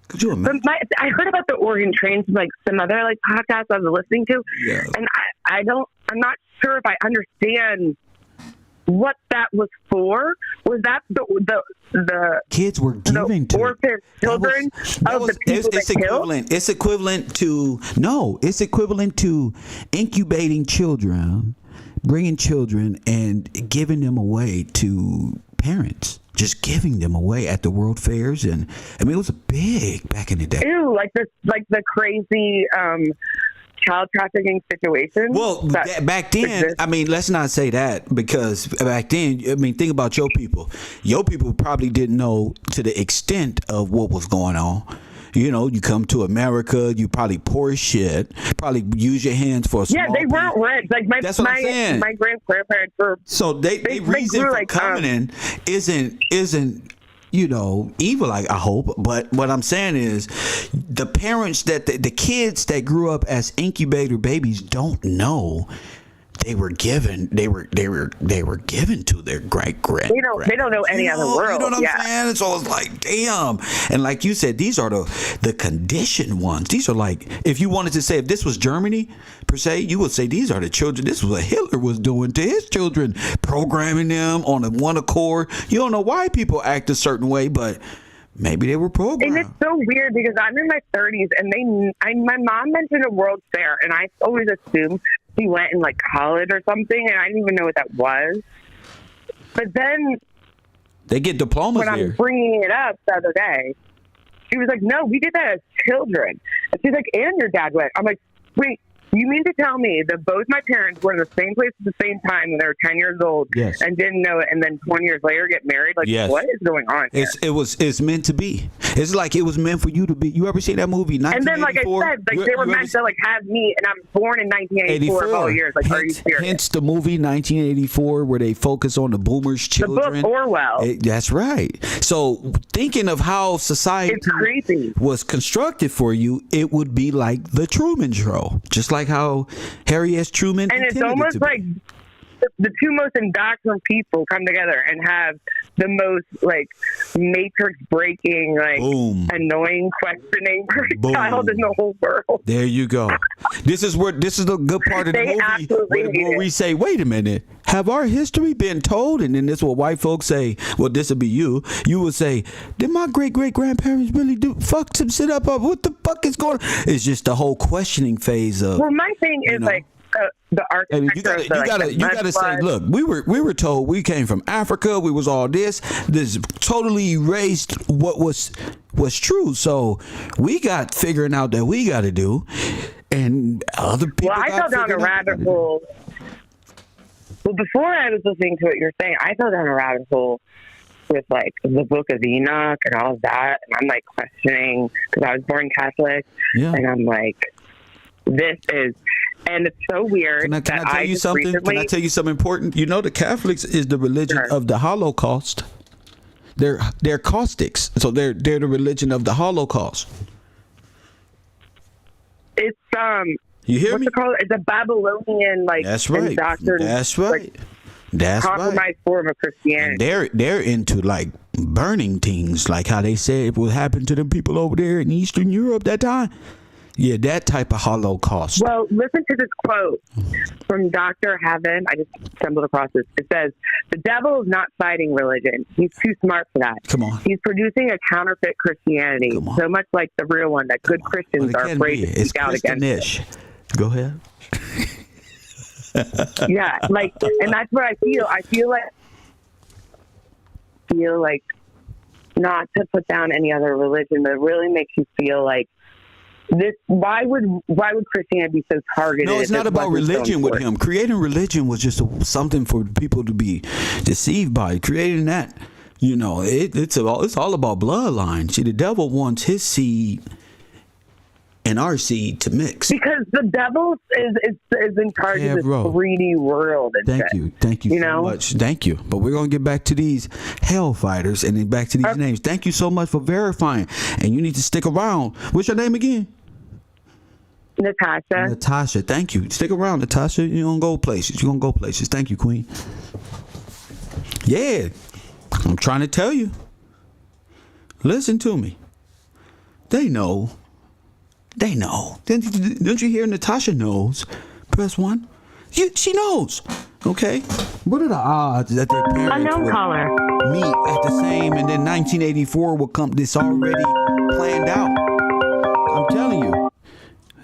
Could you imagine? I heard about the Oregon trains, like some other like podcasts I was listening to, and I'm not sure if I understand what that was for. Was that the kids were giving to orphan children of the people that killed? It's equivalent to incubating children, bringing children and giving them away to parents. Just giving them away at the world fairs, and I mean it was big back in the day. Ew, like the crazy child trafficking situation. Well, back then, I mean, let's not say that, because back then, I mean, think about your people. Your people probably didn't know to the extent of what was going on. You know, you come to America, you probably poor as shit, probably use your hands for a small they weren't rich. Like my grandparents were. So they reason for like, coming in isn't you know, evil, I hope. But what I'm saying is the parents that the kids that grew up as incubator babies don't know they were given to their great They don't know any other world. You know what I'm saying? So it's like, damn. And like you said, these are the conditioned ones. These are like, if you wanted to say, if this was Germany per se, you would say these are the children. This was what Hitler was doing to his children, programming them on one accord. You don't know why people act a certain way, but maybe they were programmed. And it's so weird because I'm in my 30s, and my mom mentioned a World Fair, and I always assumed she went in like college or something, and I didn't even know what that was. But then they get diplomas when there. I'm bringing it up the other day, she was like, "No, we did that as children." And she's like, "And your dad went." I'm like, "Wait, You mean to tell me that both my parents were in the same place at the same time when they were 10 years old Yes. and didn't know it, and then 20 years later get married? Like, Yes. what is going on here? It's meant to be. It's like it was meant for you to be. You ever see that movie, And then, like I 1984? said, like they were meant to like have me, and I'm born in 1984 of all years. Like, are you serious? Hence the movie 1984, where they focus on the boomers' children. The book Orwell. That's right. So thinking of how society was constructed for you, it would be like the Truman Show, just like how Harry S. Truman. And it's intended it almost to be. like the two most indoctrined people come together and have the most like matrix breaking, like annoying questioning child in the whole world. There you go. This is the good part of the movie where we say, wait a minute, have our history been told? And then this is what white folks say, well, this will be you. You would say, did my great-great-grandparents really fuck some shit up? What the fuck is going on? It's just the whole questioning phase of. Well, my thing is like the architecture. You gotta say, look, we were told we came from Africa. We was all this totally erased what was true. So we got figuring out that we got to do, and other people. Well, I fell down a rabbit hole. Well, before I was listening to what you're saying, I fell down a rabbit hole with like the Book of Enoch and all of that, and I'm like questioning because I was born Catholic, and I'm like, this is. And it's so weird. Can I tell you something? Can I tell you something important? You know, the Catholics is the religion of the Holocaust. They're caustics, so they're the religion of the Holocaust. It's You hear what's me? it called? It's a Babylonian like That's right. indoctrined, That's right. like, That's compromised right. form of Christianity. And they're into like burning things, like how they said it would happen to them people over there in Eastern Europe that time. Yeah, that type of Holocaust. Well, listen to this quote from Dr. Heaven. I just stumbled across this. It says, the devil is not fighting religion. He's too smart for that. Come on. He's producing a counterfeit Christianity, so much like the real one that good Christians are afraid to speak out against. Go ahead. Yeah, like, and that's what I feel. I feel like not to put down any other religion, but it really makes you feel like this. Why would Christianity be so targeted? No, it's not about religion with him. Creating religion was just something for people to be deceived by. Creating that, you know, it's all about bloodline. See, the devil wants his seed and our seed to mix. Because the devil is in charge of this 3D world. Thank you so much. Thank you. But we're gonna get back to these hellfighters and then back to these names. Thank you so much for verifying. And you need to stick around. What's your name again? Natasha. Natasha. Thank you. Stick around, Natasha. You're gonna go places. You're gonna go places. Thank you, Queen. Yeah, I'm trying to tell you. Listen to me. They know. They know. Don't you hear? Natasha knows. Press 1. She knows. Okay. What are the odds that their parents Unknown would caller. meet at the same, and then 1984 will come? This already planned out. I'm telling you.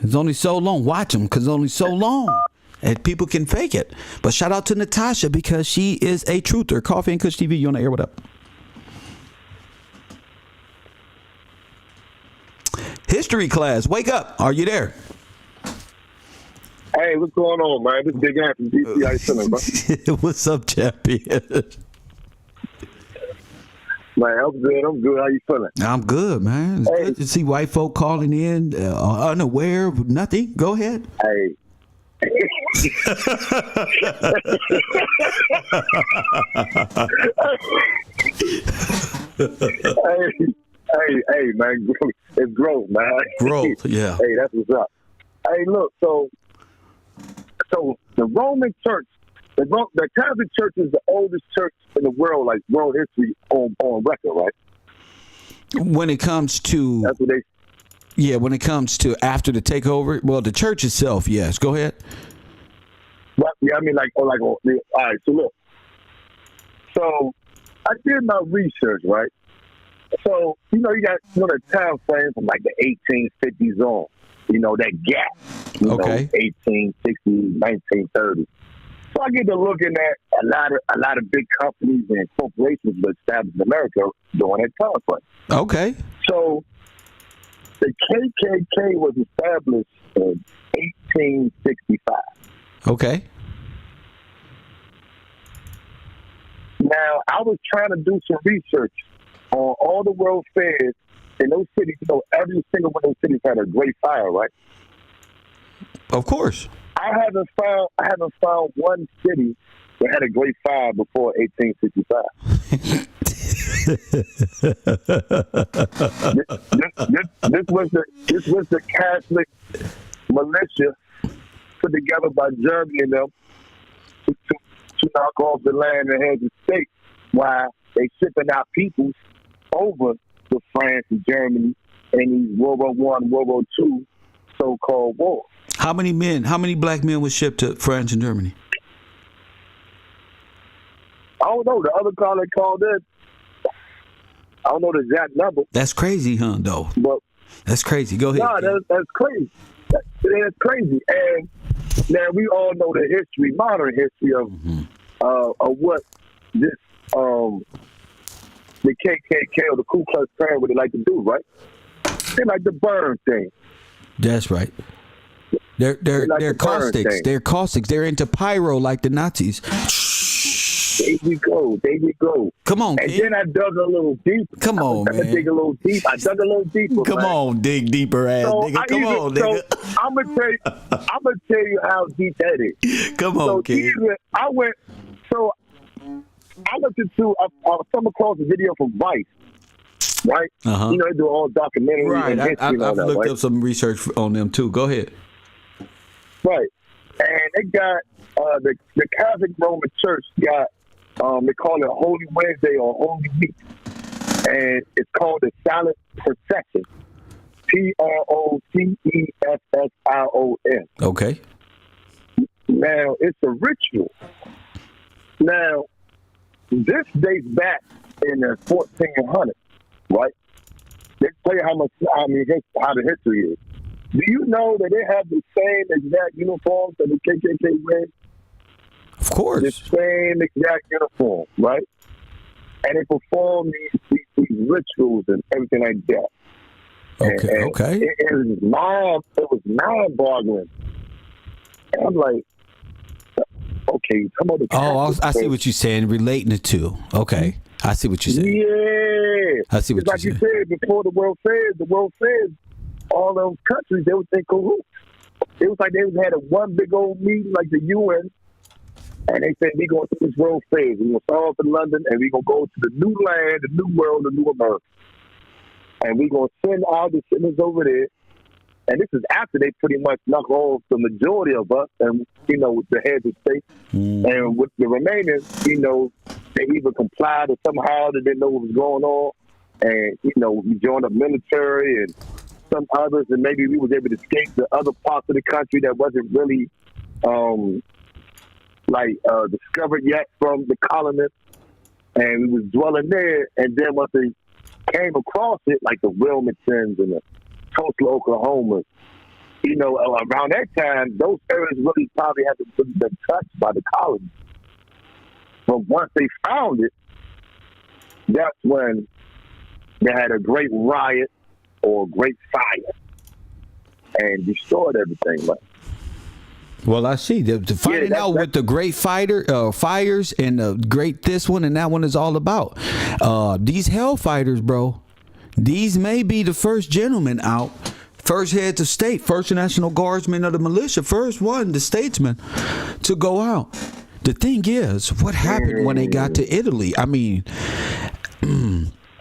It's only so long. Watch them, because it's only so long. And people can fake it. But shout out to Natasha, because she is a truther. Coffee and Kush TV. You on the air? What up? History class, wake up. Are you there? Hey, what's going on, man? This is Big Ant from DC. How you feeling, bro? What's up, champion? Man, I'm good. How you feeling? I'm good, man. It's good to see white folk calling in, unaware of nothing. Go ahead. Hey. Hey, man, it's growth, man. Growth, yeah. Hey, that's what's up. Hey, look, so the Roman Church, the Catholic Church is the oldest church in the world, like world history on record, right? When it comes to, that's what they. Yeah, when it comes to after the takeover, well, the church itself, yes. Go ahead. Well, yeah, I mean, all right. So look, so I did my research, right? So, you got the time frame from like the 1850s on, that gap, okay. 1860, 1930. So I get to looking at a lot of big companies and corporations were established in America during that time frame. Okay. So the KKK was established in 1865. Okay. Now, I was trying to do some research on all the world fairs in those cities. You know, every single one of those cities had a great fire, right? Of course. I haven't found one city that had a great fire before 1865. this was the Catholic militia put together by Germany and them to knock off the land and head the state while they shipping out people over to France and Germany in these World War I, World War II so-called wars. How many black men were shipped to France and Germany? I don't know. The other call they called it, I don't know the exact number. That's crazy, huh, though? But that's crazy. Go ahead. No, that's crazy. That's crazy. And now we all know the history, modern history of what this the KKK or the Ku Klux Klan, what they like to do, right? They like to burn things. That's right. They're caustics. They're caustics. They're into pyro like the Nazis. There you go. Come on, and kid. then I dug a little deeper. Come on, man. Dig a little deep. I dug a little deeper. Come on, dig deeper, ass nigga. Come on, nigga. So I'm gonna tell you how deep that is. Come on, kid. I looked into. I stumbled across a video from Vice. Right. Uh-huh. You know, they do all documentaries. Right. And history and all I've that, looked right? up some research on them too. Go ahead. Right. And they got the Catholic Roman Church got they call it Holy Wednesday or Holy Week, and it's called the Silent Procession. Procession. Okay. Now it's a ritual. Now this dates back in the 1400s, right? They tell you how the history is. Do you know that they have the same exact uniforms that the KKK wear? Of course. The same exact uniform, right? And they perform these rituals and everything like that. Okay. It was mind-boggling. And I'm like, okay, come on. I see what you're saying. Relating the two. Okay. I see what you're saying. Yeah. I see what you're saying. Like you said, before the World Fairs, all those countries, they was in cahoots. It was like they had one big old meeting like the UN, and they said, we're going to this World Fair. We're going to start off in London, and we're going to go to the new land, the new world, the new America. And we're going to send our descendants over there. And this is after they pretty much knock off the majority of us and, with the heads of state. And with the remaining, they either complied or somehow they didn't know what was going on. And, we joined the military and some others, and maybe we was able to escape the other parts of the country that wasn't really discovered yet from the colonists, and we was dwelling there. And then once they came across it, like the Wilmingtons and the Tulsa, Oklahoma, around that time, those areas really probably had been touched by the colonies. But once they found it, that's when they had a great riot or great fire and destroyed everything. Well, I see. The finding out what the great fires and the great this one and that one is all about. These hellfighters, bro. These may be the first gentlemen out, first heads of state, first National Guardsmen of the militia, first one, the statesman, to go out. The thing is, what happened when they got to Italy? I mean,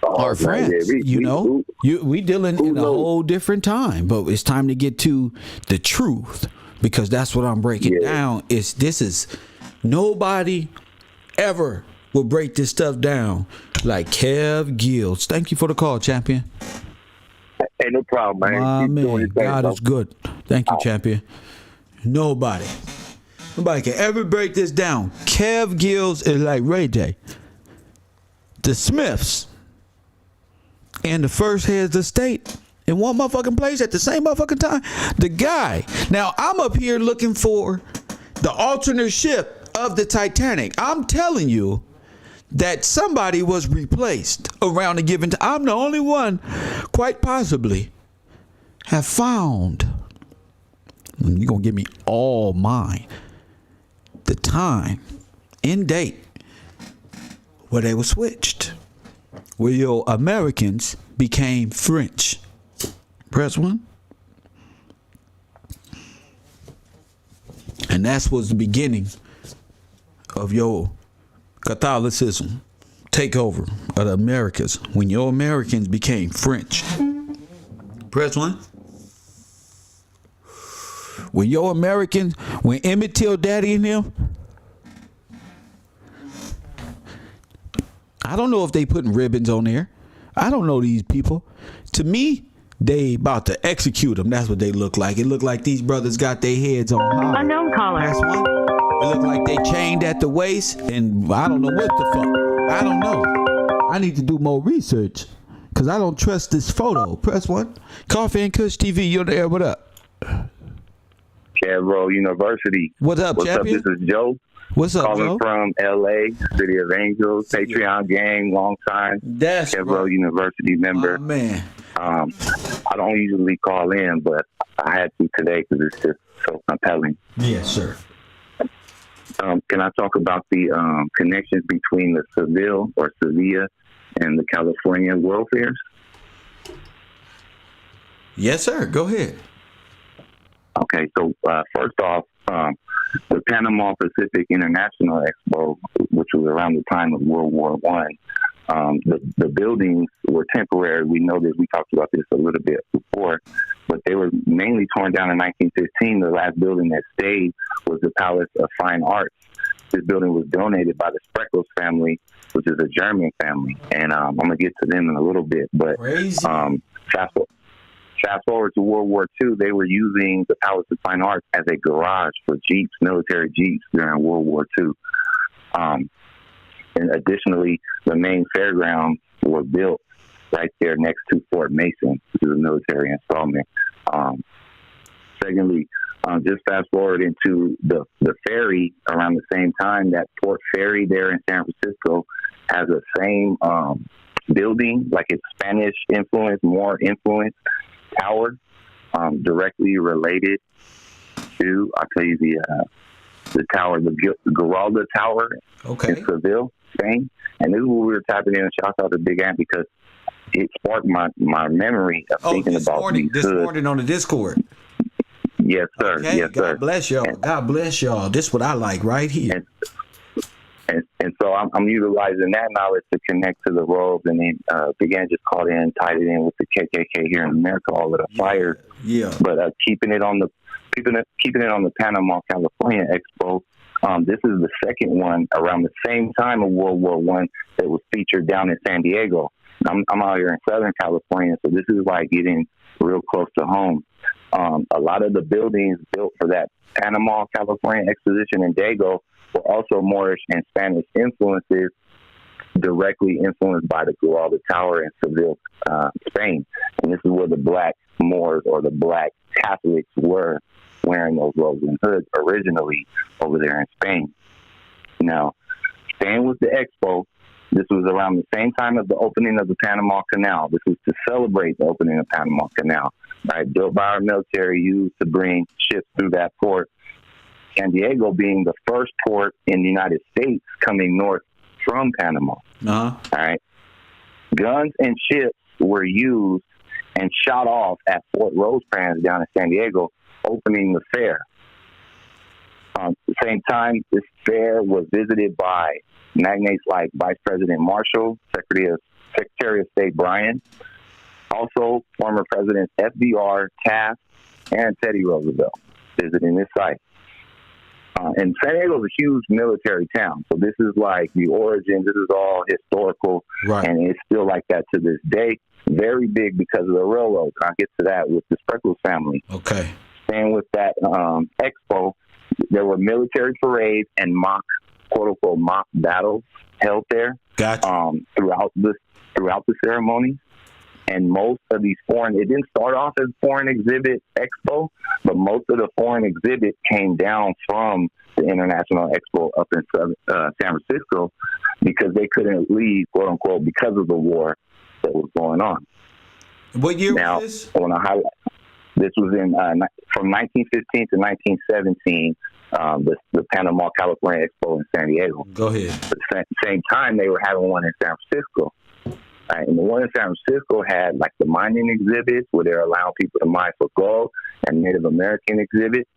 our friends, we dealing in a whole different time, but it's time to get to the truth, because that's what I'm breaking down. This is nobody ever will break this stuff down like Kev Gills. Thank you for the call, champion. Ain't no problem, man. My man, God is good. Thank you, champion. Nobody can ever break this down. Kev Gills is like Ray J, the Smiths, and the first heads of state in one motherfucking place at the same motherfucking time. The guy. Now, I'm up here looking for the alternate ship of the Titanic. I'm telling you that somebody was replaced around a given time. I'm the only one, quite possibly, have found You're going to give me all mine. The time and date where they were switched. Where your Americans became French. Press 1. And that was the beginning of your Catholicism takeover of the Americas. When your Americans became French. Press 1. When your Americans, when Emmett Till Daddy and them, I don't know if they putting ribbons on there. I don't know these people. To me, they about to execute them. That's what they look like. It look like these brothers got their heads on high. Unknown caller. That's one. It look like they chained at the waist, and I don't know what the fuck. I don't know. I need to do more research because I don't trust this photo. Press 1. Koffee and Kush TV. You're there. What up? Cadro University. What's up, champion? Up? This is Joe. What's up, calling Joe? from LA, City of Angels, Patreon gang, long time. That's Cadro University member. Oh, man. I don't usually call in, but I had to today because it's just so compelling. Yes, sir. Can I talk about the connections between the Seville or Sevilla and the California World Fairs? Yes, sir. Go ahead. Okay, so first off, the Panama Pacific International Expo, which was around the time of World War One, the buildings were temporary. We know this. We talked about this a little bit before, but they were mainly torn down in 1915. The last building that stayed was the Palace of Fine Arts. This building was donated by the Spreckles family, which is a German family, and I'm going to get to them in a little bit. But fast forward to World War II, they were using the Palace of Fine Arts as a garage for Jeeps, military Jeeps during World War II. And additionally, the main fairgrounds were built right there next to Fort Mason, which is a military installment. Secondly, just fast forward into the ferry around the same time, that Port Ferry there in San Francisco has the same building, like it's Spanish influence, more influence tower, directly related to, I'll tell you the tower, the Giralda Tower in Seville, Spain. And this is what we were tapping in. Shout out to Big Ant because it sparked my memory of thinking about this morning on the Discord. Yes, sir. Okay, yes, sir. God bless y'all. God bless y'all. This is what I like right here. And so I'm utilizing that knowledge to connect to the robes, and then began just called in, tied it in with the KKK here in America, all of the fires. Yeah. But keeping it on the Panama California Expo. This is the second one around the same time of World War One that was featured down in San Diego. I'm out here in Southern California, so this is like getting real close to home. A lot of the buildings built for that Panama California exposition in Dago were also Moorish and Spanish influences, directly influenced by the Giralda Tower in Seville, Spain. And this is where the black Moors or the black Catholics were wearing those robes and hoods originally over there in Spain. Now, staying with the expo, this was around the same time as the opening of the Panama Canal. This was to celebrate the opening of the Panama Canal, right? Built by our military, used to bring ships through that port. San Diego being the first port in the United States coming north from Panama. All right. Guns and ships were used and shot off at Fort Rosecrans down in San Diego, opening the fair. At the same time, this fair was visited by magnates like Vice President Marshall, Secretary of State Bryan, also former Presidents FDR, Taft, and Teddy Roosevelt visiting this site. And San Diego is a huge military town, so this is like the origin. This is all historical, and it's still like that to this day. Very big because of the railroad. I'll get to that with the Spreckles family. Okay. Staying with that expo, there were military parades and quote-unquote mock battles held there throughout the ceremony. And most of these it didn't start off as foreign exhibit expo, but most of the foreign exhibits came down from the International Expo up in San Francisco because they couldn't leave, quote unquote, because of the war that was going on. What year was this? I want to highlight. This was in from 1915 to 1917. The Panama California Expo in San Diego. Go ahead. At the same time, they were having one in San Francisco. Right? And the one in San Francisco had like the mining exhibits where they're allowing people to mine for gold, and Native American exhibits.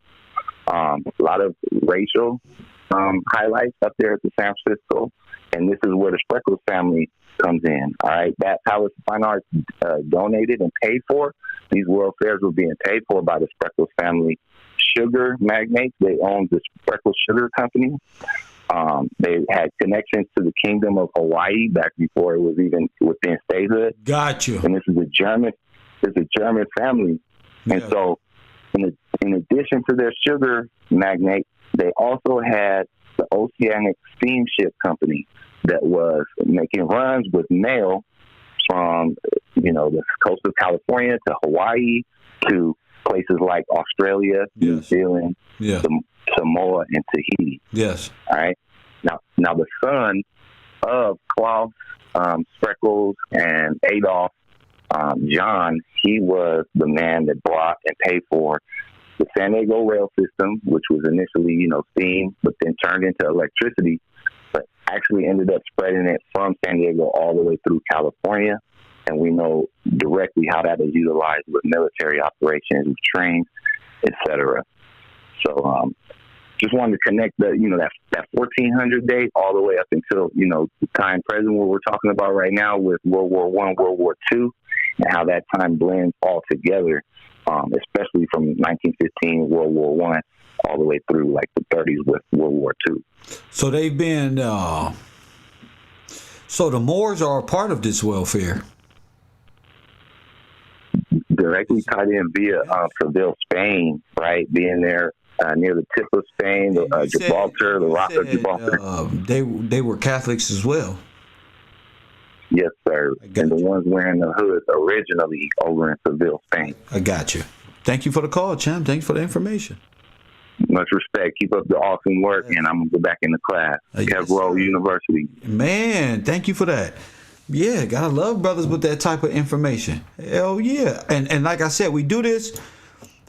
A lot of racial highlights up there at the San Francisco. And this is where the Spreckles family comes in. All right. That's how it's Fine Arts donated and paid for. These World Fairs were being paid for by the Spreckles family sugar magnates. They owned the Spreckles Sugar Company. They had connections to the Kingdom of Hawaii back before it was even within statehood. Gotcha. And this is a German family. Yeah. And so in addition to their sugar magnate, they also had the Oceanic Steamship Company that was making runs with mail from, the coast of California to Hawaii to places like Australia, New Zealand, Samoa, and Tahiti. Yes. All right. Now the son of Klaus Spreckles and Adolf John, he was the man that brought and paid for the San Diego rail system, which was initially, steam, but then turned into electricity, but actually ended up spreading it from San Diego all the way through California. And we know directly how that is utilized with military operations, with trains, etc. So, just wanted to connect that 1400 date all the way up until, the time present what we're talking about right now with World War I, World War II, and how that time blends all together, especially from 1915, World War I, all the way through like the 30s with World War II. So they've been, so the Moors are a part of this welfare. Directly tied in via Seville, Spain, right? Being there near the tip of Spain, Gibraltar, the Rock of Gibraltar. They were Catholics as well. Yes, sir. And the ones wearing the hoods originally over in Seville, Spain. I got you. Thank you for the call, champ. Thank you for the information. Much respect. Keep up the awesome work, and I'm going to go back into class. Coporate University. Man, thank you for that. Yeah, gotta love brothers with that type of information. Hell yeah. And like I said, we do this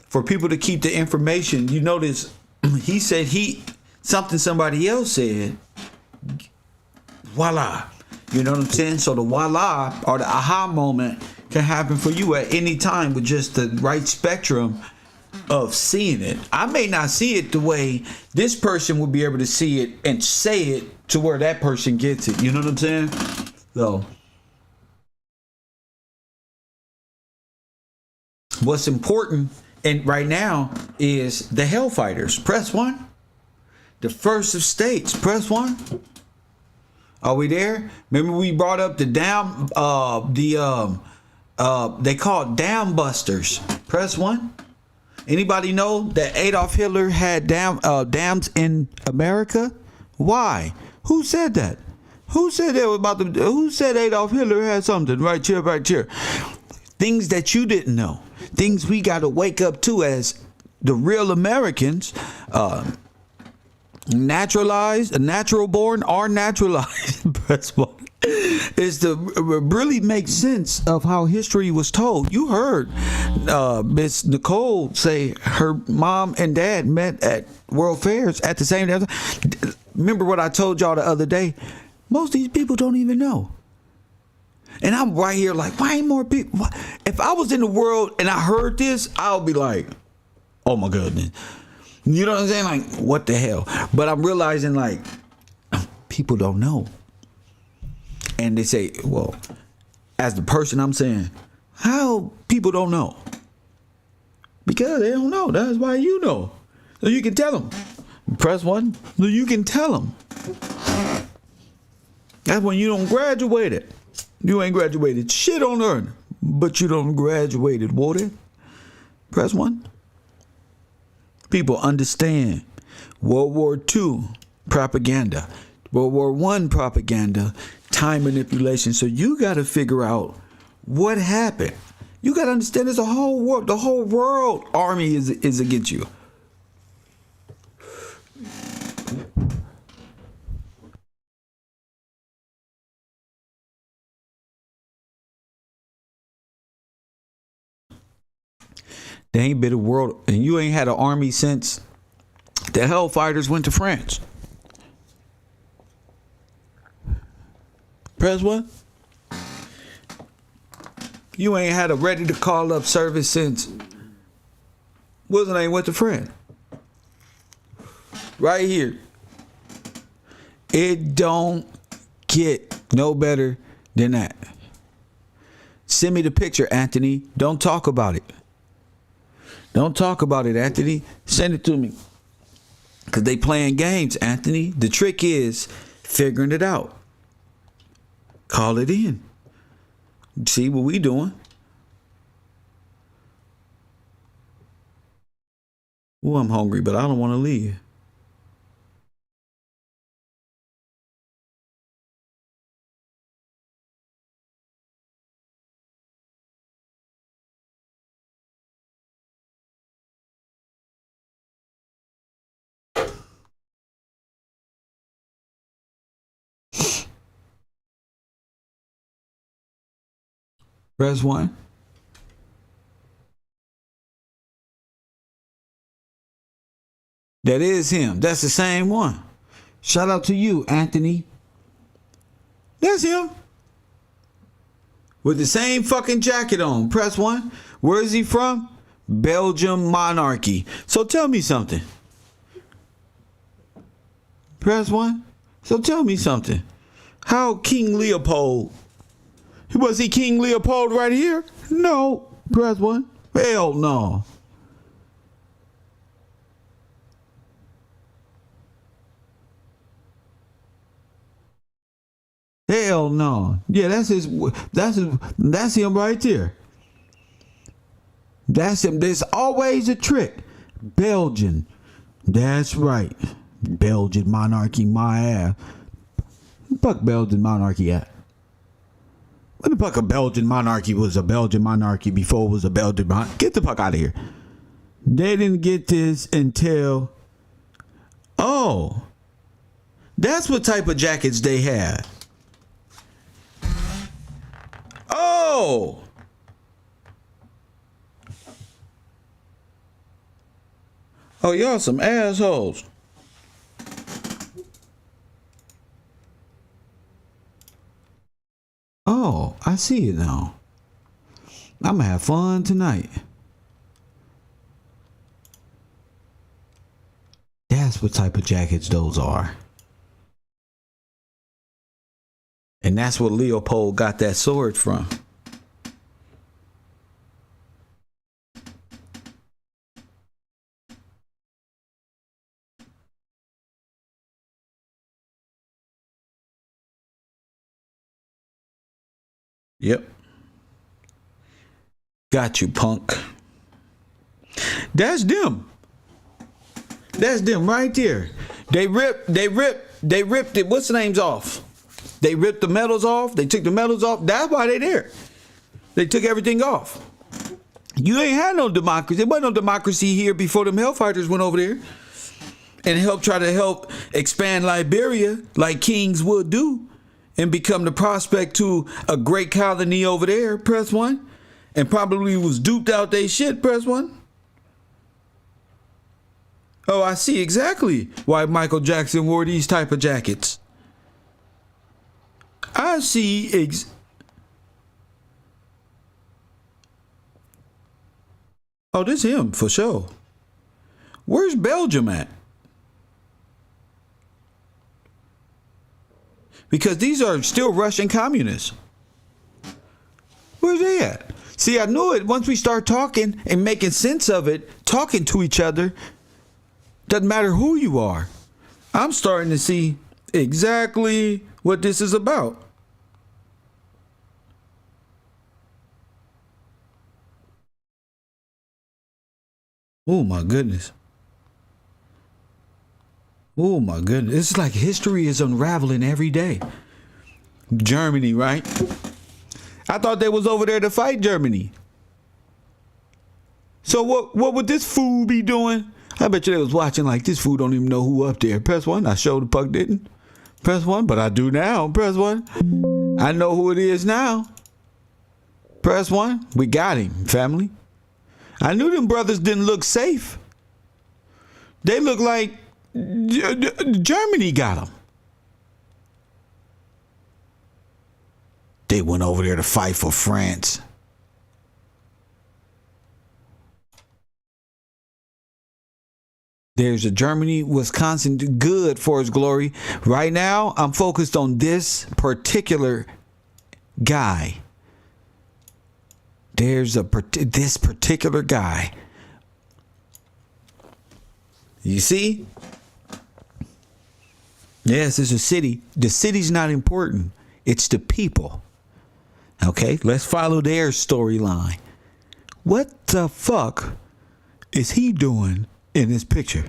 for people to keep the information. You notice he said somebody else said, voila. You know what I'm saying? So the voila or the aha moment can happen for you at any time with just the right spectrum of seeing it. I may not see it the way this person will be able to see it and say it to where that person gets it. You know what I'm saying? So what's important and right now is the Hellfighters. Press 1. The First of States. Press 1. Are we there? Remember we brought up the they call it dam busters. Press 1. Anybody know that Adolf Hitler had dams in America? Why? Who said that? Who said who said Adolf Hitler had something? Right here. Things that you didn't know. Things we got to wake up to as the real Americans. Naturalized, natural born, or naturalized. Press 1. Is to really make sense of how history was told. You heard Miss Nicole say her mom and dad met at World Fairs at the same time. Remember what I told y'all the other day? Most of these people don't even know. And I'm right here like, why ain't more people? If I was in the world and I heard this, I'll be like, oh my goodness. You know what I'm saying? Like, what the hell? But I'm realizing like, people don't know. And they say, well, as the person I'm saying, how people don't know? Because they don't know. That's why you know. So you can tell them. Press 1. So you can tell them. That's when you don't graduate it. You ain't graduated shit on earth, but you don't graduated water. Press 1. People understand World War II propaganda, World War I propaganda, time manipulation. So you got to figure out what happened. You got to understand there's a whole world, the whole world army is against you. They ain't been a world, and you ain't had an army since the Hellfighters went to France. Press what? You ain't had a ready to call up service since what's the name went to France. Right here. It don't get no better than that. Send me the picture, Anthony. Don't talk about it. Don't talk about it, Anthony. Send it to me. Because they playing games, Anthony. The trick is figuring it out. Call it in. See what we doing. Well, I'm hungry, but I don't want to leave. Press 1. That is him. That's the same one. Shout out to you, Anthony. That's him. With the same fucking jacket on. Press 1. Where is he from? Belgium monarchy. So tell me something. Press 1. So tell me something. How King Leopold? Was he King Leopold right here? No. Press 1. Hell no. Hell no. Yeah, that's him right there. That's him. There's always a trick. Belgian. That's right. Belgian monarchy, my ass. What the fuck Belgian monarchy at? What the fuck a Belgian monarchy was a Belgian monarchy before it was a Belgian monarchy? Get the fuck out of here. They didn't get this until... Oh. That's what type of jackets they had. Oh. Oh, y'all some assholes. Oh, I see it now. I'm gonna have fun tonight. That's what type of jackets those are. And that's where Leopold got that sword from. Yep. Got you, punk. That's them. That's them right there. They ripped it. What's the names off? They ripped the medals off. They took the medals off. That's why they there. They took everything off. You ain't had no democracy. There wasn't no democracy here before them Hellfighters went over there and try to help expand Liberia like kings would do and become the prospect to a great colony over there. Press 1. And probably was duped out they shit. Press 1. Oh, I see exactly why Michael Jackson wore these type of jackets. I see Oh, this him for sure. Where's Belgium at? Because these are still Russian communists. Where's they at? See, I knew it. Once we start talking and making sense of it, talking to each other, doesn't matter who you are. I'm starting to see exactly what this is about. Oh my goodness. Oh my goodness. It's like history is unraveling every day. Germany, right? I thought they was over there to fight Germany. So what would this fool be doing? I bet you they was watching like this fool don't even know who up there. Press 1. I showed the puck didn't. Press 1, but I do now. Press 1. I know who it is now. Press 1. We got him, family. I knew them brothers didn't look safe. They look like Germany got them. They went over there to fight for France. There's a Germany, Wisconsin, good for its glory. Right now, I'm focused on this particular guy. There's this particular guy. You see? Yes, it's a city. The city's not important. It's the people. Okay, let's follow their storyline. What the fuck is he doing in this picture?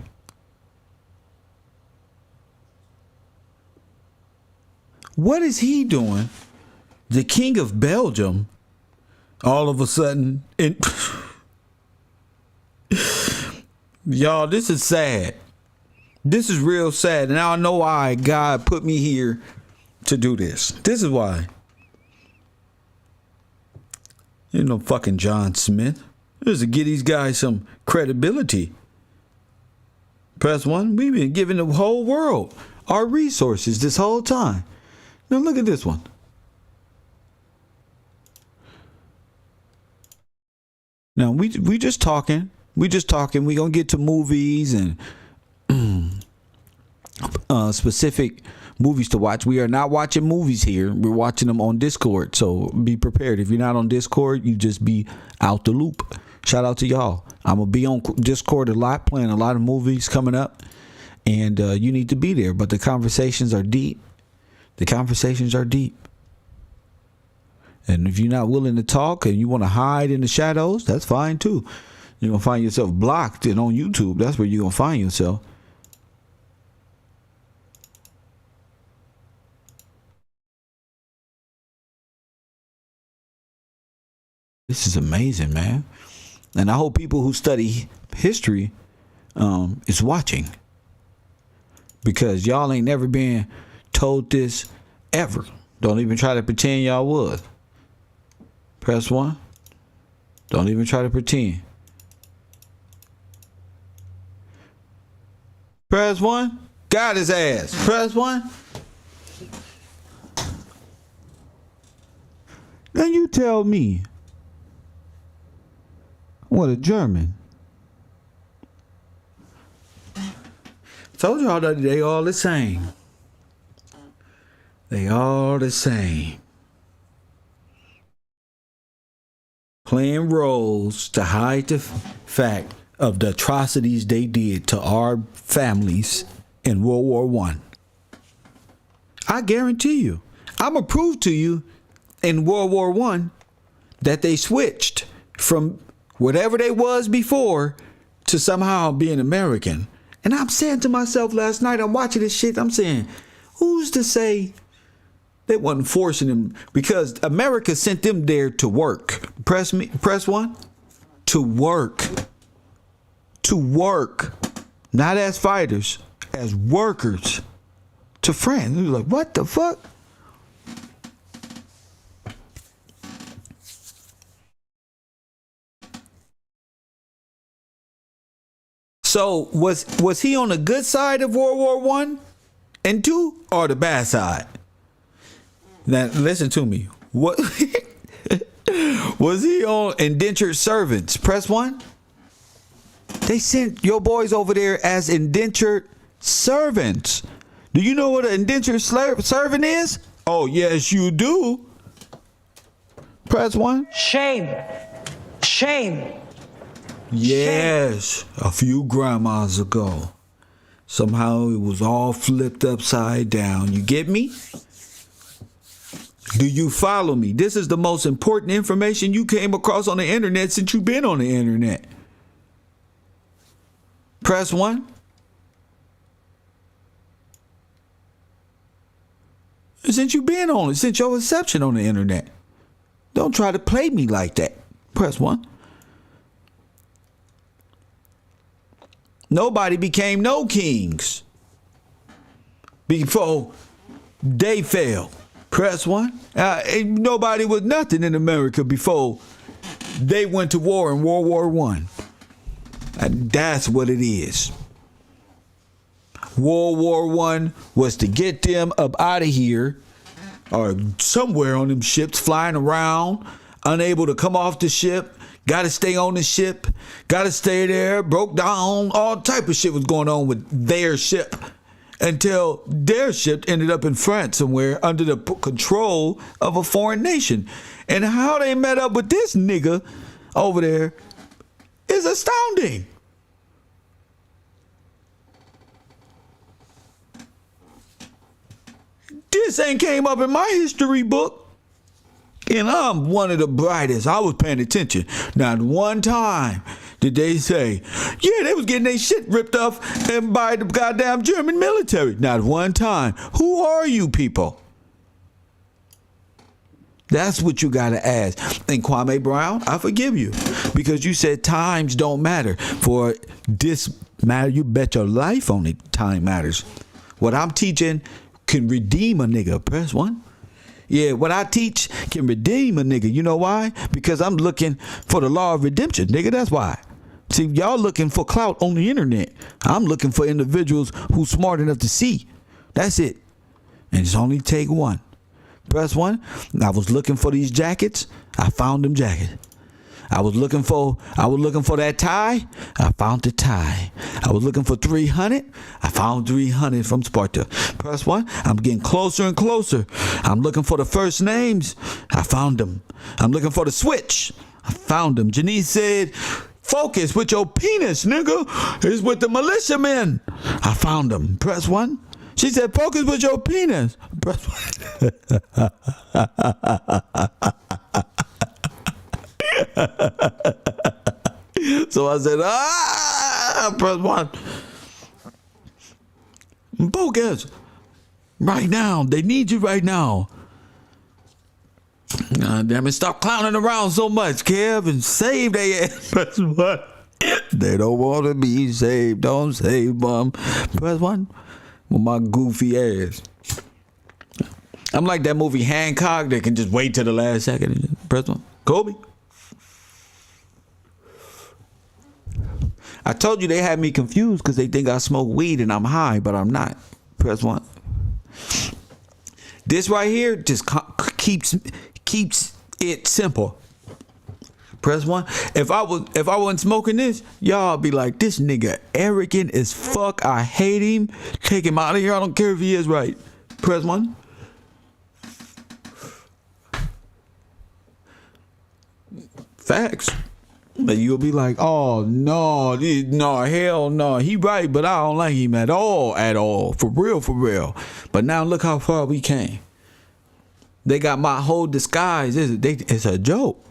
What is he doing? The King of Belgium, all of a sudden, y'all, this is sad. This is real sad. And I know why God put me here to do this. This is why. There's no fucking John Smith. This is to get these guys some credibility. Press 1. We've been giving the whole world our resources this whole time. Now look at this one. Now we just talking. We just talking. We gonna get to movies and specific movies to watch. We are not watching movies here. We're watching them on Discord. So be prepared. If you're not on Discord, you just be out the loop. Shout out to y'all. I'm gonna be on Discord a lot, playing a lot of movies coming up, and you need to be there. But the conversations are deep. The conversations are deep. And if you're not willing to talk and you want to hide in the shadows, that's fine too. You're going to find yourself blocked and on YouTube. That's where you're going to find yourself. This is amazing, man. And I hope people who study history is watching. Because y'all ain't never been told this ever. Don't even try to pretend y'all would. Press 1. Don't even try to pretend. Press 1. Got his ass. Press 1. Now you tell me what a German. Told y'all that they all the same. They all the same. Playing roles to hide the fact of the atrocities they did to our families in World War I. I guarantee you. I'm going to prove to you in World War I that they switched from whatever they was before to somehow being American. And I'm saying to myself last night, I'm watching this shit, I'm saying, who's to say they wasn't forcing them? Because America sent them there to work. Press 1. To work. To work. Not as fighters, as workers. To France. He was like, what the fuck? So was he on the good side of World War I and II or the bad side? Now listen to me. What was he on indentured servants? Press 1. They sent your boys over there as indentured servants. Do you know what an indentured servant is? Oh yes, you do. Press 1. Shame. Shame. Yes, a few grandmas ago. Somehow it was all flipped upside down. You get me? Do you follow me? This is the most important information you came across on the internet since you've been on the internet. Press 1. Since you've been on it, since your reception on the internet. Don't try to play me like that. Press 1. Nobody became no kings before they fell. Press 1. Ain't nobody was nothing in America before They went to war in World War One. That's what it is. World War One was to get them up out of here or somewhere on them ships flying around, unable to come off the ship, got to stay on the ship, got to stay there, broke down, all type of shit was going on with their ship until their ship ended up in France somewhere under the control of a foreign nation. And how they met up with this nigga over there is astounding. This ain't came up in my history book. And I'm one of the brightest. I was paying attention. Not one time did they say, yeah, they was getting their shit ripped off and by the goddamn German military. Not one time. Who are you people? That's what you got to ask. And Kwame Brown, I forgive you because you said times don't matter. For this matter, you bet your life on it. Time matters. What I'm teaching can redeem a nigga. Press 1. Yeah, what I teach can redeem a nigga. You know why? Because I'm looking for the law of redemption, nigga. That's why. See, y'all looking for clout on the internet. I'm looking for individuals who's smart enough to see. That's it. And it's only take one. Press 1. I was looking for these jackets. I found them jackets. I was looking for that tie. I found the tie. I was looking for 300. I found 300 from Sparta. Press 1. I'm getting closer and closer. I'm looking for the first names. I found them. I'm looking for the switch. I found them. Janice said, focus with your penis, nigga. It's with the militiamen. I found them. Press 1. She said, focus with your penis. Press 1. So I said, press 1. Focus. Right now. They need you right now. Damn it, stop clowning around so much, Kev, and save their ass. Press 1. They don't want to be saved. Don't save them. Press 1. With my goofy ass. I'm like that movie Hancock that can just wait till the last second and just press 1. Kobe. I told you they had me confused because they think I smoke weed and I'm high, but I'm not. Press 1. This right here just keeps it simple. Press 1. If I wasn't smoking this, y'all be like, this nigga arrogant as fuck. I hate him. Take him out of here. I don't care if he is right. Press 1. Facts. But you'll be like, oh no, hell no, he right, but I don't like him at all, for real. But now look how far we came. They got my whole disguise. It's a joke.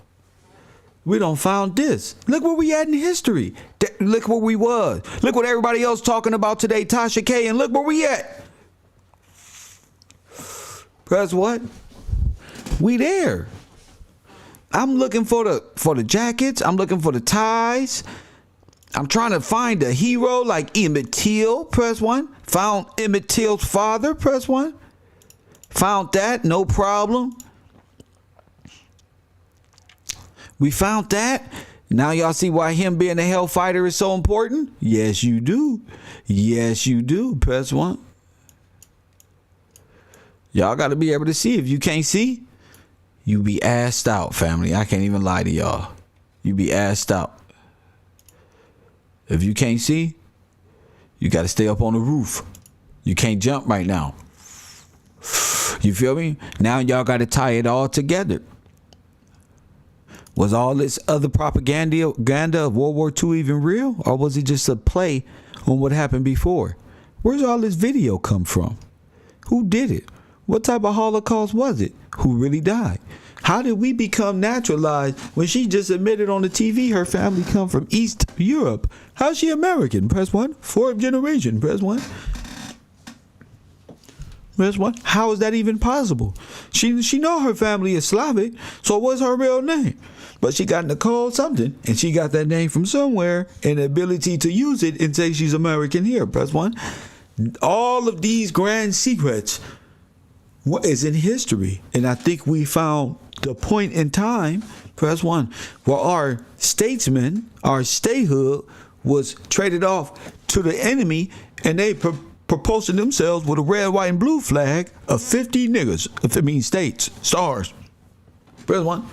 We done found this. Look where we at in history. Look where we was. Look what everybody else talking about today, Tasha K, and look where we at. Press what? We there. I'm looking for the jackets. I'm looking for the ties. I'm trying to find a hero like Emmett Till. Press 1. Found Emmett Till's father. Press 1. Found that. No problem. We found that. Now y'all see why him being a hellfighter is so important? Yes, you do. Yes, you do. Press 1. Y'all got to be able to see. If you can't see, you be assed out, family. I can't even lie to y'all. You be assed out. If you can't see, you got to stay up on the roof. You can't jump right now. You feel me? Now y'all got to tie it all together. Was all this other propaganda of World War II even real? Or was it just a play on what happened before? Where's all this video come from? Who did it? What type of Holocaust was it? Who really died? How did we become naturalized when she just admitted on the TV her family come from East Europe? How's she American? Press 1. 4th generation. Press 1. Press 1. How is that even possible? She know her family is Slavic, so what's her real name? But she got Nicole something, and she got that name from somewhere, and the ability to use it and say she's American here. Press 1. All of these grand secrets is in history, and I think we found the point in time, press 1, where our statesmen, our statehood was traded off to the enemy, and they proposing themselves with a red, white, and blue flag of 50 niggas, if it means states, stars. Press 1.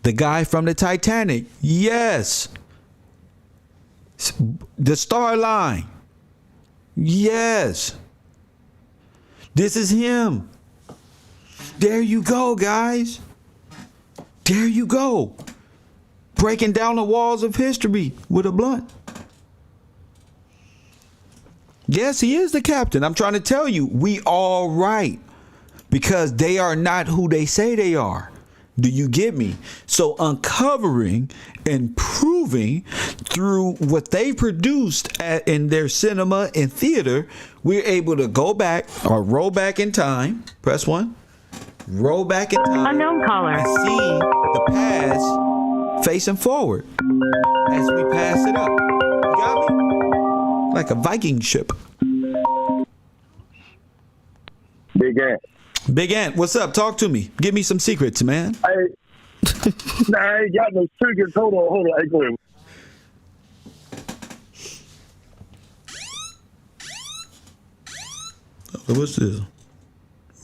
The guy from the Titanic, yes. The Star Line, yes. This is him. There you go, guys. There you go. Breaking down the walls of history with a blunt. Yes, he is the captain. I'm trying to tell you, we all right. Because they are not who they say they are. Do you get me? So uncovering and proving through what they produced in their cinema and theater, we're able to go back or roll back in time. Press 1. Roll back in time. Unknown caller. And see the past facing forward as we pass it up. You got me? Like a Viking ship. Big Ant. Big Ant, what's up? Talk to me. Give me some secrets, man. I ain't got no secrets. Hold on. Hey, go ahead. What's this?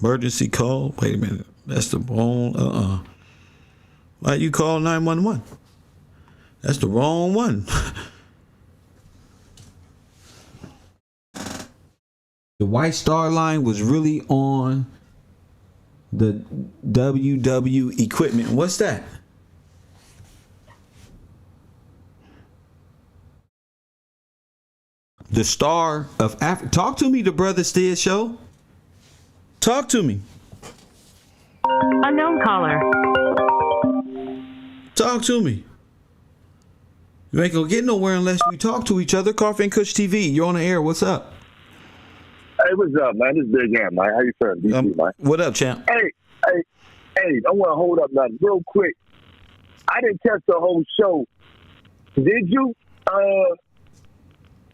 Emergency call? Wait a minute. That's the wrong. Why you call 911? That's the wrong one. The White Star Line was really on the WW equipment. What's that? The Star of Africa. Talk to me, the Brother Stead Show. Talk to me. Unknown caller. Talk to me. You ain't gonna get nowhere unless we talk to each other. Coffee and Kush TV. You're on the air. What's up? Hey, what's up, man? This is Big Ant, man. How you feeling, DC, man? What up, champ? Hey, I want to hold up nothing real quick. I didn't catch the whole show. Did you?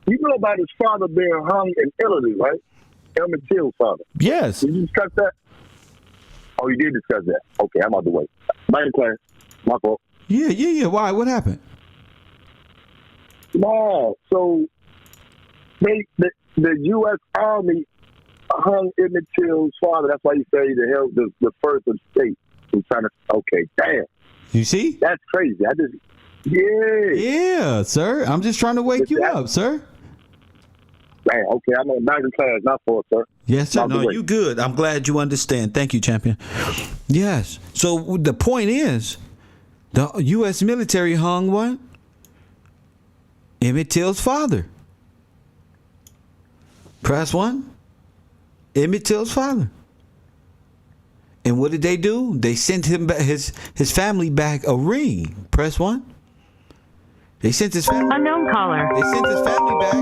You know about his father being hung in Italy, right? Emmett Till's father. Yes. Did you discuss that? Oh, you did discuss that. Okay, I'm out the way. Bye, class. My fault. Yeah. Why? What happened? No, so the U.S. Army hung Emmett Till's father. That's why you say the first of the state. He's trying to. Okay, damn. You see? That's crazy. Yeah, sir. I'm just trying to wake you up, sir. Man, okay, I'm in American class, not for sir. Yes, sir. No, you good. I'm glad you understand. Thank you, champion. Yes. So the point is, the U.S. military hung what? Emmett Till's father. Press 1. Emmett Till's father. And what did they do? They sent him back, his family back a ring. Press 1. They sent his family. Unknown caller. They sent his family back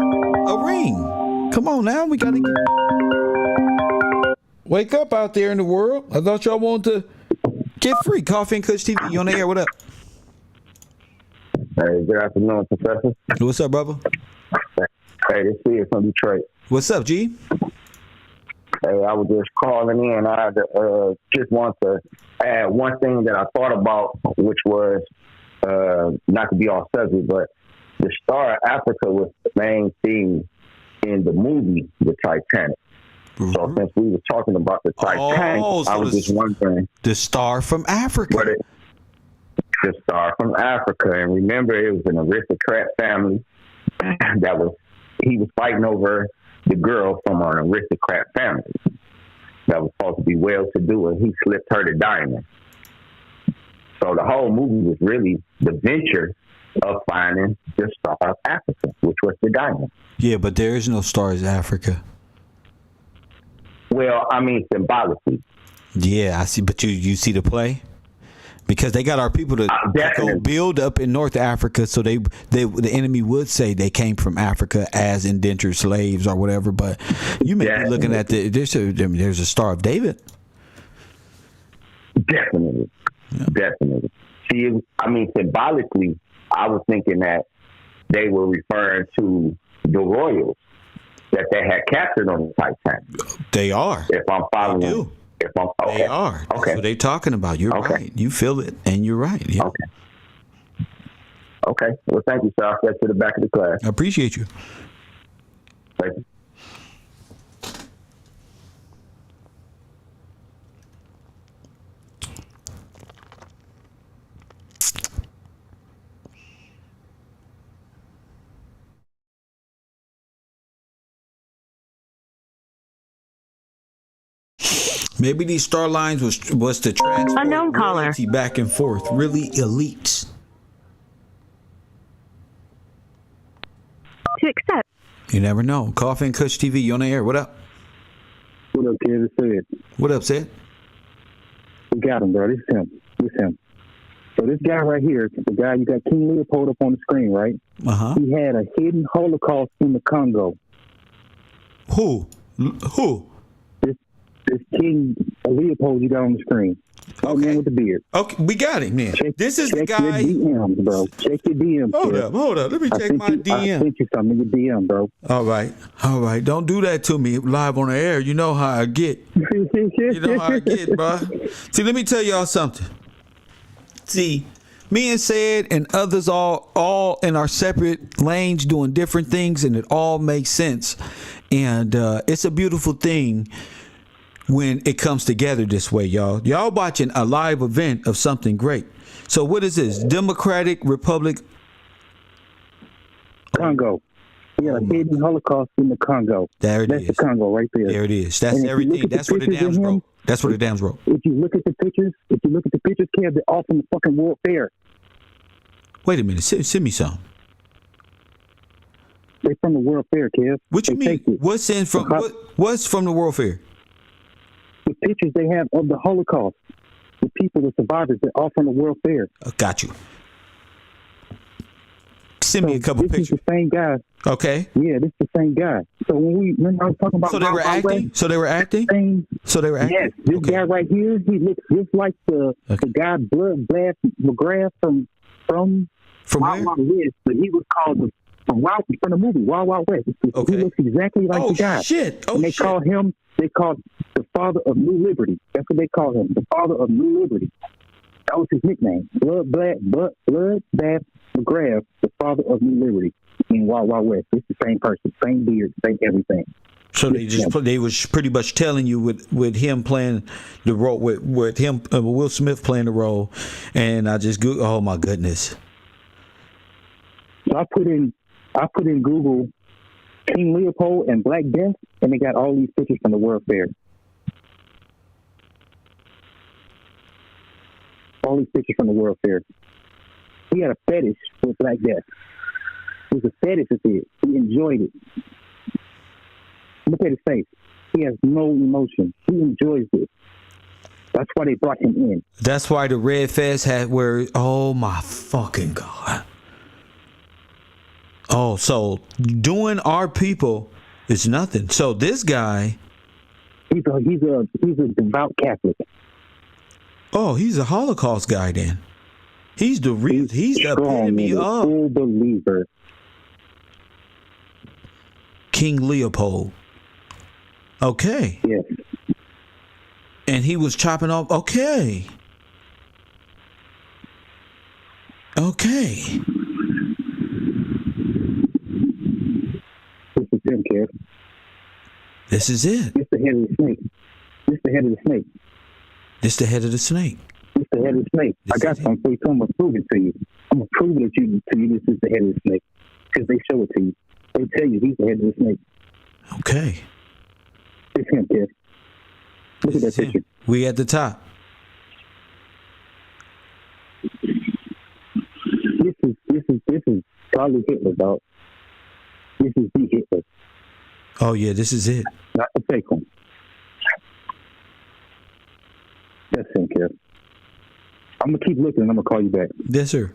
a ring. Come on now, we gotta wake up out there in the world. I thought y'all wanted to get free. Coffee and Kush TV. You on the air? What up? Hey, good afternoon, Professor. What's up, brother? Hey, this is from Detroit. What's up, G? Hey, I was just calling in. I just want to add one thing that I thought about, which was not to be off subject, but the Star of Africa was the main theme in the movie, The Titanic. Mm-hmm. So since we were talking about the Titanic, I was just wondering. The Star from Africa. The Star from Africa. And remember, it was an aristocrat family he was fighting over the girl from an aristocrat family that was supposed to be well-to-do, and he slipped her the diamond. So the whole movie was really the venture of finding the Star of Africa, which was the diamond. Yeah, but there is no Stars of Africa. Well, I mean, symbolically. Yeah, I see. But you see the play? Because they got our people to go build up in North Africa, so the enemy would say they came from Africa as indentured slaves or whatever. But you may be looking at there's a Star of David. Definitely. See, I mean, symbolically, I was thinking that they were referring to the royals that they had captured on the Titanic. They are. If I'm following They are. That's what they're talking about. You're right. You feel it, and you're right. Yeah. Okay. Well, thank you, sir. I'll get to the back of the class. I appreciate you. Thank you. Maybe these star lines was to transport Unknown caller. royalty back and forth. Really elites. To accept. You never know. Koffee and Kush TV, you on the air. What up? What up, kid? It's Sid. What up, Sid? We got him, bro. This is him. So this guy right here, the guy, you got King Leopold up on the screen, right? Uh-huh. He had a hidden Holocaust in the Congo. Who? This King Leopold you got on the screen. Okay. With the beard. Okay, we got him then. This is the guy. Check your DMs, bro. Check your DMs. Hold up. Let me check my DM. I sent you something in your DM, bro. All right. Don't do that to me live on the air. You know how I get. Bro. See, let me tell y'all something. See, me and Said and others all in our separate lanes doing different things, and it all makes sense. And it's a beautiful thing when it comes together this way, y'all. Y'all watching a live event of something great. So what is this? Democratic Republic Congo. Yeah, hidden Holocaust in the Congo. That's the Congo right there. There it is. That's everything. That's what the dams wrote. That's what the dams wrote. If you look at the pictures, Kev, they're all from the fucking World Fair. Wait a minute. Send me some. They're from the World Fair, Kev. What you mean? What's from the World Fair? The pictures they have of the Holocaust, the people, the survivors, they're all from the World Fair. Got you. Send me a couple pictures. This is the same guy. Okay. Yeah, this is the same guy. So when I was talking about, so they were acting. So they were acting. Yes, this guy right here, he looks just like the guy Blood Blast McGrath from Wild Wild West, but he was called from the movie Wild Wild West. He looks exactly like the guy. And they call him. They called the father of New Liberty. That's what they call him, the father of New Liberty. That was his nickname. Blood Bath McGrath, the father of New Liberty in Wild Wild West. It's the same person, same beard, same everything. So they was pretty much telling you with him playing the role, with him Will Smith playing the role, and I just oh my goodness. So I put in Google King Leopold and Black Death, and they got all these pictures from the World Fair. All these pictures from the World Fair. He had a fetish with Black Death. It was a fetish of his. He enjoyed it. Look at his face. He has no emotion. He enjoys it. That's why they brought him in. That's why the Red Fest had oh my fucking God. Oh, so doing our people is nothing. So this guy, he's a devout Catholic. Oh, he's a Holocaust guy then. He's the epitome of full believer. King Leopold. Okay. Yes. And he was chopping off. Okay. This is him, Kev. This is it. This the head of the snake. This the head of the snake. This the head of the snake. This the head of the snake. I got something for you, so I'm gonna prove it to you. I'm gonna prove it to you this is the head of the snake. Because they show it to you. They tell you he's the head of the snake. Okay. It's him, Kev. Look at that picture. We at the top. This is probably Hitler, dog. This is the Hitler. Oh yeah, this is it. Not the fake one. That's him, Kev. I'm gonna keep looking and I'm gonna call you back. Yes, sir.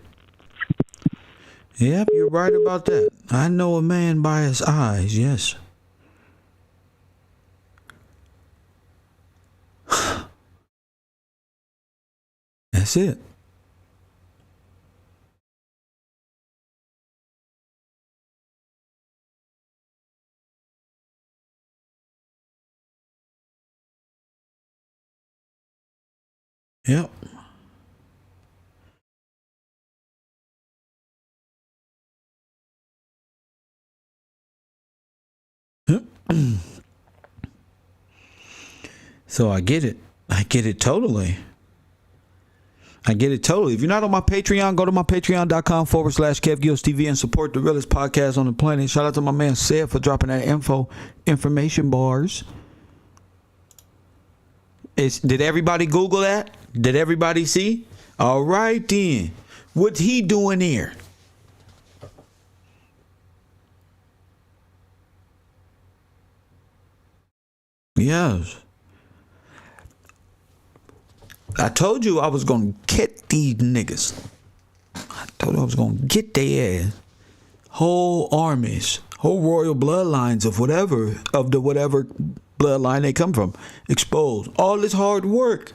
Yep, you're right about that. I know a man by his eyes, yes. That's it. Yep. So I get it. I get it totally. I get it totally. If you're not on my Patreon, go to my patreon.com/KevGillsTV and support the realest podcast on the planet. Shout out to my man Seth for dropping that information bars. Did everybody Google that? Did everybody see? All right then. What's he doing here? Yes. I told you I was going to get these niggas. I told you I was going to get their ass. Whole armies, whole royal bloodlines of whatever bloodline they come from. Exposed. All this hard work.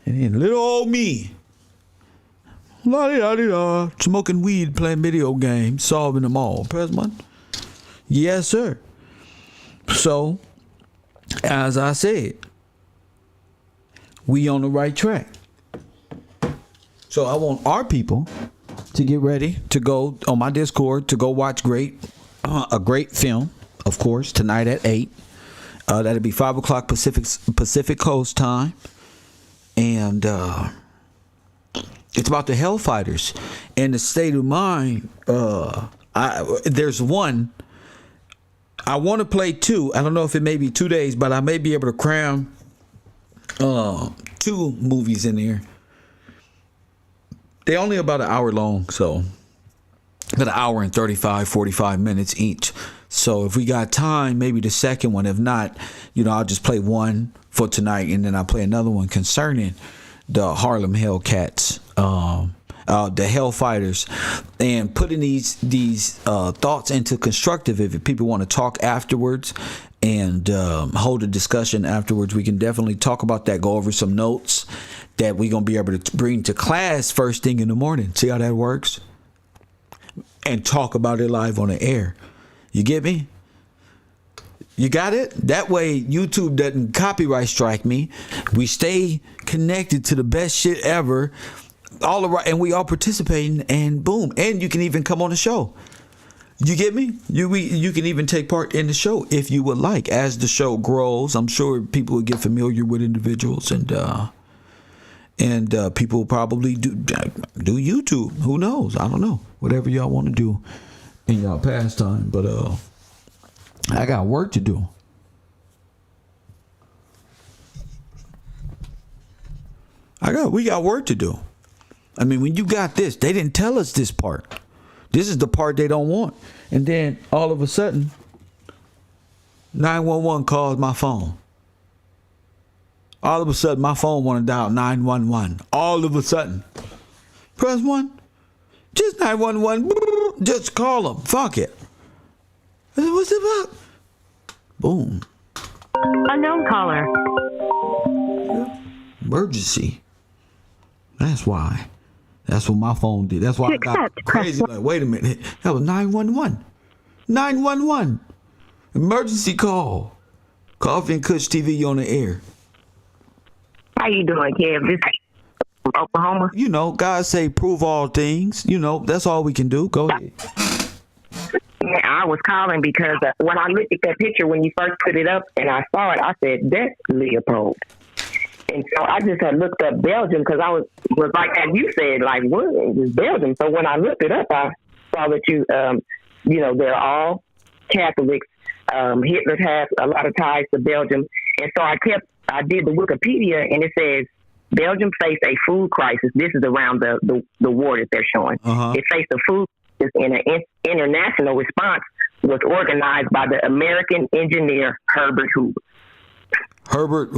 And then little old me. La-di-da-di-da. Smoking weed, playing video games, solving them all. Press one. Yes, sir. So, as I said, we on the right track. So I want our people to get ready to go on my Discord to go watch a great film, of course, tonight at 8. That'll be 5 o'clock Pacific Coast time. And it's about the Hellfighters and the state of mind. There's one. I want to play 2. I don't know if it may be 2 days, but I may be able to cram 2 movies in there. They're only about an hour long, so about an hour and 45 minutes each. So if we got time, maybe the second one. If not, I'll just play one for tonight, and then I'll play another one concerning the Harlem Hellcats, the Hellfighters, and putting these thoughts into constructive. If people want to talk afterwards and hold a discussion afterwards, we can definitely talk about that. Go over some notes that we're gonna be able to bring to class first thing in the morning. See how that works, and talk about it live on the air. You get me? You got it? That way YouTube doesn't copyright strike me. We stay connected to the best shit ever. All around, and we all participating, and boom. And you can even come on the show. You get me? You can even take part in the show if you would like. As the show grows, I'm sure people will get familiar with individuals, and people will probably do YouTube. Who knows? I don't know. Whatever y'all want to do in y'all pastime, but I got work to do. We got work to do. I mean, when you got this, they didn't tell us this part. This is the part they don't want. And then all of a sudden, 911 calls my phone. All of a sudden, my phone want to dial 911. All of a sudden. Press 1. Just 911. Just call them. Fuck it. What's it about? Boom. Unknown caller. Emergency. That's why. That's what my phone did. That's why I got crazy. Like, wait a minute. That was 911. 911. Emergency call. Koffee and Kush TV on the air. How you doing, Kev? This is Oklahoma. God say prove all things. That's all we can do. Go ahead. I was calling because when I looked at that picture when you first put it up and I saw it, I said, that's Leopold. And so I just had looked up Belgium because I was like, as you said, like, what is Belgium? So when I looked it up, I saw that they're all Catholics. Hitler has a lot of ties to Belgium. And so I did the Wikipedia, and it says Belgium faced a food crisis. This is around the war that they're showing. It faced a food crisis, and an international response was organized by the American engineer Herbert Hoover. Herbert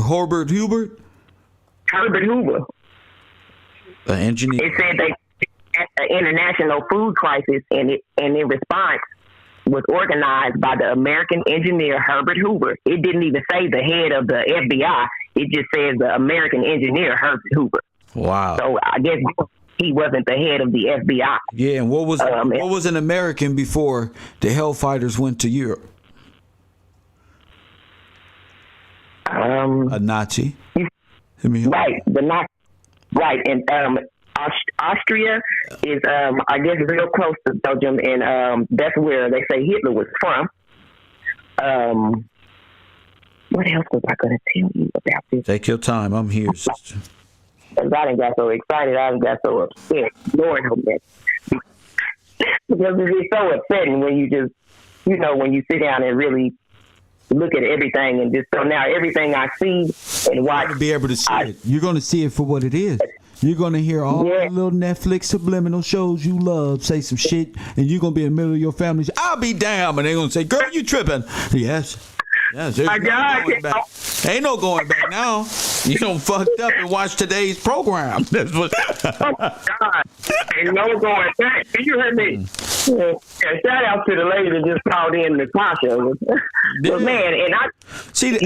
Hoover? Herbert Hoover. The engineer. It said they had an international food crisis, and in response was organized by the American engineer Herbert Hoover. It didn't even say the head of the FBI. It just says the American engineer Herbert Hoover. Wow. So I guess he wasn't the head of the FBI. Yeah, and what was an American before the Hellfighters went to Europe? A Nazi. Right, right, and Austria is, I guess, real close to Belgium, and that's where they say Hitler was from. What else was I going to tell you about this? Take your time. I'm here, sister. Because I done got so excited, I done got so upset. Lord help me. Because it's so upsetting when you just, when you sit down and really look at everything, and just, so now everything I see and watch. You're going to be able to see it. You're going to see it for what it is. You're going to hear all the little Netflix subliminal shows you love say some shit, and you're going to be in the middle of your family. I'll be damned. And they're going to say, girl, you tripping. Yes. There's no going back. Ain't no going back now. You done fucked up and watched today's program. That's what. Oh, God. Ain't no going back. You heard me? And shout out to the lady that just called in, Natasha. But man, and I see,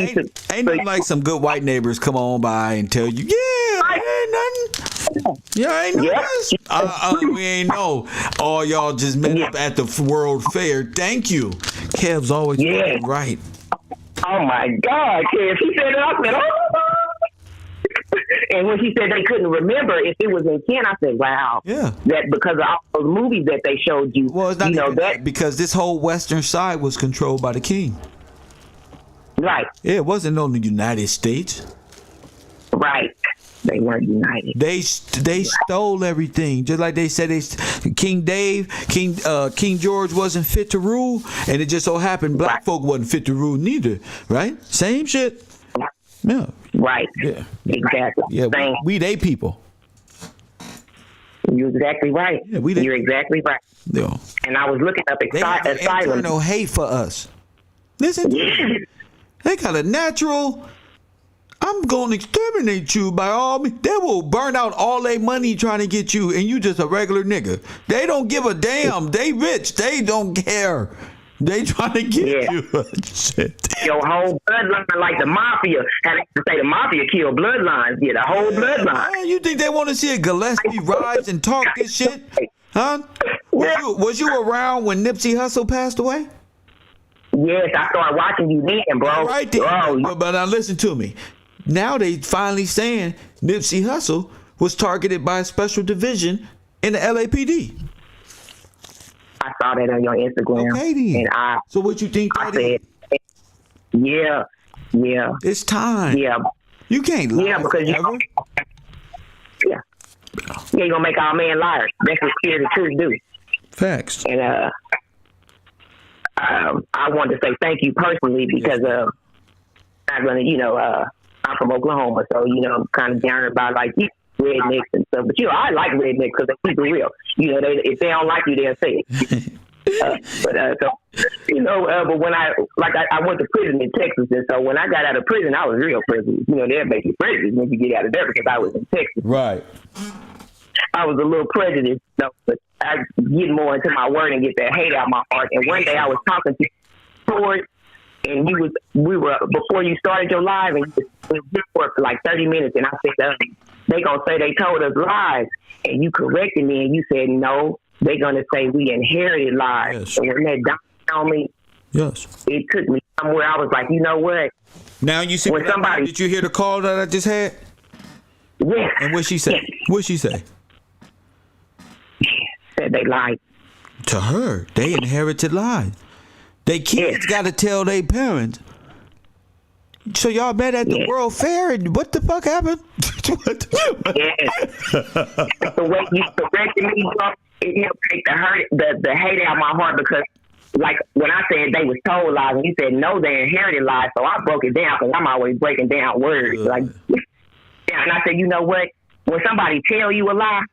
ain't nothing like some good white neighbors come on by and tell you, ain't nothing. Yeah, ain't nothing. We ain't know. All y'all just met up at the World Fair. Thank you. Kev's always right. Oh my God, Kev. She said it. I said, oh. And when she said they couldn't remember if it was in Ken, I said, wow. Yeah. That because of all those movies that they showed you. Well, it's not that because this whole western side was controlled by the king. Right. Yeah, it wasn't on the United States. Right. They weren't united. They stole everything, just like they said. King George wasn't fit to rule, and it just so happened black folk wasn't fit to rule neither. Right? Same shit. Yeah. Right. Yeah. Exactly. Yeah. We they people. You're exactly right. Yeah, you're exactly right. Yeah. And I was looking up asylum. No hate for us. Listen. They got a natural. I'm going to exterminate you by all means. They will burn out all their money trying to get you, and you just a regular nigga. They don't give a damn. They rich. They don't care. They trying to get you. Shit. Your whole bloodline, like the mafia. Had to say the mafia killed bloodlines. Yeah, the whole bloodline. Man, you think they want to see a Gillespie rise and talk this shit? Huh? Was you around when Nipsey Hussle passed away? Yes, I started watching you then, bro. Right there. But now listen to me. Now they finally saying Nipsey Hussle was targeted by a special division in the LAPD. I saw that on your Instagram. Okay, then. So what you think that is? Yeah. It's time. Yeah. You can't lie. Yeah, because you're going to make our men liars. That's what scared the truth do. Facts. And I wanted to say thank you personally because I'm going to, I'm from Oklahoma, so, I'm kind of down about, like, rednecks and stuff. But, I like rednecks because they keep it real. If they don't like you, they'll say it. But when I went to prison in Texas, and so when I got out of prison, I was real prison. They're making prejudice when you get out of there because I was in Texas. Right. I was a little prejudiced, but I get more into my word and get that hate out of my heart. And one day I was talking to Ford, and we were before you started your live, and you for like 30 minutes, and I said, they gonna say they told us lies, and you corrected me, and you said no, they gonna say we inherited lies. Yes. And when that dawned on me, yes, it took me somewhere. I was like, you know what? Now you see when somebody did you hear the call that I just had? Yes. And what she said? Yes. What she say? Said they lied to her. They inherited lies. They kids got to tell their parents. So y'all met at the World Fair, and what the fuck happened? Yes. The way you corrected me, it helped take the hate out of my heart because, like, when I said they was told lies, and you said no, they inherited lies, so I broke it down because I'm always breaking down words. Like, and I said, you know what? When somebody tell you a lie,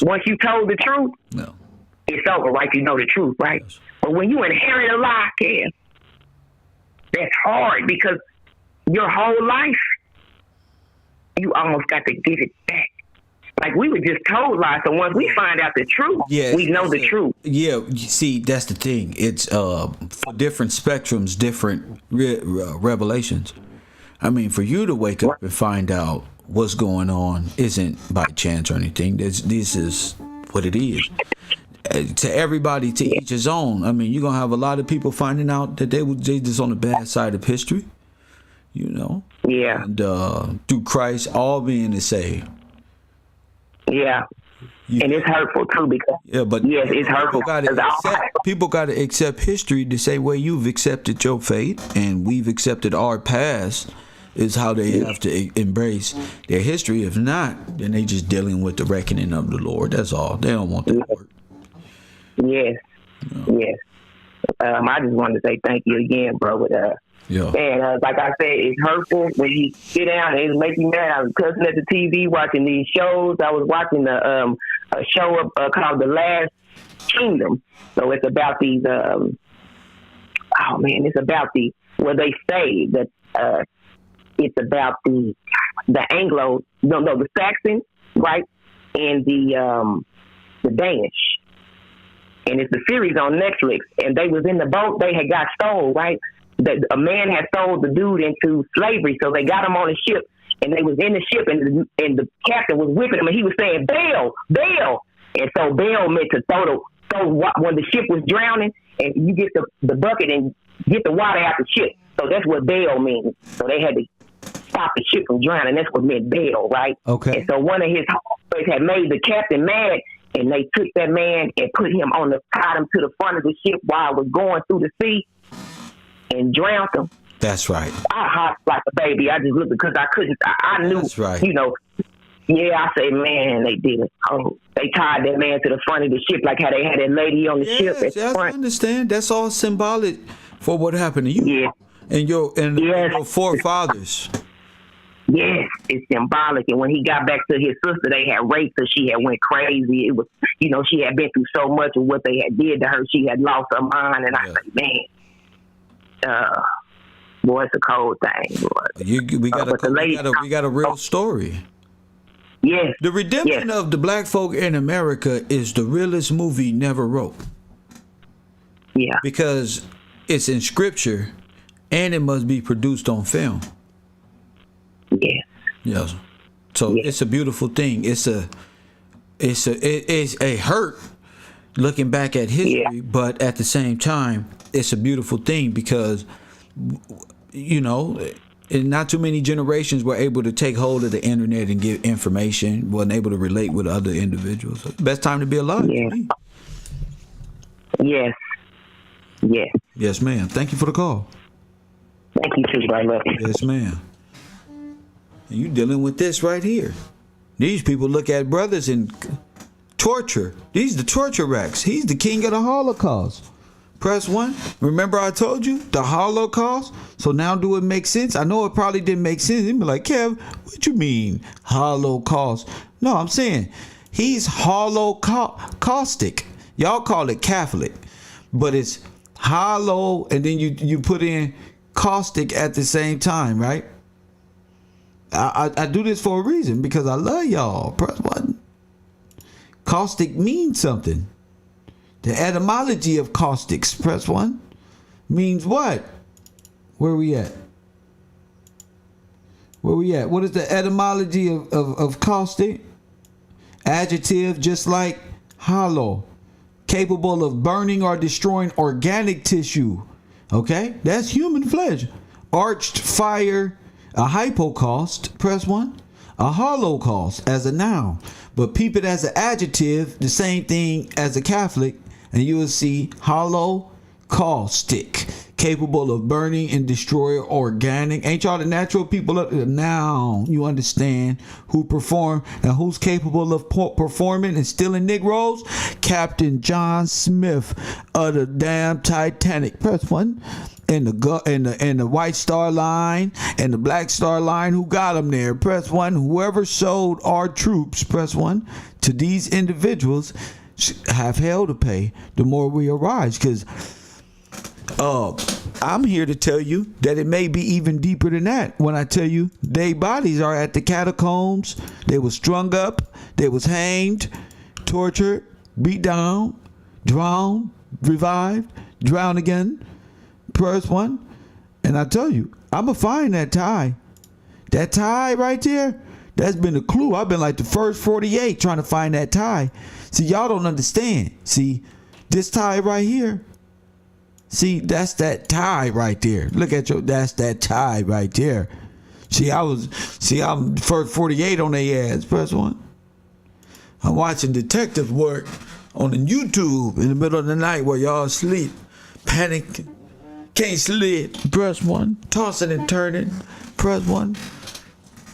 once you told the truth, it's over, right? You know the truth, right? Yes. But when you inherit a lie, Ken, that's hard because your whole life, you almost got to give it back. Like, we were just told lies, so once we find out the truth, we know the truth. Yeah, you see, that's the thing. It's for different spectrums, different revelations. I mean, for you to wake up and find out what's going on isn't by chance or anything. This is what it is. To everybody, to each his own. I mean, you're going to have a lot of people finding out that they just on the bad side of history, Yeah. And through Christ, all men is saved. Yeah. And it's hurtful too because yes, it's hurtful. People got to accept history the same way you've accepted your fate, and we've accepted our past. Is how they have to embrace their history. If not, then they just dealing with the reckoning of the Lord. That's all. They don't want that work. Yes. Yes. I just wanted to say thank you again, bro. With and like I said, it's hurtful when you sit down and it makes me mad. I was cussing at the TV watching these shows. I was watching a show called The Last Kingdom. So it's about these. It's about where they say that. It's about the Saxons, right, and the Danish, and it's a series on Netflix. And they was in the boat; they had got stole, right? A man had sold the dude into slavery, so they got him on a ship, and they was in the ship, and the captain was whipping him, and he was saying, "Bail, bail!" And so bail meant to throw when the ship was drowning, and you get the bucket and get the water out the ship. So that's what bail means. So they had to stop the ship from drowning. That's what meant bail, right? Okay. And so one of his homeboys had made the captain mad, and they took that man and tied him to the front of the ship while it was going through the sea and drowned him. That's right. I hopped like a baby. I just looked because I couldn't. I knew. That's right. Yeah, I say, man, they did it. Oh, they tied that man to the front of the ship like how they had that lady on the ship at the front. I understand. That's all symbolic for what happened to you. Yeah. And your forefathers. Yes, it's symbolic. And when he got back to his sister, they had raped her. She had went crazy. It was, she had been through so much of what they had did to her. She had lost her mind. And I say, man, boy, it's a cold thing. Boy. We got a real story. Yes. The redemption of the black folk in America is the realest movie never wrote. Yeah. Because it's in scripture and it must be produced on film. Yeah. Yes. So it's a beautiful thing. It's a hurt looking back at history, but at the same time, it's a beautiful thing because and not too many generations were able to take hold of the internet and get information, wasn't able to relate with other individuals. Best time to be alive. Yeah. Yes. Yes. Yes, ma'am. Thank you for the call. Thank you too, brother. Yes, ma'am. And you dealing with this right here. These people look at brothers and torture. These the torture racks. He's the king of the Holocaust. Press 1. Remember I told you the Holocaust? So now do it make sense? I know it probably didn't make sense. You'd be like, Kev, what you mean Holocaust? No, I'm saying he's holocaustic. Y'all call it Catholic, but it's hollow, and then you put in caustic at the same time, right? I do this for a reason because I love y'all. Press 1. Caustic means something. The etymology of caustics, press 1, means what? Where we at? What is the etymology of caustic? Adjective, just like hollow, capable of burning or destroying organic tissue. Okay, that's human flesh. Arched fire, a hypocaust, press 1. A holocaust as a noun, but peep it as an adjective, the same thing as a Catholic, and you will see holocaustic, capable of burning and destroy organic. Ain't y'all the natural people? Now you understand who perform and who's capable of performing and stealing Negroes? Captain John Smith of the damn Titanic. Press 1. And the White Star Line and the Black Star Line, who got them there? Press 1. Whoever sold our troops, press 1, to these individuals have hell to pay the more we arise. Because I'm here to tell you that it may be even deeper than that when I tell you their bodies are at the catacombs. They was strung up, they was hanged, tortured, beat down, drowned, revived, drowned again. Press 1. And I tell you, I'm going to find that tie. That tie right there, that's been a clue. I've been like the first 48 trying to find that tie. See, y'all don't understand. See, this tie right here. See, that's that tie right there. Look at that's that tie right there. I'm first 48 on their ass. Press 1. I'm watching detective work on the YouTube in the middle of the night while y'all asleep, panicking, can't sleep. Press 1. Tossing and turning. Press 1.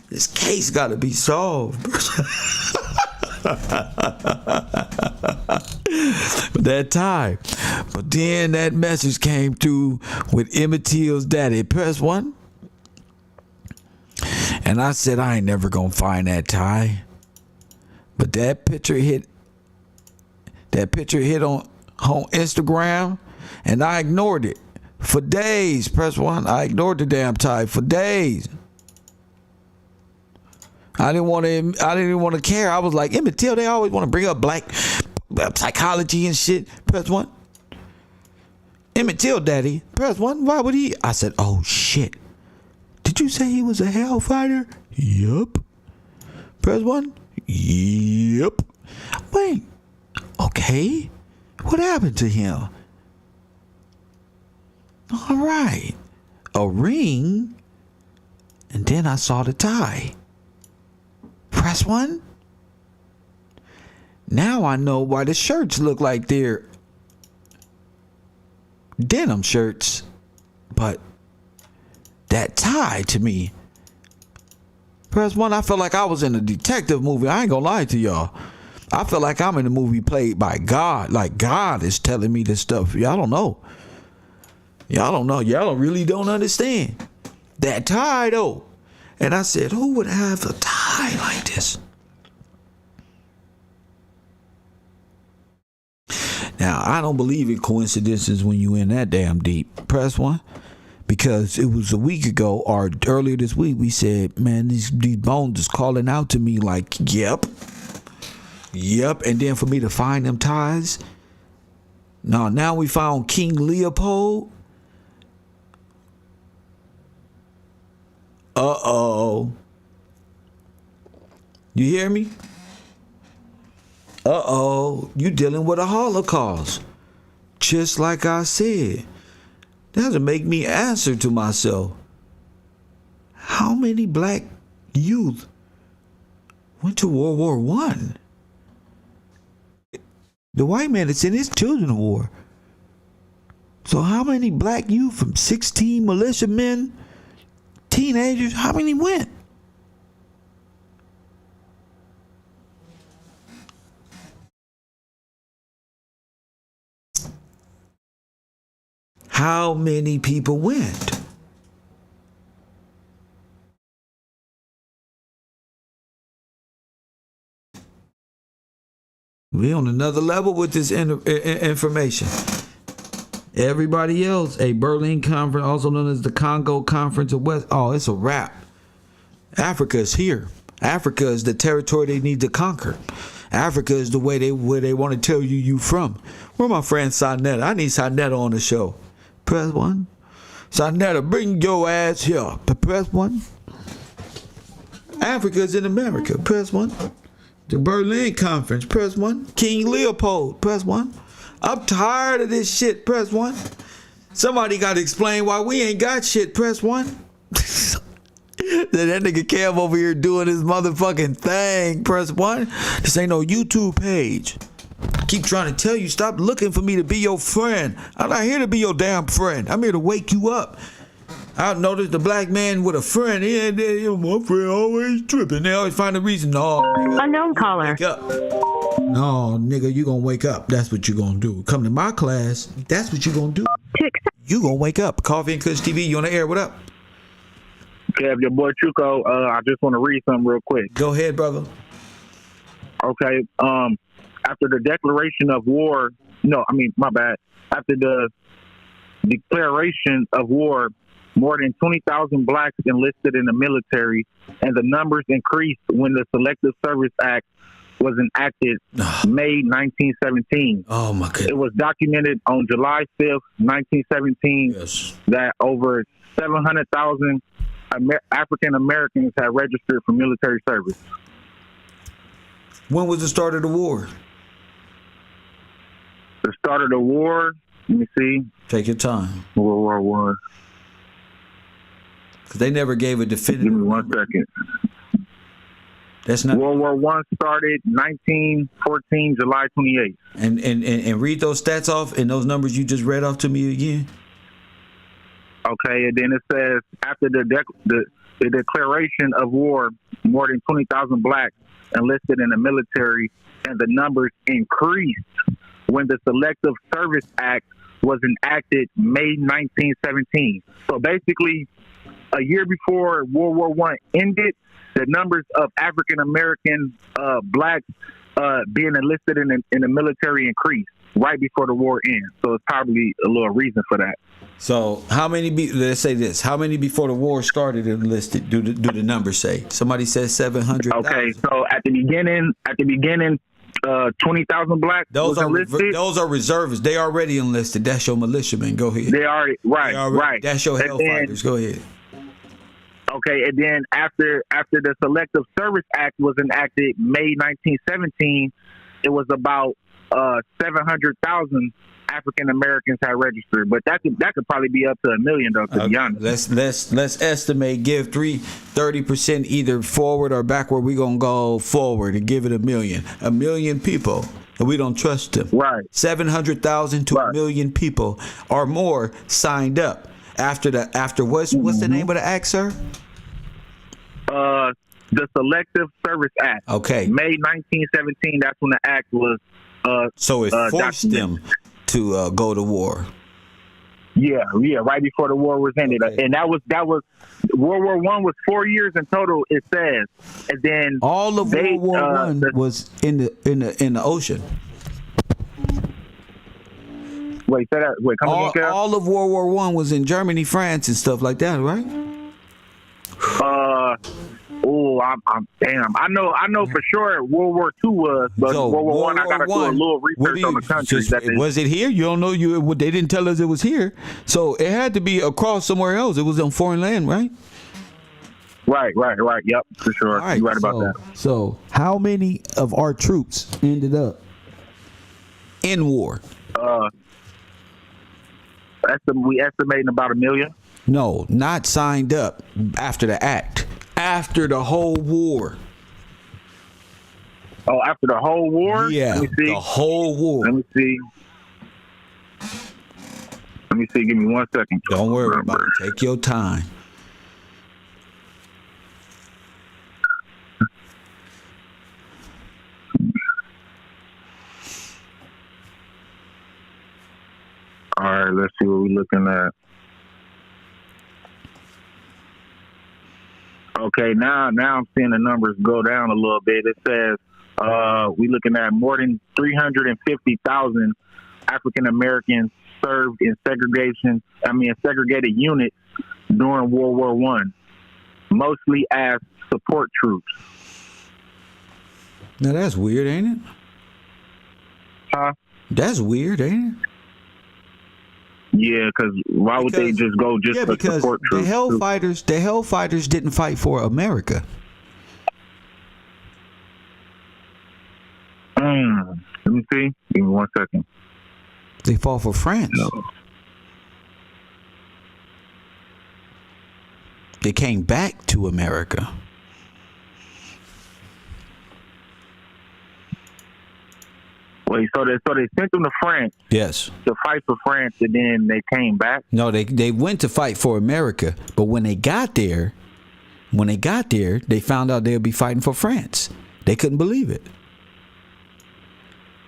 This case got to be solved. But that time. But then that message came through with Emmett Till's daddy. Press 1. And I said, I ain't never gonna find that tie. But that picture hit on Instagram, and I ignored it for days. Press 1. I ignored the damn tie for days. I didn't even want to care. I was like, Emmett Till, they always want to bring up black psychology and shit. Press 1. Emmett Till daddy. Press 1. Why would he? I said, oh shit. Did you say he was a hellfighter? Yup. Press 1. Yup. Wait. Okay. What happened to him? All right. A ring. And then I saw the tie. Press 1. Now I know why the shirts look like they're denim shirts. But that tie to me. Press 1. I felt like I was in a detective movie. I ain't gonna lie to y'all. I feel like I'm in a movie played by God. Like God is telling me this stuff. Y'all don't know. Y'all really don't understand. That tie though. And I said, who would have a tie like this? Now, I don't believe in coincidences when you in that damn deep. Press 1. Because it was a week ago or earlier this week, we said, man, these bones is calling out to me like, yep. And then for me to find them ties. Now we found King Leopold. Uh-oh. You hear me? Uh-oh. You dealing with a Holocaust. Just like I said. That doesn't make me answer to myself. How many black youth went to World War I? The white man is in his children's war. So how many black youth from 16 militiamen, teenagers, how many went? How many people went? We on another level with this information. Everybody else, a Berlin Conference, also known as the Congo Conference of West. Oh, it's a wrap. Africa is here. Africa is the territory they need to conquer. Africa is the way where they want to tell you from. Where my friend Sonetta? I need Sonetta on the show. Press 1. Sonetta, bring your ass here. Press 1. Africa is in America. Press 1. The Berlin Conference. Press 1. King Leopold. Press 1. I'm tired of this shit. Press 1. Somebody got to explain why we ain't got shit. Press 1. That nigga Kev over here doing his motherfucking thing. Press 1. This ain't no YouTube page. I keep trying to tell you, stop looking for me to be your friend. I'm not here to be your damn friend. I'm here to wake you up. I noticed the black man with a friend. My friend always tripping. They always find a reason. No, nigga, Unknown caller. wake up. No, nigga, you gonna wake up. That's what you gonna do. Come to my class. That's what you gonna do. You gonna wake up. Coffee and Kush TV. You on the air? What up? Kev, your boy Chuko. I just want to read something real quick. Go ahead, brother. Okay. After the declaration of war, after the declaration of war, more than 20,000 blacks enlisted in the military, and the numbers increased when the Selective Service Act was enacted May 1917. Oh, my goodness. It was documented on July 5th, 1917, that over 700,000 African Americans had registered for military service. When was the start of the war? The start of the war, let me see. Take your time. World War I. Because they never gave a definitive. Give me 1 second. That's not World War One started 1914, July 28th. And read those stats off and those numbers you just read off to me again. Okay, and then it says after the declaration of war, more than 20,000 blacks enlisted in the military, and the numbers increased when the Selective Service Act was enacted May 1917. So basically, a year before World War One ended, the numbers of African American blacks being enlisted in the military increased right before the war ends. So it's probably a little reason for that. So how many? Let's say this: how many before the war started enlisted? Do the numbers say? Somebody says 700. Okay, so at the beginning, 20,000 blacks. Those was are enlisted. those are reservists. They already enlisted. That's your militiamen. Go ahead. They already right. That's your hellfighters. Go ahead. Okay, and then after the Selective Service Act was enacted May 1917, it was about 700,000 African Americans had registered, but that could probably be up to 1 million though. To be honest, let's estimate. Give 30% either forward or backward. We're gonna go forward and give it 1 million. 1 million people, and we don't trust them. Right. 700,000 to 1 million people or more signed up after what's the name of the act, sir? The Selective Service Act. Okay. May 1917. That's when the act was. So it forced them to go to war. Yeah, right before the war was ended, and that was World War One was 4 years in total. It says, and then all of World War One was in the ocean. Wait, say that. Wait, come again, Kev? All of World War One was in Germany, France, and stuff like that, right? Damn. I know for sure World War II was, but So, World War One, I gotta do a little what research on the country. Was it here? You don't know. They didn't tell us it was here, so it had to be across somewhere else. It was on foreign land, right? Right. Yep, for sure. Right, You're right about that. So, how many of our troops ended up in war? We estimating about 1 million. No, not signed up after the act. After the whole war. Oh, after the whole war? Yeah, Let me see. the whole war. Let me see. Give me 1 second. Don't worry about it. Take your time. All right, let's see what we're looking at. Okay, now I'm seeing the numbers go down a little bit. It says we're looking at more than 350,000 African Americans served in segregated units during World War One, mostly as support troops. Now that's weird, ain't it? Huh? That's weird, ain't it? Yeah, because why would they just go for support troops? The Hellfighters didn't fight for America. Let me see. Give me 1 second. They fought for France. No. They came back to America. Wait, so they sent them to France. Yes. To fight for France, and then they came back. No, they went to fight for America, but when they got there, they found out they'd be fighting for France. They couldn't believe it.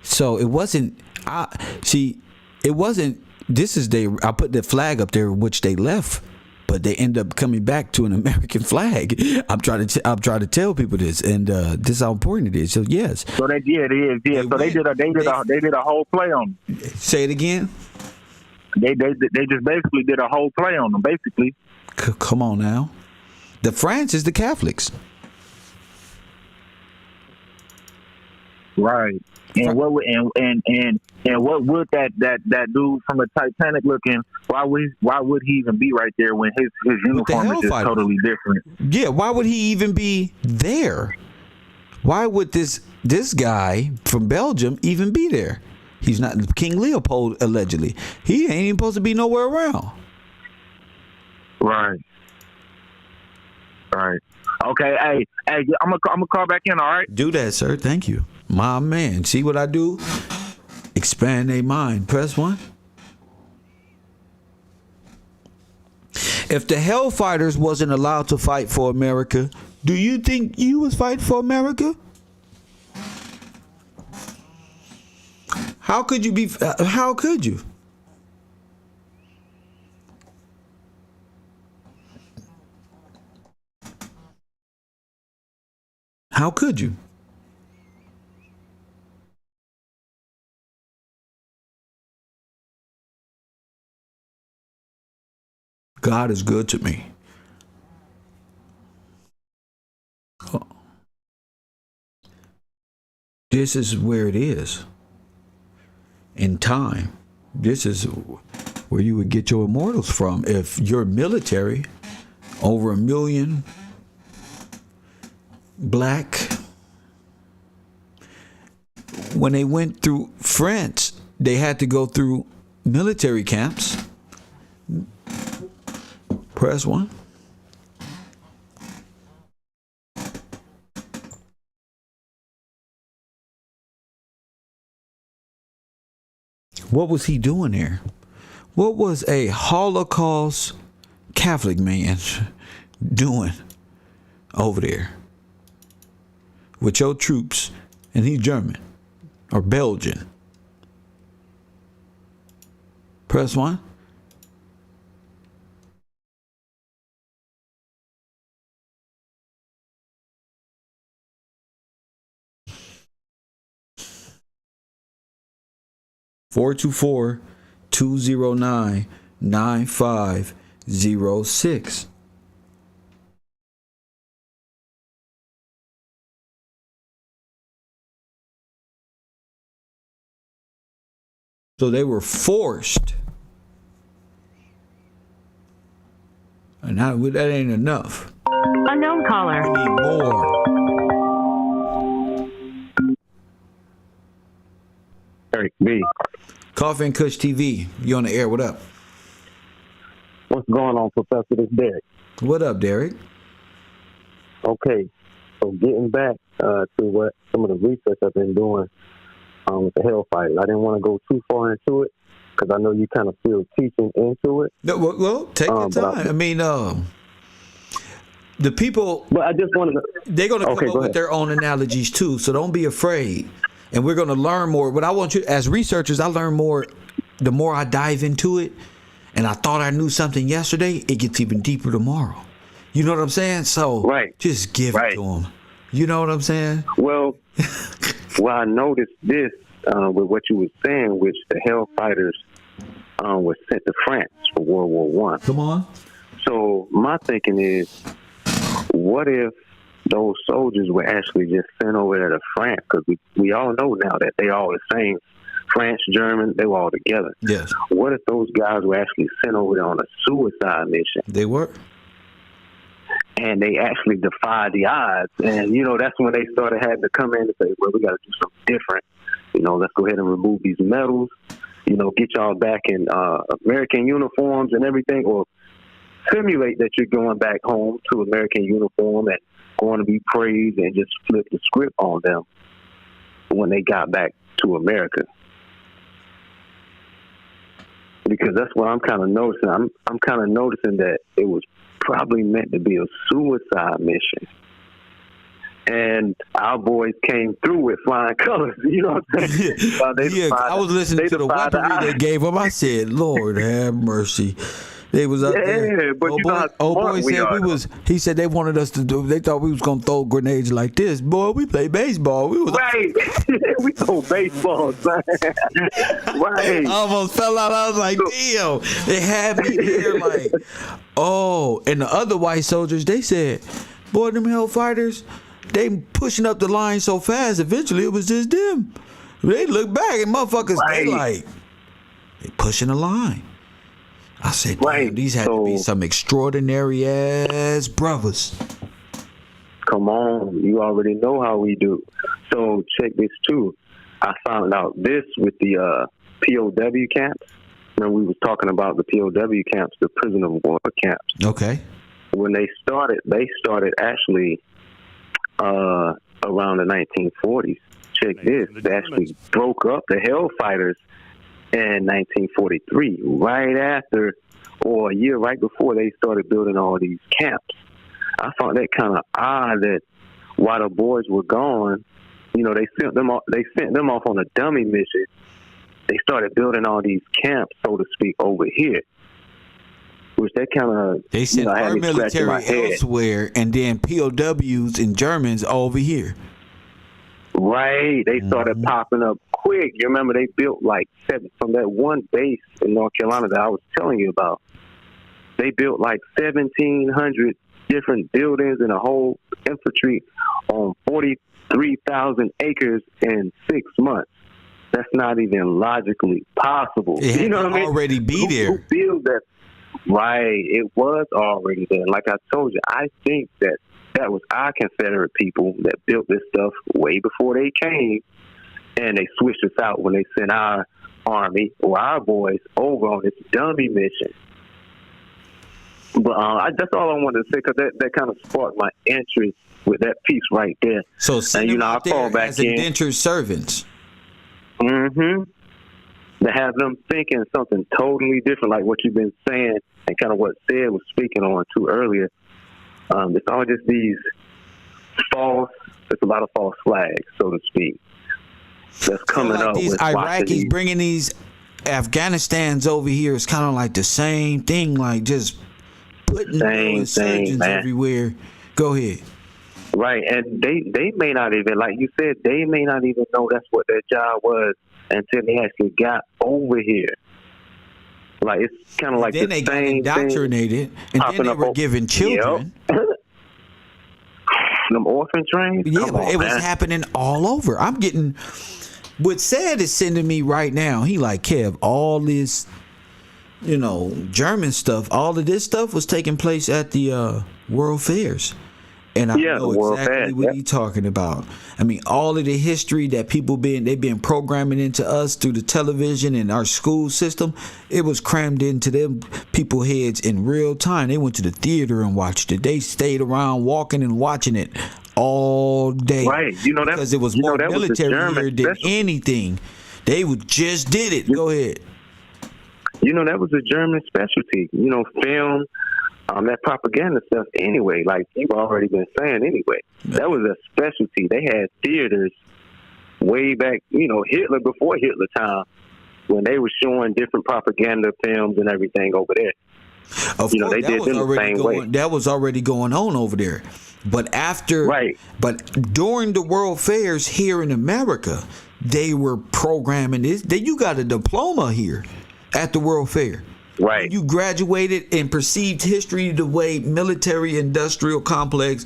So it wasn't. It wasn't. I put the flag up there, which they left, but they end up coming back to an American flag. I'm trying to tell people this, and this is how important it is. So yes. So it is. Yeah. They did a whole play on them. Say it again. They just basically did a whole play on them. Basically. Come on now. The France is the Catholics. Right. And what would that dude from the Titanic looking? Why would he even be right there when his uniform is just totally different? Yeah. Why would he even be there? Why would this guy from Belgium even be there? He's not King Leopold allegedly. He ain't even supposed to be nowhere around. Right. All right. Okay. Hey, I'm gonna call back in. All right. Do that, sir. Thank you, my man. See what I do? Expand their mind. Press 1. If the Hellfighters wasn't allowed to fight for America, do you think you was fighting for America? How could you be? How could you? How could you? God is good to me. Oh. This is where it is. In time. This is where you would get your immortals from. If your military, over 1 million black, when they went through France, they had to go through military camps. Press 1. What was he doing there? What was a Holocaust Catholic man doing over there with your troops? And he's German or Belgian. Press 1. Four 209-9506. So they were forced. And now that ain't enough. Unknown caller. We need more. Eric B. Koffee and Kush TV. You on the air. What up? What's going on, Professor? This is Derek. What up, Derek? Okay. So getting back to what some of the research I've been doing with the Hellfighters. I didn't want to go too far into it because I know you kind of feel teaching into it. No, well, take your time. I mean, the people. But I just wanted to. They're going to come up with their own analogies too. So don't be afraid. And we're going to learn more. But I want you, as researchers, I learn more the more I dive into it. And I thought I knew something yesterday. It gets even deeper tomorrow. You know what I'm saying? So just give it to them. You know what I'm saying? Well, I noticed this with what you were saying, which the Hellfighters were sent to France for World War One. Come on. So my thinking is, what if those soldiers were actually just sent over there to France? Because we all know now that they all the same. French, German, they were all together. Yes. What if those guys were actually sent over there on a suicide mission? They were. And they actually defied the odds. And, you know, that's when they started having to come in and say, well, we got to do something different. You know, let's go ahead and remove these medals, you know, get y'all back in American uniforms and everything, or simulate that you're going back home to American uniform and going to be praised, and just flip the script on them when they got back to America. Because that's what I'm kind of noticing. I'm kind of noticing that it was probably meant to be a suicide mission. And our boys came through with flying colors. You know what I'm saying? I was listening to the weaponry they gave them. I said, Lord have mercy. They was up there. But boy said he said they wanted us to do. They thought we was gonna throw grenades like this. Boy, we play baseball. We was we throw baseball, son. Right. I almost fell out. I was like, damn. They had me here like, oh. And the other white soldiers, they said, boy, them Hellfighters, they pushing up the line so fast. Eventually, it was just them. They look back and motherfuckers, they pushing the line. I said, damn, these had to be some extraordinary ass brothers. Come on, you already know how we do. So check this too. I found out this with the POW camps. Remember we was talking about the POW camps, the prisoner of war camps. Okay. when they started actually around the 1940s. Check this. They actually broke up the Hellfighters in 1943, right after or a year right before they started building all these camps. I found that kind of odd that while the boys were gone, you know, they sent them off on a dummy mission. They started building all these camps, so to speak, over here. Which that kind of they sent had our me scratching my military head. elsewhere, and then POWs and Germans over here. Right, they started popping up quick. You remember they built like 7 from that one base in North Carolina that I was telling you about. They built like 1,700 different buildings and a whole infantry on 43,000 acres in 6 months. That's not even logically possible. It had You know to what I mean? already be there. Who built that? Right, it was already there. Like I told you, I think that was our Confederate people that built this stuff way before they came, and they switched us out when they sent our army or our boys over on this dummy mission. But that's all I wanted to say, because that kind of sparked my interest with that piece right there. So send them out there as indentured servants. Mm-hmm. To have them thinking something totally different, like what you've been saying, and kind of what Sid was speaking on too earlier. It's all just these it's a lot of false flags, so to speak, that's coming up. These with Iraqis bringing these Afghanistans over here is kind of like the same thing, like just putting insurgents everywhere. Go ahead. Right, and they may not even, like you said, they may not even know that's what their job was until they actually got over here. Like, it's kind of like then the they same got indoctrinated, and then they were given children. Yep. Them orphan trains? Yeah, but it was happening all over. I'm getting what Sad is sending me right now. He like, Kev, all this, you know, German stuff, all of this stuff was taking place at the World Fairs. And I know exactly what he's talking about. I mean, all of the history that they've been programming into us through the television and our school system, it was crammed into them people's heads in real time. They went to the theater and watched it. They stayed around walking and watching it all day. Right. You know, because it was more military here than anything. They just did it. Go ahead. You know, that was a German specialty. You know, film. That propaganda stuff anyway, like you've already been saying anyway. That was a specialty. They had theaters way back, you know, before Hitler time, when they were showing different propaganda films and everything over there. Of course, they did them the same way. That was already going on over there. But during the World Fairs here in America, they were programming this. You got a diploma here at the World Fair. Right. You graduated and perceived history the way military industrial complex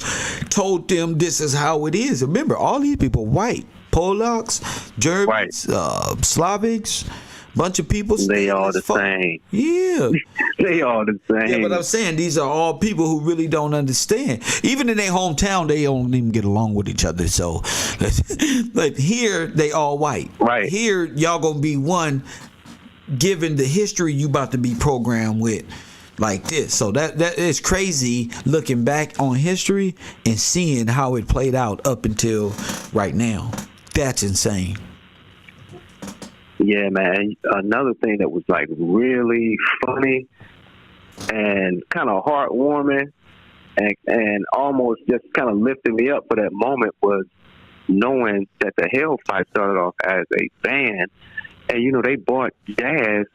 told them this is how it is. Remember, all these people white, Polacks, Germans, Slavics, bunch of people. They all the same. Yeah. They all the same. Yeah, but I'm saying these are all people who really don't understand. Even in their hometown, they don't even get along with each other. So, but here, they all white. Right. Here, y'all gonna be one. Given the history you about to be programmed with like this. So that is crazy looking back on history and seeing how it played out up until right now. That's insane. Yeah, man. Another thing that was like really funny and kind of heartwarming and almost just kind of lifted me up for that moment was knowing that the Hellfight started off as a band. And, you know, they brought jazz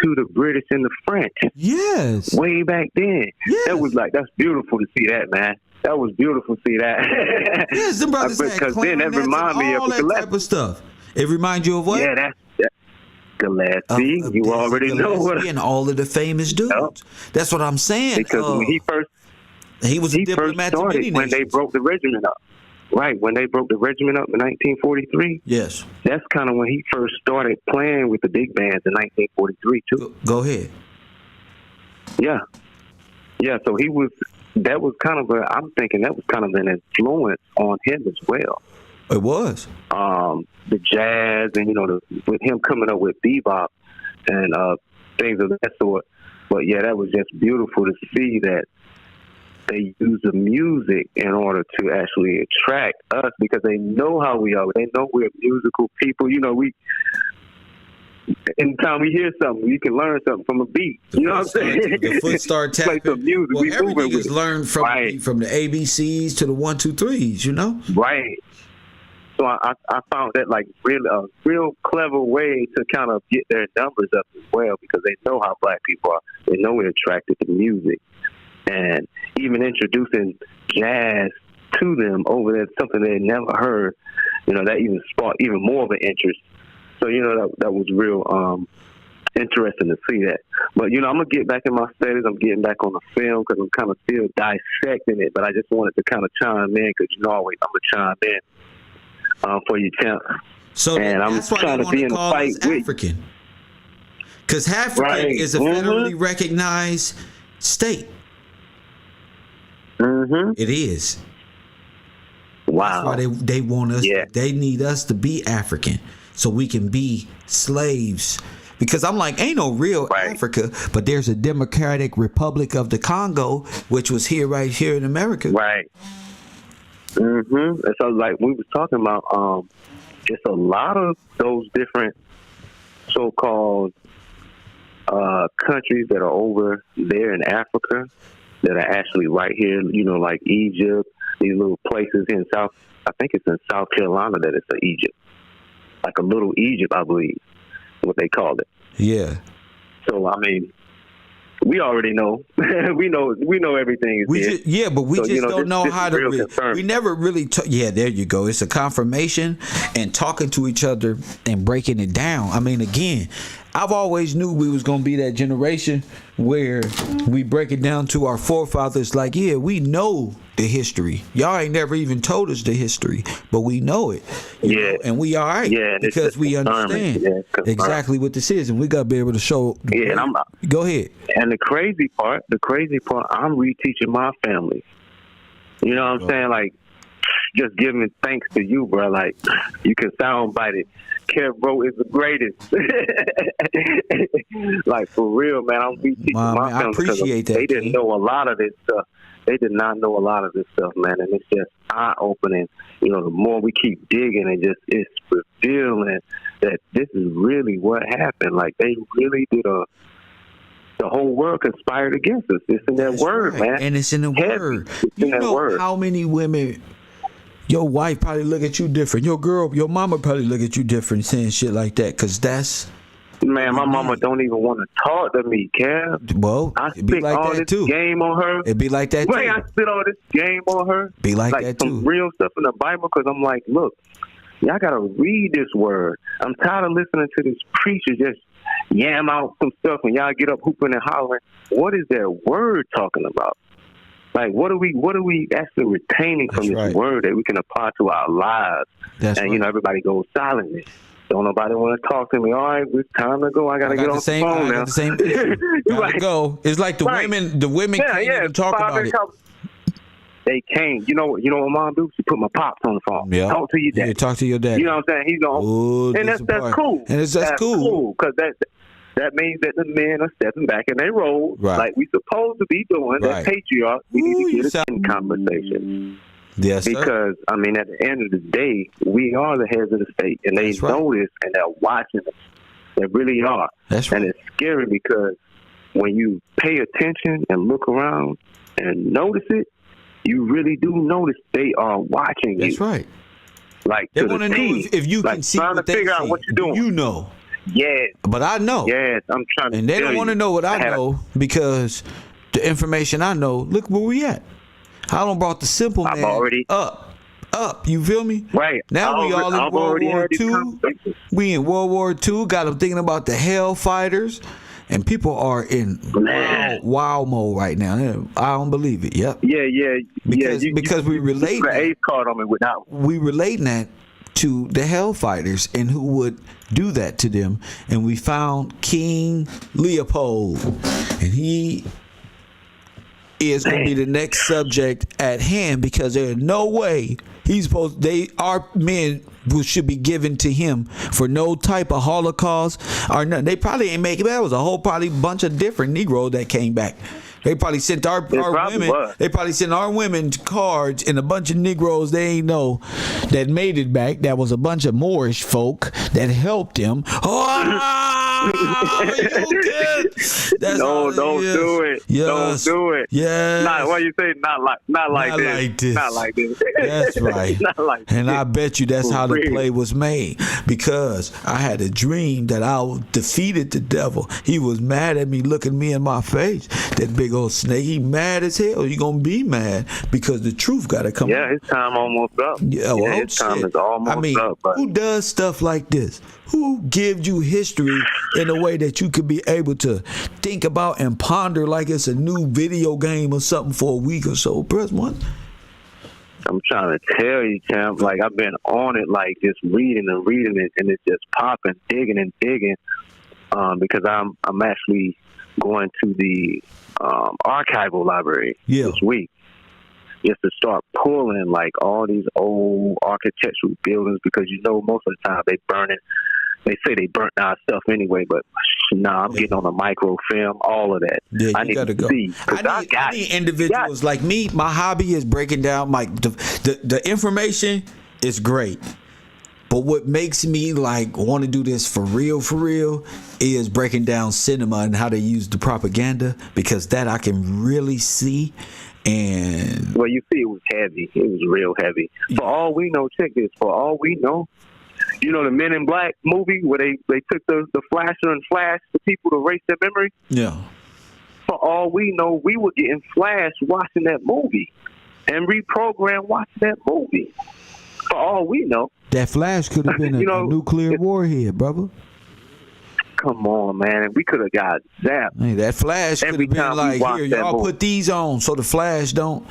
to the British and the French. Yes. Way back then. Yes. That was like, that's beautiful to see that, man. That was beautiful to see that. Yes, them brothers had because then that reminded me of all that type of stuff. It reminds you of what? Yeah, that's Gillespie. You already know what. And all of the famous dudes. Yep. That's what I'm saying. Because when he was a diplomat to many nations. When they broke the regiment up. Right, when they broke the regiment up in 1943. Yes. That's kind of when he first started playing with the big bands in 1943, too. Go ahead. Yeah. Yeah, so that was kind of I'm thinking that was kind of an influence on him as well. It was. The jazz and, you know, with him coming up with bebop and things of that sort. But, yeah, that was just beautiful to see that they use the music in order to actually attract us because they know how we are. They know we're musical people. You know, anytime we hear something, we can learn something from a beat. You know what I'm saying? The foot start tapping. Play some music. Well, we everything is it. learned from the ABCs to the 1, 2, 3s. You know? Right. So I found that like really a real clever way to kind of get their numbers up as well because they know how black people are. They know we're attracted to music, and even introducing jazz to them over there, something they had never heard. You know, that even sparked even more of an interest. So you know that was real interesting to see that. But you know, I'm gonna get back in my studies. I'm getting back on the film because I'm kind of still dissecting it. But I just wanted to kind of chime in because you know always I'm gonna chime in. For your champ. So and I'm trying to be in the fight with African. Because African is a federally recognized state. It is. Wow. That's why they want us. They need us to be African so we can be slaves. Because I'm like, ain't no real Africa, but there's a Democratic Republic of the Congo, which was right here in America. Right. And so, like we was talking about, just a lot of those different so-called countries that are over there in Africa that are actually right here. You know, like Egypt, these little places in South. I think it's in South Carolina that it's Egypt, like a little Egypt, I believe, what they call it. Yeah. So I mean. We already know. we know everything is here. But we just don't know how to. We never really. There you go. It's a confirmation and talking to each other and breaking it down. I mean, again, I've always knew we was gonna be that generation where we break it down to our forefathers. Like, we know the history. Y'all ain't never even told us the history, but we know it. You know, and we all right because we understand exactly what this is, and we gotta be able to show. And go ahead. And the crazy part, I'm reteaching my family. You know what I'm saying? Like, just giving thanks to you, bro. Like, you can soundbite it. Kev, bro, is the greatest. Like, for real, man. I'm reteaching my family. I appreciate that. They didn't know a lot of this stuff. They did not know a lot of this stuff, man. And it's just eye-opening. You know, the more we keep digging, it's revealing that this is really what happened. Like, they really did the whole world conspired against us. It's in that word, man. And it's in the word. You know how many women, your wife probably look at you different. Your mama probably look at you different saying shit like that because that's... Man, my mama don't even want to talk to me, Kev. Well, I spit like all this game on her. It'd be like that, too. I spit all this game on her. Be like that, too. Some real stuff in the Bible because I'm like, look, y'all got to read this word. I'm tired of listening to this preacher just yam out some stuff and y'all get up hooping and hollering. What is that word talking about? Like, what are we actually retaining from this word that we can apply to our lives? You know, everybody goes silent. Don't nobody want to talk to me. All right, it's time to go. I gotta get on the phone now. The same gotta go. It's like the women can't even talk about it. They can't. You know what mom do? She put my pops on the phone. Yeah. Talk to your dad. Yeah, talk to your dad. You know what I'm saying? He's going, and that's cool. And that's cool because that means that the men are stepping back in their role, like we supposed to be doing. That patriarch. We need to get a conversation. Yes, sir. Because, I mean, at the end of the day, we are the heads of the state, and they know this, and they're watching us. They really are. That's right. And it's scary because when you pay attention and look around and notice it, you really do notice they are watching you. That's right. Like, they want to know if you can see trying what to they figure see. out what you're doing. You know. Yes. But I know. Yes, I'm trying to. And they don't want to know what I know because the information I know, look where we at. I done brought the simple man up. You feel me? Right. Now we all in World War II. We in World War II. Got them thinking about the hell fighters. And people are in wild mode right now. I don't believe it. Yep. Yeah. Because we relate the ace card on me without. We relating that to the hell fighters and who would do that to them. And we found King Leopold. And he is going to be the next subject at hand because there's no way our men should be given to him for no type of Holocaust or nothing. They probably ain't make it. There was a whole probably bunch of different Negroes that came back. They probably sent our women. Was. They probably sent our women cards and a bunch of Negroes they ain't know that made it back. That was a bunch of Moorish folk that helped them. That's don't do it. Yes. Don't do it. Yes. Why you say not like this? Not like this. That's right. Not like and this. I bet you that's For how the real. play was made, because I had a dream that I defeated the devil. He was mad at me, looking me in my face. That big old snake. He mad as hell. You gonna be mad because the truth gotta come. Yeah, his time almost up. Yeah, well, his time is almost up. But who does stuff like this? Who gives you history in a way that you could be able to think about and ponder like it's a new video game or something for a week or so? Press one. I'm trying to tell you, champ. Like, I've been on it, like just reading it, and it's just popping, digging, because I'm actually going to the archival library this week, just to start pulling like all these old architectural buildings, because most of the time they burn it. They say they burnt our stuff anyway, but I'm getting on a microfilm, all of that. Yeah, I need gotta to go. see. I need individuals like me. My hobby is breaking down. Like the information is great, but what makes me like want to do this for real, is breaking down cinema and how they use the propaganda, because that I can really see. And well, you see, it was heavy. It was real heavy. For all we know, check this. For all we know, the Men in Black movie where they took the flasher and flashed the people to erase their memory? Yeah. For all we know, we were getting flashed watching that movie and reprogrammed watching that movie. For all we know. That flash could have been a nuclear warhead, brother. Come on, man. We could have got zapped. Hey, that flash could have been like, here, y'all put these on so the flash don't.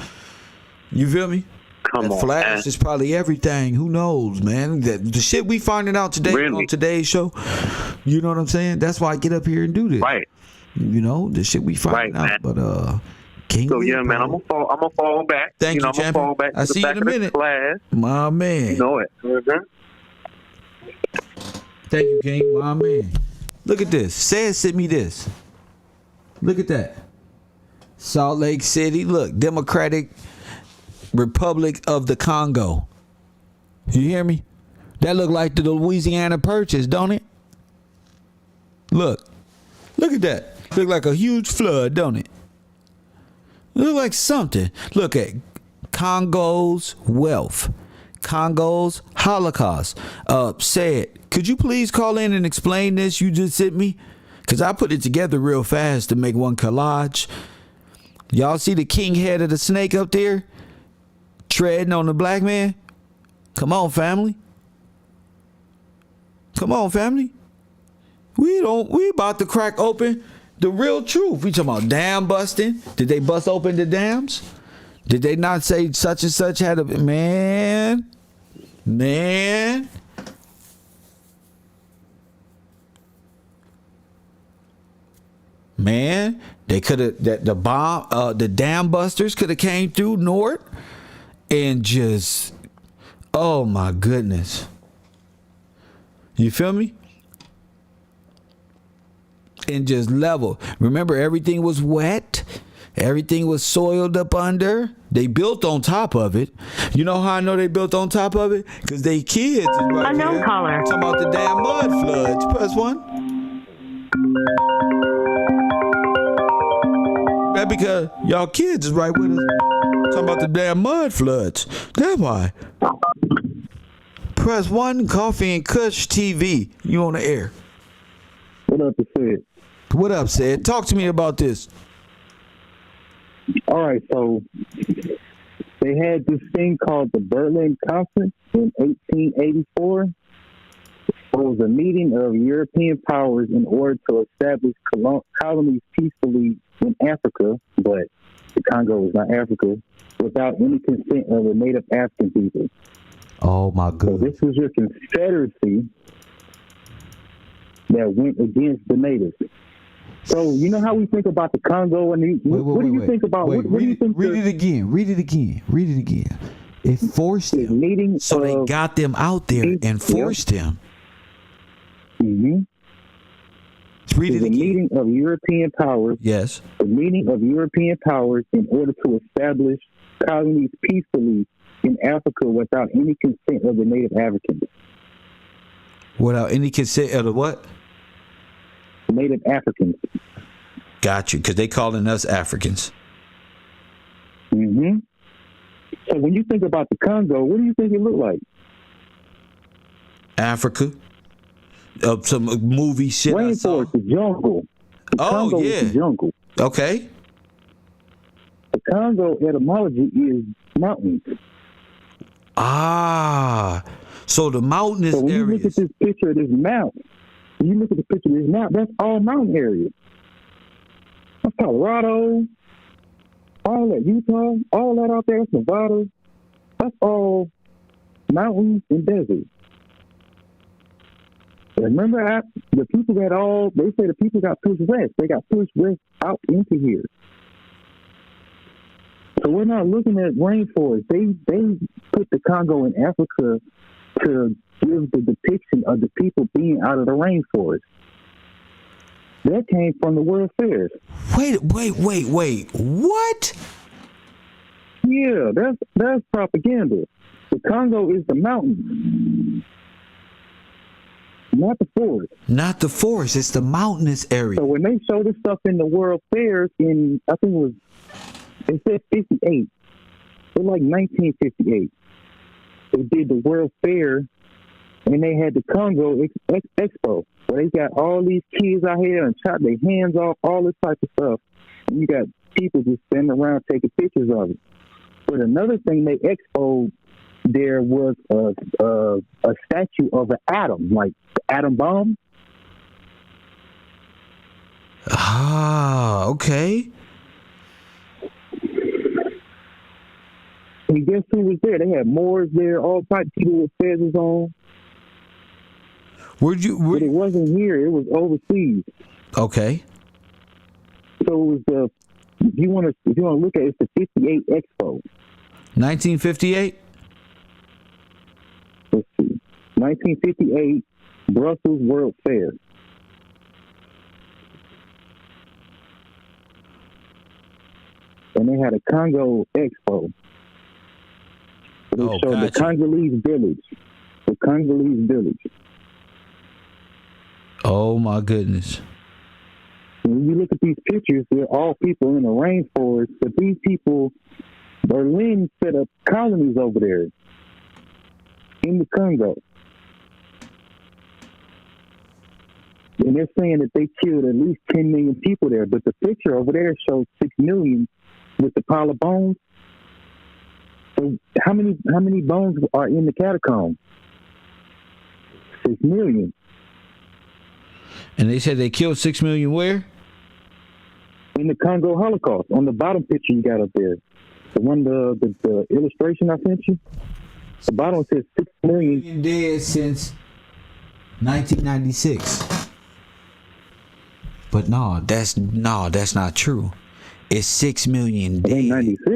You feel me? Come on, flash man. is probably everything. Who knows, man? The shit we finding out today on today's show. You know what I'm saying? That's why I get up here and do this. Right. The shit we finding out. Man. But man, I'm gonna fall back. Thank you, I'm gonna fall back. I see you in a minute, class. My man. You know it. Mm-hmm. Thank you, King. My man. Look at this. Sent me this. Look at that. Salt Lake City. Look, Democratic Republic of the Congo. You hear me? That look like the Louisiana Purchase, don't it? Look at that. Look like a huge flood, don't it? Look like something. Look at Congo's wealth, Congo's Holocaust. Said, could you please call in and explain this you just sent me? Because I put it together real fast to make one collage. Y'all see the king head of the snake up there? Treading on the black man? Come on, family. Come on, family. We about to crack open the real truth. We talking about dam busting. Did they bust open the dams? Did they not say such and such had a man? They could have the dam busters could have came through North and just, oh my goodness. You feel me? And just level. Remember, everything was wet. Everything was soiled up under. They built on top of it. You know how I know they built on top of it? Because they kids is right Unknown here. caller. Talking about the damn mud floods. Press one. That because y'all kids is right with us. Talking about the damn mud floods. That's why. Press one. Coffee and Kush TV. You on the air. What up, Sid? What up, Sid? Talk to me about this. All right, so they had this thing called the Berlin Conference in 1884. It was a meeting of European powers in order to establish colonies peacefully in Africa, but the Congo is not Africa, without any consent of the native African people. Oh, my goodness. So this was your confederacy that went against the natives. So you know how we think about the Congo, and what do you think about? What do you think? Read it again. Read it again. It forced them. So they got them out there and forced them. Mm-hmm. Read it again. The meeting of European powers. Yes. The meeting of European powers in order to establish colonies peacefully in Africa without any consent of the native Africans. Without any consent of the what? Native Africans. Got you, because they calling us Africans. Mm-hmm. So when you think about the Congo, what do you think it looked like? Africa. Some movie shit. Rainforest, the jungle. The Congo is the jungle. Okay. The Congo etymology is mountains. Ah, so the mountainous So when you areas. look at this picture of this map, when you look at the picture of this map, that's all mountain areas. That's Colorado, all that Utah, all that out there, that's Nevada. That's all mountains and desert. Remember, the people they say the people got pushed west. They got pushed west out into here. So we're not looking at rainforest. They put the Congo in Africa to give the depiction of the people being out of the rainforest. That came from the World Fairs. Wait. What? Yeah, that's propaganda. The Congo is the mountain. Not the forest. Not the forest. It's the mountainous area. So when they show this stuff in the World Fairs in, I think it was, they said 58. It was like 1958. They did the World Fair, and they had the Congo Expo, where they got all these kids out here and chop their hands off, all this type of stuff. And you got people just standing around taking pictures of it. But another thing they expoed there was a statue of an atom, like the atom bomb. Ah, okay. And guess who was there? They had Moors there, all types of people with feathers on. But it wasn't here, it was overseas. Okay. So it was if you want to look at it, it's the 58 Expo. 1958? Let's see. 1958 Brussels World Fair. And they had a Congo Expo. They showed the Congolese village. The Congolese village. Oh my goodness. When you look at these pictures, they're all people in the rainforest, but these people, Berlin set up colonies over there in the Congo. And they're saying that they killed at least 10 million people there, but the picture over there shows 6 million with the pile of bones. So how many bones are in the catacombs? 6 million. And they said they killed 6 million where? In the Congo Holocaust. On the bottom picture you got up there. The one, the illustration I sent you. The bottom says 6 million dead since 1996. But no, that's not true. It's 6 million dead. 96.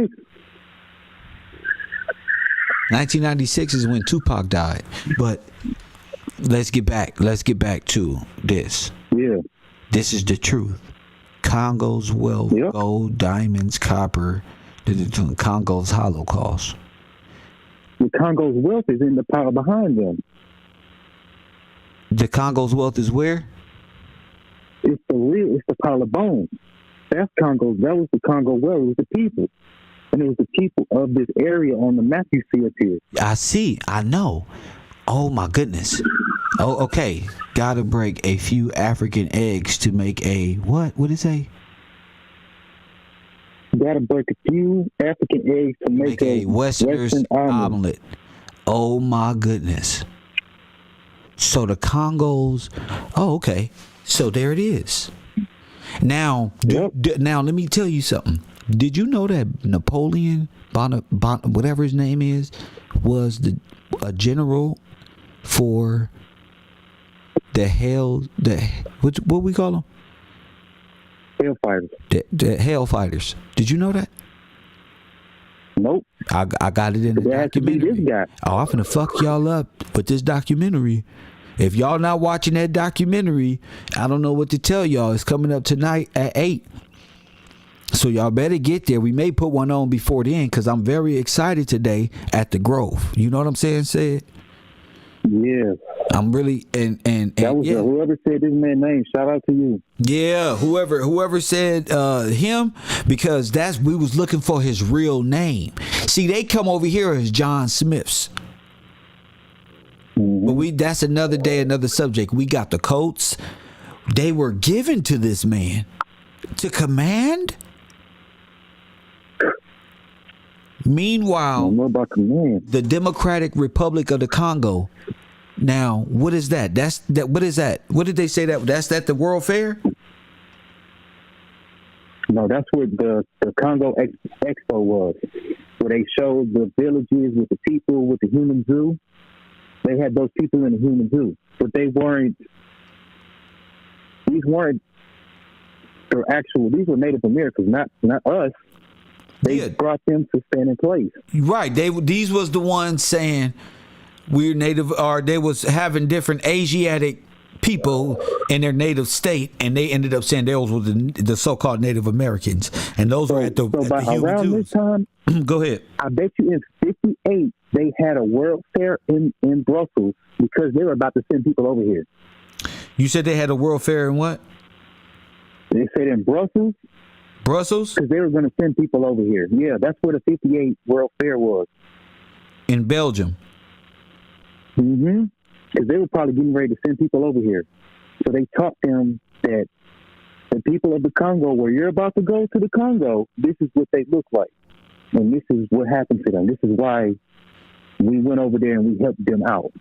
1996 is when Tupac died. But let's get back to this. Yeah. This is the truth. Congo's wealth, gold, diamonds, copper, the Congo's Holocaust. The Congo's wealth is in the pile behind them. The Congo's wealth is where? It's the pile of bones. That was the Congo wealth. It was the people. And it was the people of this area on the map you see up here. I know. Oh my goodness. Oh, okay. Gotta break a few African eggs to make a what? What'd it say? Gotta break a few African eggs to make a Western omelet. Oh my goodness. So the Congos. Oh, okay. So there it is. Now, now let me tell you something. Did you know that Napoleon, whatever his name is, was a general for what we call them? Hellfighters. The Hellfighters. Did you know that? Nope. I got it in the documentary. Oh, I'm finna fuck y'all up with this documentary. If y'all not watching that documentary, I don't know what to tell y'all. It's coming up tonight at 8. So y'all better get there. We may put one on before then because I'm very excited today at the Grove. You know what I'm saying, Sid? Yeah. I'm really and that was yeah. Whoever said this man's name, shout out to you. Yeah, whoever said him, because we was looking for his real name. See, they come over here as John Smiths. But that's another day, another subject. We got the coats. They were given to this man to command. Meanwhile, the Democratic Republic of the Congo. Now, what is that? What is that? What did they say that's the World Fair? No, that's what the Congo Expo was, where they showed the villages with the people with the human zoo. They had those people in the human zoo, but these weren't these were Native Americans, not us. They brought them to stand in place. Right. These was the ones saying we're native, or they was having different Asiatic people in their native state, and they ended up saying those were the so-called Native Americans, and those were at the around this time. Go ahead. I bet you in '58 they had a World Fair in Brussels because they were about to send people over here. You said they had a World Fair in what? They said in Brussels. Brussels? Because they were going to send people over here. Yeah, that's where the '58 World Fair was. In Belgium. Mm-hmm. Because they were probably getting ready to send people over here. So they taught them that the people of the Congo, where you're about to go to the Congo, this is what they look like. And this is what happened to them. This is why we went over there and we helped them out.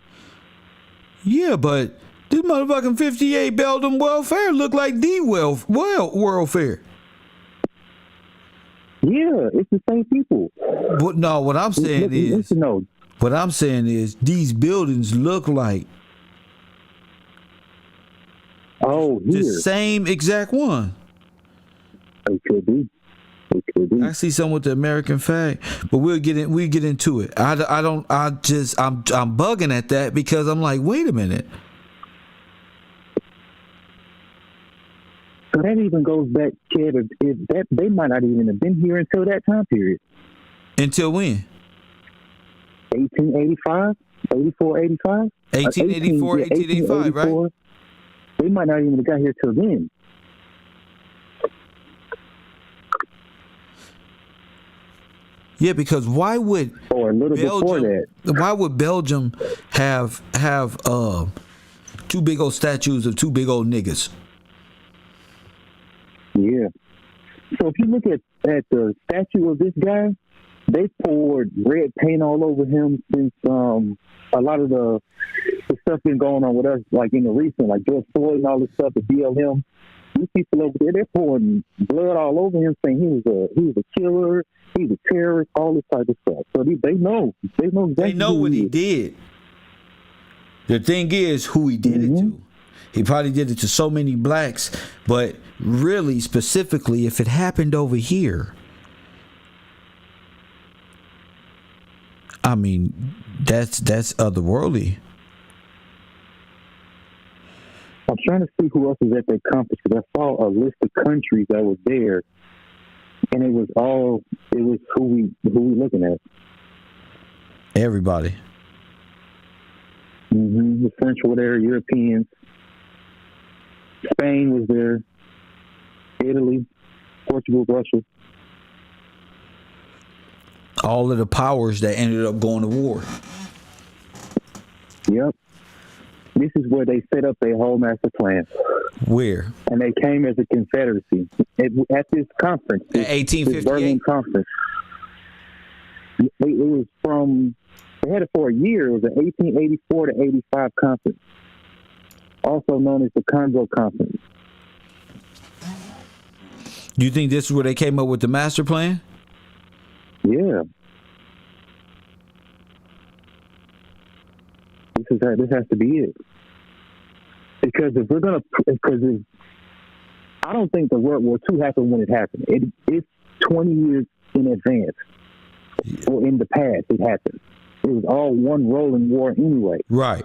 Yeah, but this motherfucking '58 Belgium World Fair looked like the World Fair. Yeah, it's the same people. But no, what I'm saying is these buildings look like the same exact one. It could be. I see some with the American flag, but we get into it. I'm bugging at that because I'm like, wait a minute. So that even goes back, Kid, that they might not even have been here until that time period. Until when? 1885, 84, 85? 1884, 1885, right? They might not even have got here till then. Yeah, because why would Belgium have two big old statues of two big old niggas? Yeah. So if you look at the statue of this guy, they poured red paint all over him since a lot of the stuff been going on with us, like in the recent, like George Floyd and all this stuff, the BLM. These people over there, they're pouring blood all over him, saying he was a killer, he's a terrorist, all this type of stuff. So they know exactly. They know what he did. The thing is, who he did it to. He probably did it to so many blacks, but really, specifically, if it happened over here, I mean, that's otherworldly. I'm trying to see who else was at that conference because I saw a list of countries that was there, and it was who we looking at. Everybody. Mm-hmm. The French were there, Europeans. Spain was there, Italy, Portugal, Russia. All of the powers that ended up going to war. Yep. This is where they set up their whole master plan. Where? And they came as a confederacy at this conference. In 1858? Berlin conference. It was they had it for a year. It was an 1884 to 85 conference. Also known as the Congo Conference. Do you think this is where they came up with the master plan? Yeah. This has to be it. Because I don't think the World War II happened when it happened. It's 20 years in advance, or in the past it happened. It was all one rolling war anyway. Right.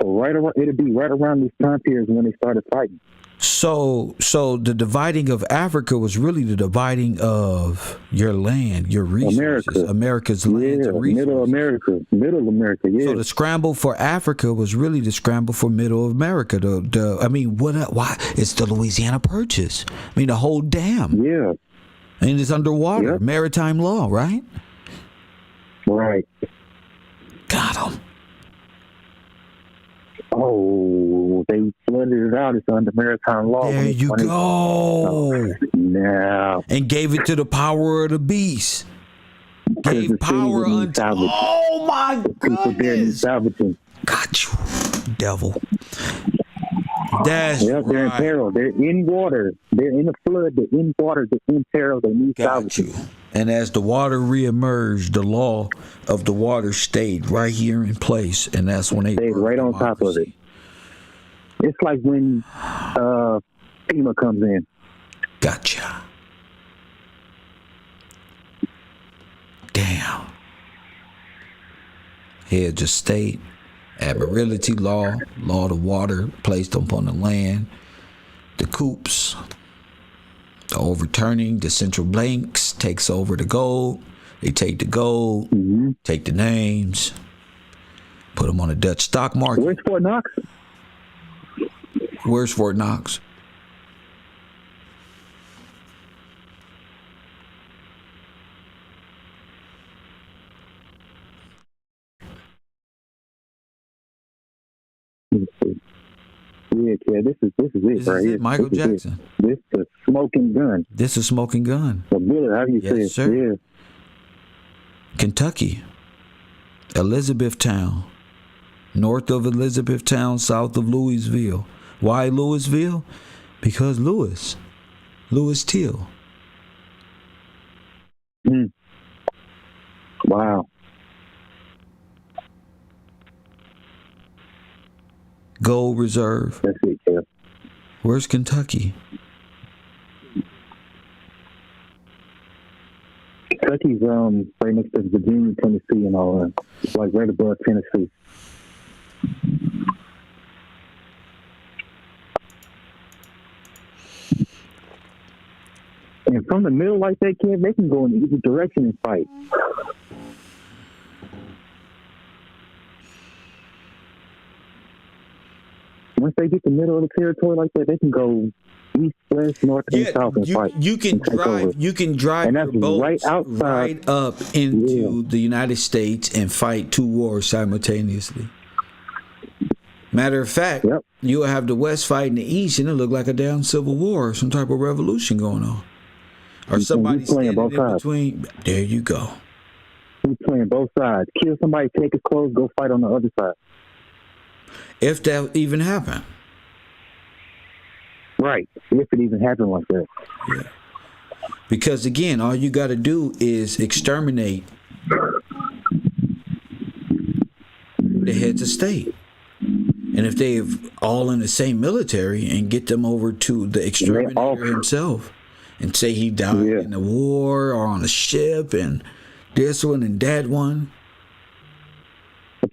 So it'll be right around these time periods when they started fighting. So the dividing of Africa was really the dividing of your land, your resources, America's land, and resources. Middle America. Yeah. So the scramble for Africa was really the scramble for Middle America. Why? It's the Louisiana Purchase. I mean, the whole dam. Yeah. And it's underwater, Yep. maritime law, right? Right. Got him. Oh, they flooded it out. It's under maritime law. There you go. Now. And gave it to the power of the beast. Gave power unto. Oh my goodness. Got you, devil. That's yep, they're in peril. They're in water. They're in the flood. They're in water. They're in peril. They need salvation. And as the water reemerged, the law of the water stayed right here in place, and that's when they stayed right on top of it. It's like when FEMA comes in. Gotcha. Damn. Heads of state, admiralty law, law of the water placed upon the land, the coups, the overturning, the central banks takes over the gold. They take the gold, take the names, put them on the Dutch stock market. Where's Fort Knox? Where's Fort Knox? Yeah, this is it, right here. Michael Jackson. This is the smoking gun. This is smoking gun. The bullet, how do you say it? Sir. Yeah. Kentucky, Elizabethtown, north of Elizabethtown, south of Louisville. Why Louisville? Because Louis Till. Wow. Gold reserve. That's it, yeah. Where's Kentucky? Kentucky's right next to Virginia, Tennessee, and all that. It's like right above Tennessee. And from the middle like they can go in either direction and fight. Once they get the middle of the territory like that, they can go east, west, north, and south and fight. You can drive and that's your boats right outside, right up into the United States and fight two wars simultaneously. Matter of fact, you'll have the West fighting the East, and it look like a damn civil war, some type of revolution going on, or somebody standing in between. There you go. He's playing both sides. Kill somebody, take his clothes, go fight on the other side. If that even happened. Right. If it even happened like that. Yeah. Because again, all you got to do is exterminate the heads of state. And if they're all in the same military and get them over to the exterminator himself and say he died in the war or on a ship and this one and that one. If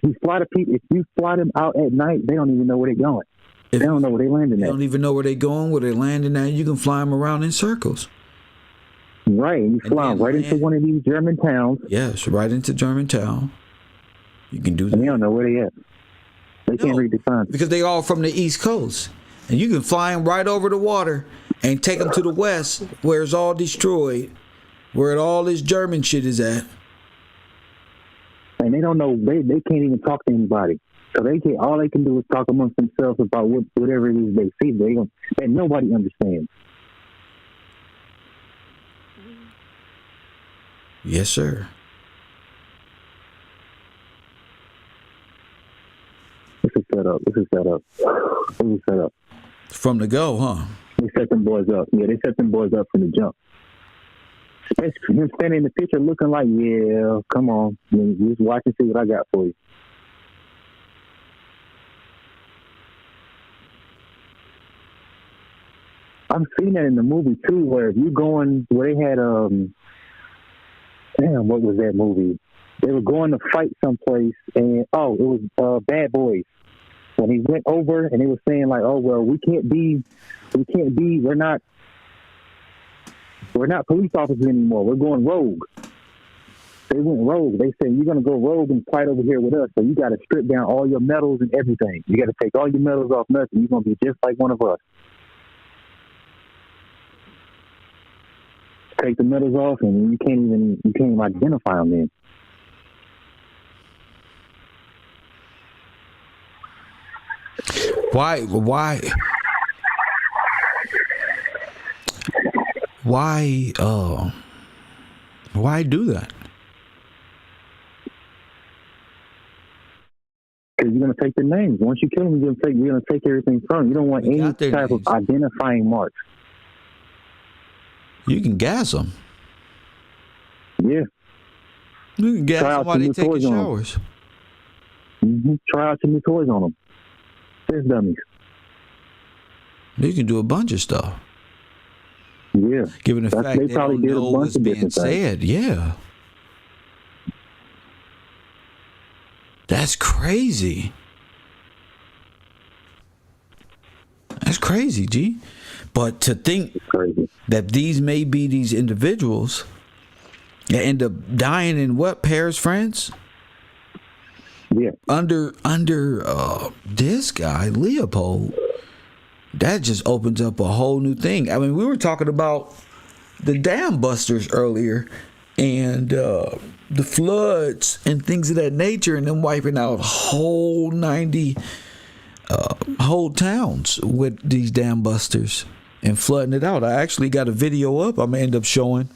you fly them out at night, they don't even know where they're going. They don't know where they're landing at. They don't even know where they're going, where they're landing at. You can fly them around in circles. Right. You fly them right into one of these German towns. Yes, right into Germantown. You can do that. And they don't know where they at. They can't read the signs. Because they all from the East Coast. And you can fly them right over the water and take them to the West, where it's all destroyed, where all this German shit is at. And they don't know, they can't even talk to anybody. So all they can do is talk amongst themselves about whatever it is they see. And nobody understands. Yes, sir. This is set up. From the go, huh? They set them boys up. Yeah, they set them boys up from the jump. That's him standing in the picture looking like, yeah, come on. Just watch and see what I got for you. I've seen that in the movie, too, where they had, what was that movie? They were going to fight someplace, and, it was Bad Boys. when he went over and they were saying like, oh well, we're not police officers anymore. We're going rogue. They went rogue. They said, you're going to go rogue and fight over here with us. So you got to strip down all your medals and everything. You got to take all your medals off nothing. You're going to be just like one of us. Take the medals off and you can't even identify them then. Why do that? Because you're gonna take the names. Once you kill them, you're gonna take everything from them. You don't want any type of identifying marks. You can gas them. Yeah. You can gas somebody taking showers. Try out some new toys on them. Fist dummies. You can do a bunch of stuff. Yeah. Given the fact they don't know what's being said. Yeah. That's crazy. That's crazy, G. But to think that these may be these individuals that end up dying in what, Paris, France? Yeah. Under this guy, Leopold, that just opens up a whole new thing. I mean, we were talking about the dam busters earlier and the floods and things of that nature, and them wiping out whole 90 whole towns with these dam busters and flooding it out. I actually got a video up I'm gonna end up showing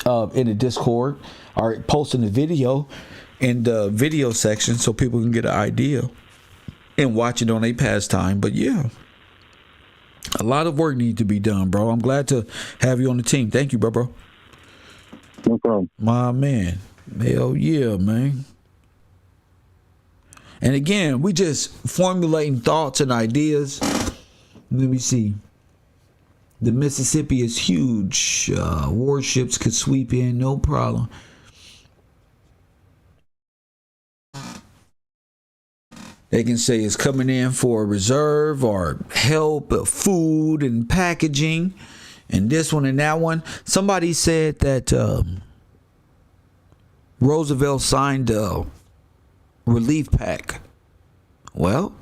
in the Discord, or posting the video in the video section so people can get an idea and watch it on a pastime. But yeah, a lot of work needs to be done, bro. I'm glad to have you on the team. Thank you, bro. No problem. My man. Hell yeah, man. And again, we just formulating thoughts and ideas. Let me see. The Mississippi is huge. Warships could sweep in, no problem. They can say it's coming in for a reserve or help, food and packaging, and this one and that one. Somebody said that Roosevelt signed a relief pack. Well,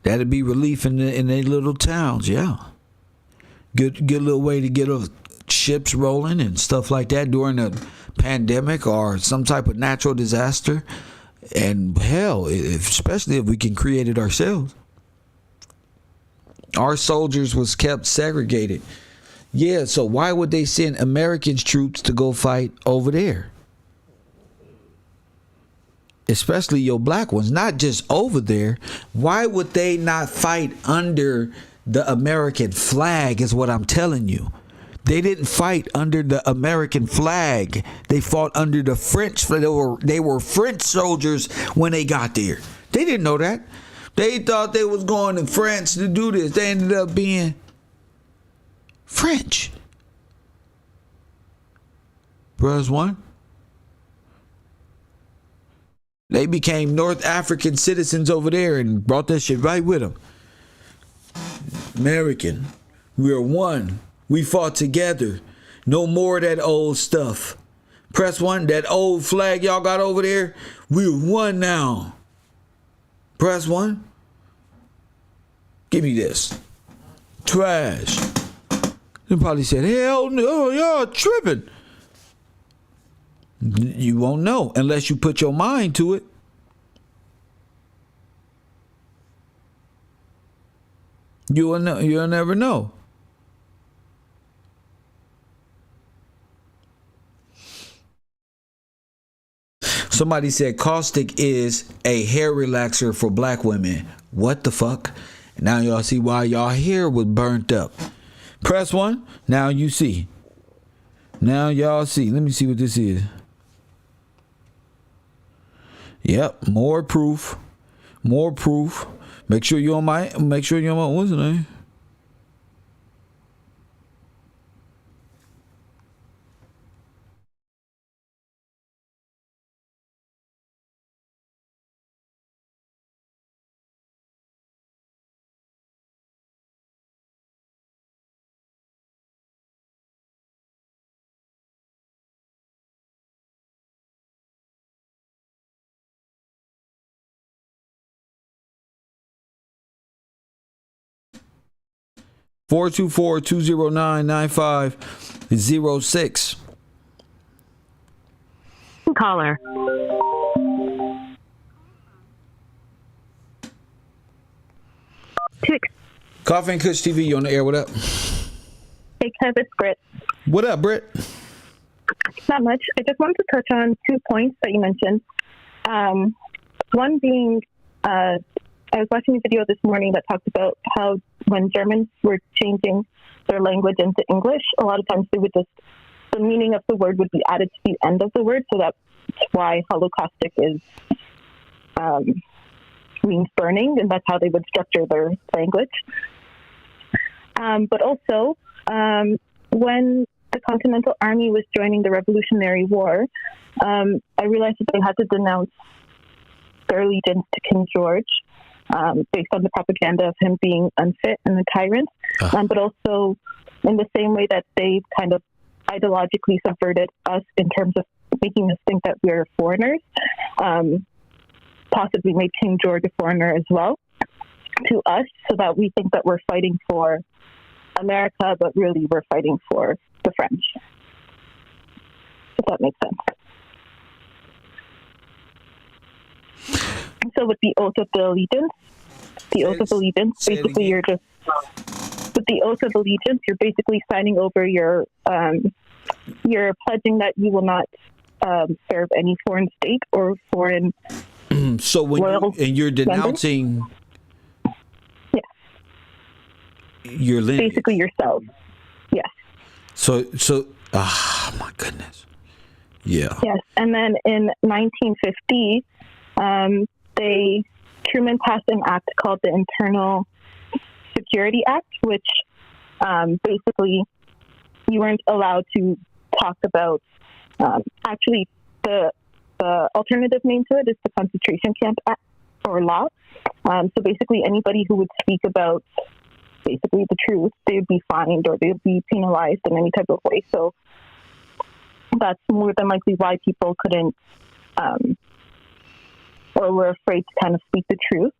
that'd be relief in the little towns, yeah. Good little way to get ships rolling and stuff like that during a pandemic or some type of natural disaster. And hell, especially if we can create it ourselves. Our soldiers was kept segregated. Yeah, so why would they send American troops to go fight over there? Especially your black ones, not just over there. Why would they not fight under the American flag is what I'm telling you. They didn't fight under the American flag. They fought under the French. They were French soldiers when they got there. They didn't know that. They thought they was going to France to do this. They ended up being French. Press one. They became North African citizens over there and brought that shit right with them. American. We are one. We fought together. No more of that old stuff. Press one. That old flag y'all got over there. We're one now. Press one. Give me this. Trash. They probably said, hell no, y'all tripping. You won't know unless you put your mind to it. You'll never know. Somebody said caustic is a hair relaxer for black women. What the fuck? Now y'all see why y'all hair was burnt up. Press one. Now you see. Now y'all see. Let me see what this is. Yep, more proof. More proof. Make sure you're on my what's the name? 424-209-9506. Caller. Coffee and Kush TV, you on the air. What up? Hey, Kev, it's Britt. What up, Britt? Not much. I just wanted to touch on 2 points that you mentioned. One being, I was watching a video this morning that talked about how when Germans were changing their language into English, a lot of times they would just, the meaning of the word would be added to the end of the word, so that's why holocaustic is means burning, and that's how they would structure their language. But also, when the Continental Army was joining the Revolutionary War, I realized that they had to denounce their allegiance to King George based on the propaganda of him being unfit and a tyrant, but also in the same way that they kind of ideologically subverted us in terms of making us think that we're foreigners, possibly made King George a foreigner as well to us, so that we think that we're fighting for America, but really we're fighting for the French. If that makes sense. So with the oath of the allegiance, basically you're just, with the oath of allegiance, you're basically signing over you're pledging that you will not serve any foreign state or foreign. So when you're denouncing, your lineage. Basically yourself. Yes. So, my goodness. Yeah. Yes. And then in 1950, Truman passed an act called the Internal Security Act, which basically you weren't allowed to talk about, actually the alternative name to it is the Concentration Camp Act or law. So basically anybody who would speak about basically the truth, they would be fined or they would be penalized in any type of way. So that's more than likely why people couldn't or were afraid to kind of speak the truth.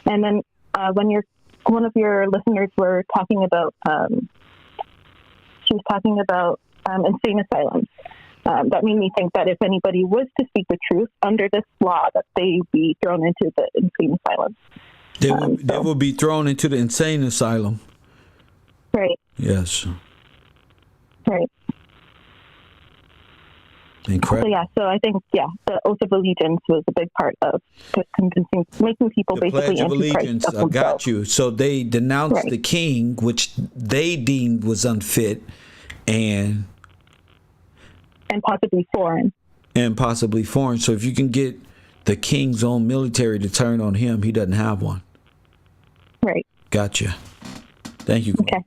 And then when one of your listeners were talking about, she was talking about insane asylums. That made me think that if anybody was to speak the truth under this law, that they'd be thrown into the insane asylum. They will be thrown into the insane asylum. Right. Yes. Right. Incredible. So I think, the oath of allegiance was a big part of just convincing, making people The basically Pledge of anti-Christ Allegiance. of I got themselves. you. So they denounced Right. the king, which they deemed was unfit and possibly foreign. So if you can get the king's own military to turn on him, he doesn't have one. Right. Gotcha. Thank you. Okay.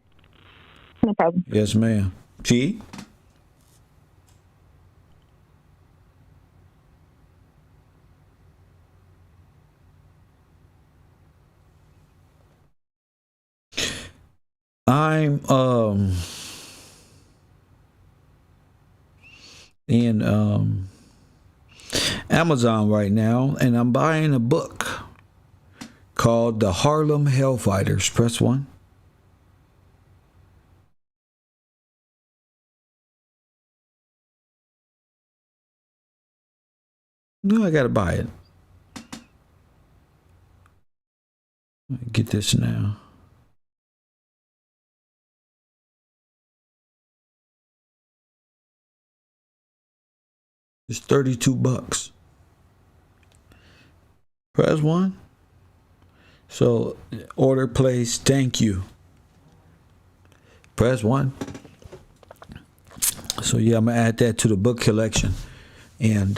No problem. Yes, ma'am. G? I'm in Amazon right now, and I'm buying a book called The Harlem Hellfighters. Press 1. No, I gotta buy it. Get this now. It's $32. Press 1. So order place, thank you. Press 1. So yeah, I'm gonna add that to the book collection, and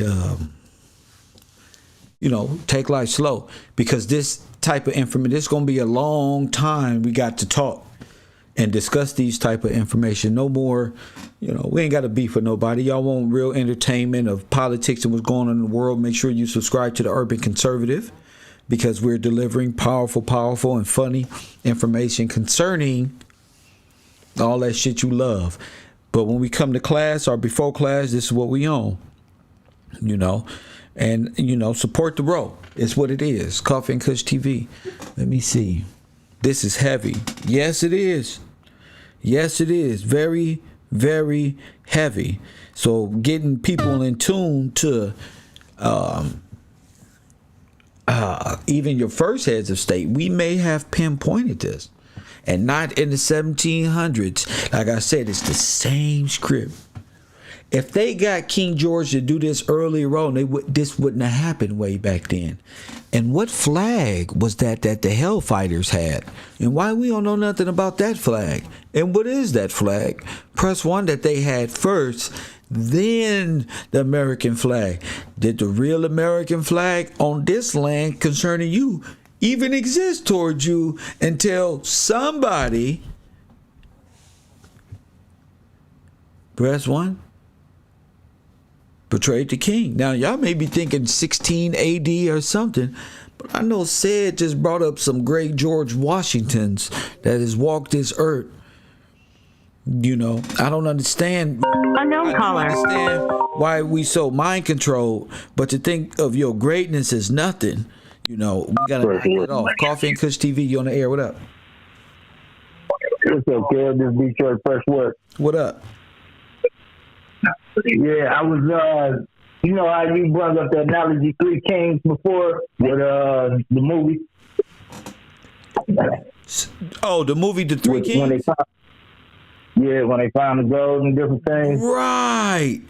take life slow, because this type of information, this is gonna be a long time. We got to talk and discuss these type of information. No more, we ain't got to beef with nobody. Y'all want real entertainment of politics and what's going on in the world. Make sure you subscribe to the Urban Conservative, because we're delivering powerful and funny information concerning all that shit you love. But when we come to class or before class, this is what we own, and support the bro. It's what it is. Coffee and Kush TV. Let me see. This is heavy. Yes, it is. Yes, it is very, very heavy. So getting people in tune to even your first heads of state, we may have pinpointed this, and not in the 1700s. Like I said, it's the same script. If they got King George to do this earlier on, this wouldn't have happened way back then. And what flag was that the Hellfighters had? And why we don't know nothing about that flag? And what is that flag? Press 1 that they had first, then the American flag. Did the real American flag on this land concerning you even exist towards you until somebody, press 1, portrayed the king? Now, y'all may be thinking 16 AD or something, but I know Sid just brought up some great George Washingtons that has walked this earth. You know, I don't understand. Unknown caller. I don't understand why we so mind controlled, but to think of your greatness as nothing. You know, we gotta knock it off. Coffee and Kush TV, you on the air? What up? What's up, Kev? This is Detroit Fresh Work. What up? Yeah, I was, you know how you brought up the analogy Three Kings before with the movie? Oh, the movie The Three Kings? When they found the gold and different things. Right.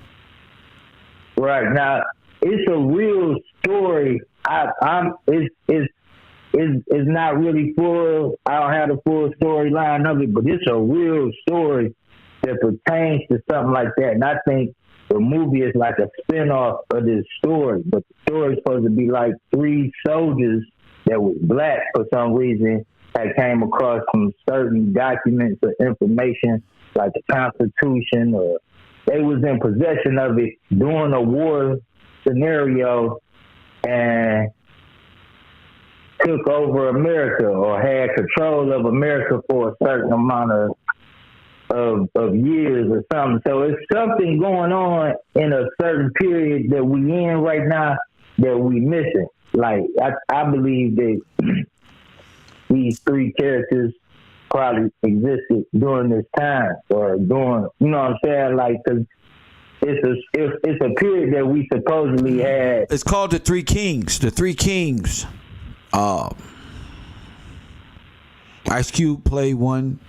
Right. Now, it's a real story. It's not really full. I don't have the full storyline of it, but it's a real story that pertains to something like that. And I think the movie is like a spin-off of this story, but the story is supposed to be like 3 soldiers that was black for some reason that came across some certain documents or information like the Constitution, or they was in possession of it during a war scenario and took over America or had control of America for a certain amount of years or something. So it's something going on in a certain period that we in right now that we missing. Like, I believe that these 3 characters probably existed during this time or during, you know what I'm saying? Like, cause it's a period that we supposedly had. It's called The Three Kings. The Three Kings. Ice Cube played one,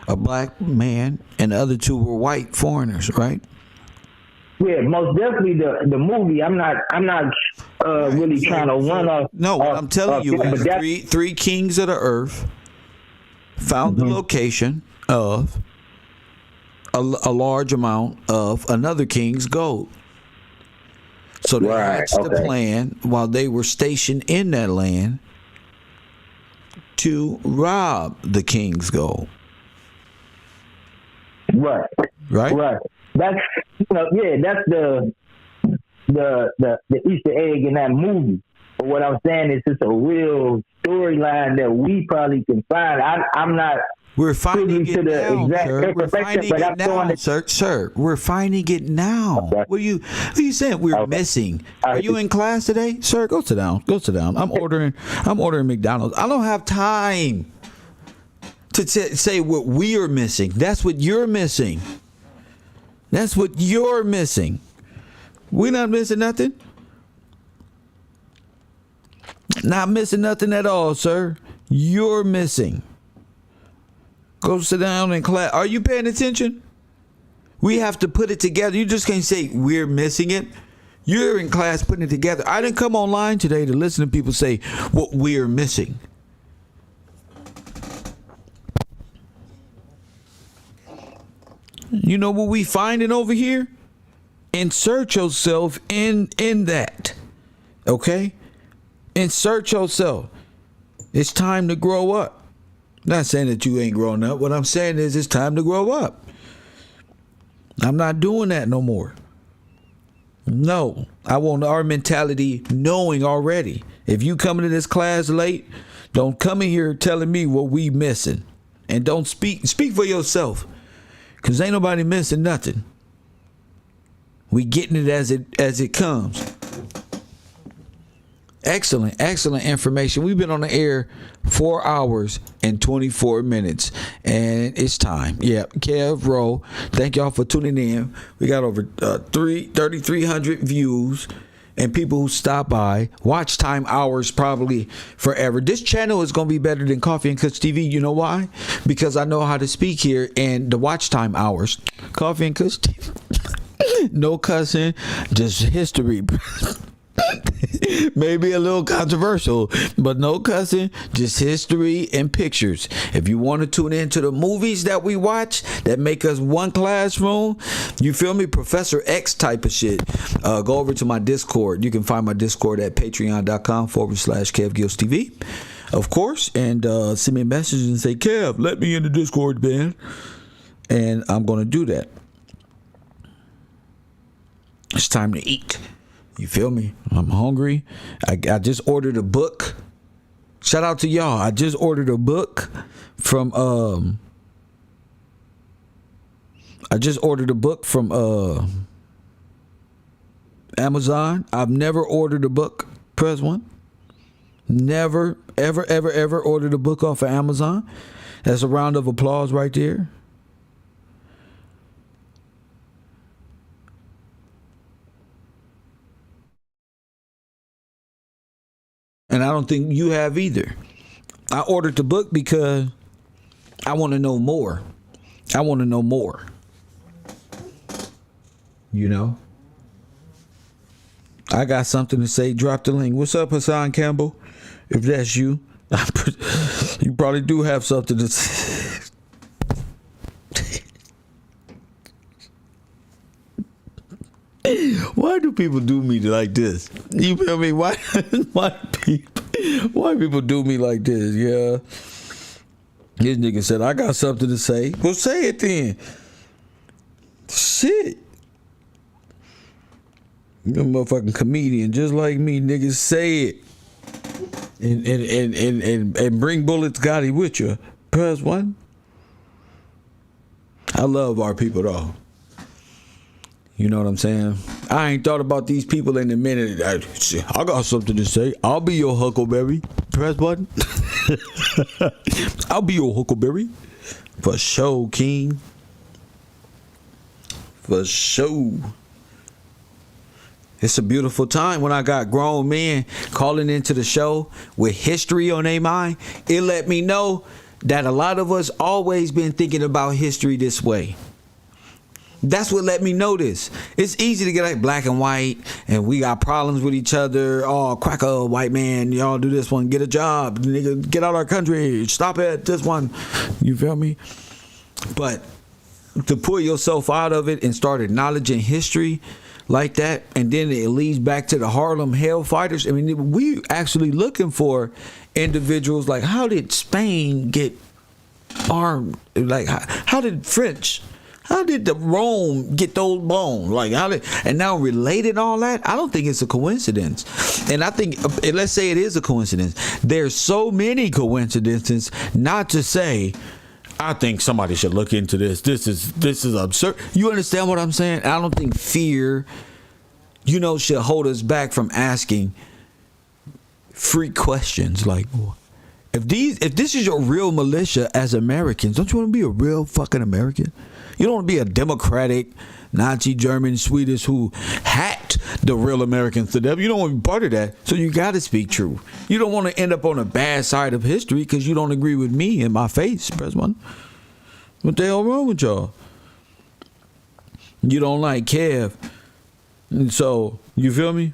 a black man, and the other 2 were white foreigners, right? Yeah, most definitely the movie. I'm not really trying to run off. No, what I'm telling you is three kings of the earth found the location of a large amount of another king's gold. So they hatched the plan while they were stationed in that land to rob the king's gold. Right. That's that's the Easter egg in that movie. But what I'm saying is it's a real storyline that we probably can find. I'm not. We're finding it now, sir. We're finding it now, sir. We're finding it now. Okay. What are you saying? We're missing. Are you in class today, sir? Go sit down. I'm ordering McDonald's. I don't have time to say what we are missing. That's what you're missing. We're not missing nothing. Not missing nothing at all, sir. You're missing. Go sit down in class. Are you paying attention? We have to put it together. You just can't say we're missing it. You're in class putting it together. I didn't come online today to listen to people say what we're missing. You know what we finding over here? Insert yourself in that. Okay? Insert yourself. It's time to grow up. Not saying that you ain't grown up. What I'm saying is it's time to grow up. I'm not doing that no more. No. I want our mentality knowing already. If you coming to this class late, don't come in here telling me what we missing. And don't speak for yourself. Because ain't nobody missing nothing. We getting it as it comes. Excellent information. We've been on the air 4 hours and 24 minutes, and it's time. Yeah, Kev Rowe, thank y'all for tuning in. We got over 3,300 views and people who stop by. Watch time hours probably forever. This channel is going to be better than Coffee and Kush TV. You know why? Because I know how to speak here, and the watch time hours. Coffee and Kush TV. No cussing, just history. Maybe a little controversial, but no cussing, just history and pictures. If you want to tune into the movies that we watch that make us one classroom, you feel me, Professor X type of shit, go over to my Discord. You can find my Discord at patreon.com/KevGillsTV, of course, and send me a message and say, Kev, let me in the Discord, man, and I'm going to do that. It's time to eat. You feel me? I'm hungry. I just ordered a book. Shout out to y'all. I just ordered a book from Amazon. I've never ordered a book. Press one. Never, ever ordered a book off of Amazon. That's a round of applause right there. And I don't think you have either. I ordered the book because I want to know more. I want to know more. You know? I got something to say. Drop the link. What's up, Hassan Campbell? If that's you, you probably do have something to say. Why do people do me like this? You feel me? Why people do me like this? Yeah. This nigga said, I got something to say. Well, say it then. Shit. You're a motherfucking comedian just like me, niggas. Say it. And bring Bullets Gotti with you. Press one. I love our people though. You know what I'm saying? I ain't thought about these people in a minute. I got something to say. I'll be your Huckleberry. Press button. I'll be your Huckleberry. For sure, King. For sure. It's a beautiful time when I got grown men calling into the show with history on their mind. It let me know that a lot of us always been thinking about history this way. That's what let me know this. It's easy to get like black and white, and we got problems with each other. Oh, cracker, white man, y'all do this one, get a job, nigga, get out of our country, stop at this one. You feel me? But to pull yourself out of it and start acknowledging history like that, and then it leads back to the Harlem Hellfighters. I mean, we actually looking for individuals like, how did Spain get armed? Like, how did the Rome get those bones? Like, and now related all that? I don't think it's a coincidence. And I think, let's say it is a coincidence. There's so many coincidences not to say, I think somebody should look into this. This is absurd. You understand what I'm saying? I don't think fear, should hold us back from asking free questions like, if this is your real militia as Americans, don't you want to be a real fucking American? You don't want to be a democratic Nazi, German, Swedish who hacked the real Americans to death. You don't want to be part of that. So you got to speak truth. You don't want to end up on a bad side of history because you don't agree with me in my face. Press one. What the hell wrong with y'all? You don't like Kev. And so, you feel me?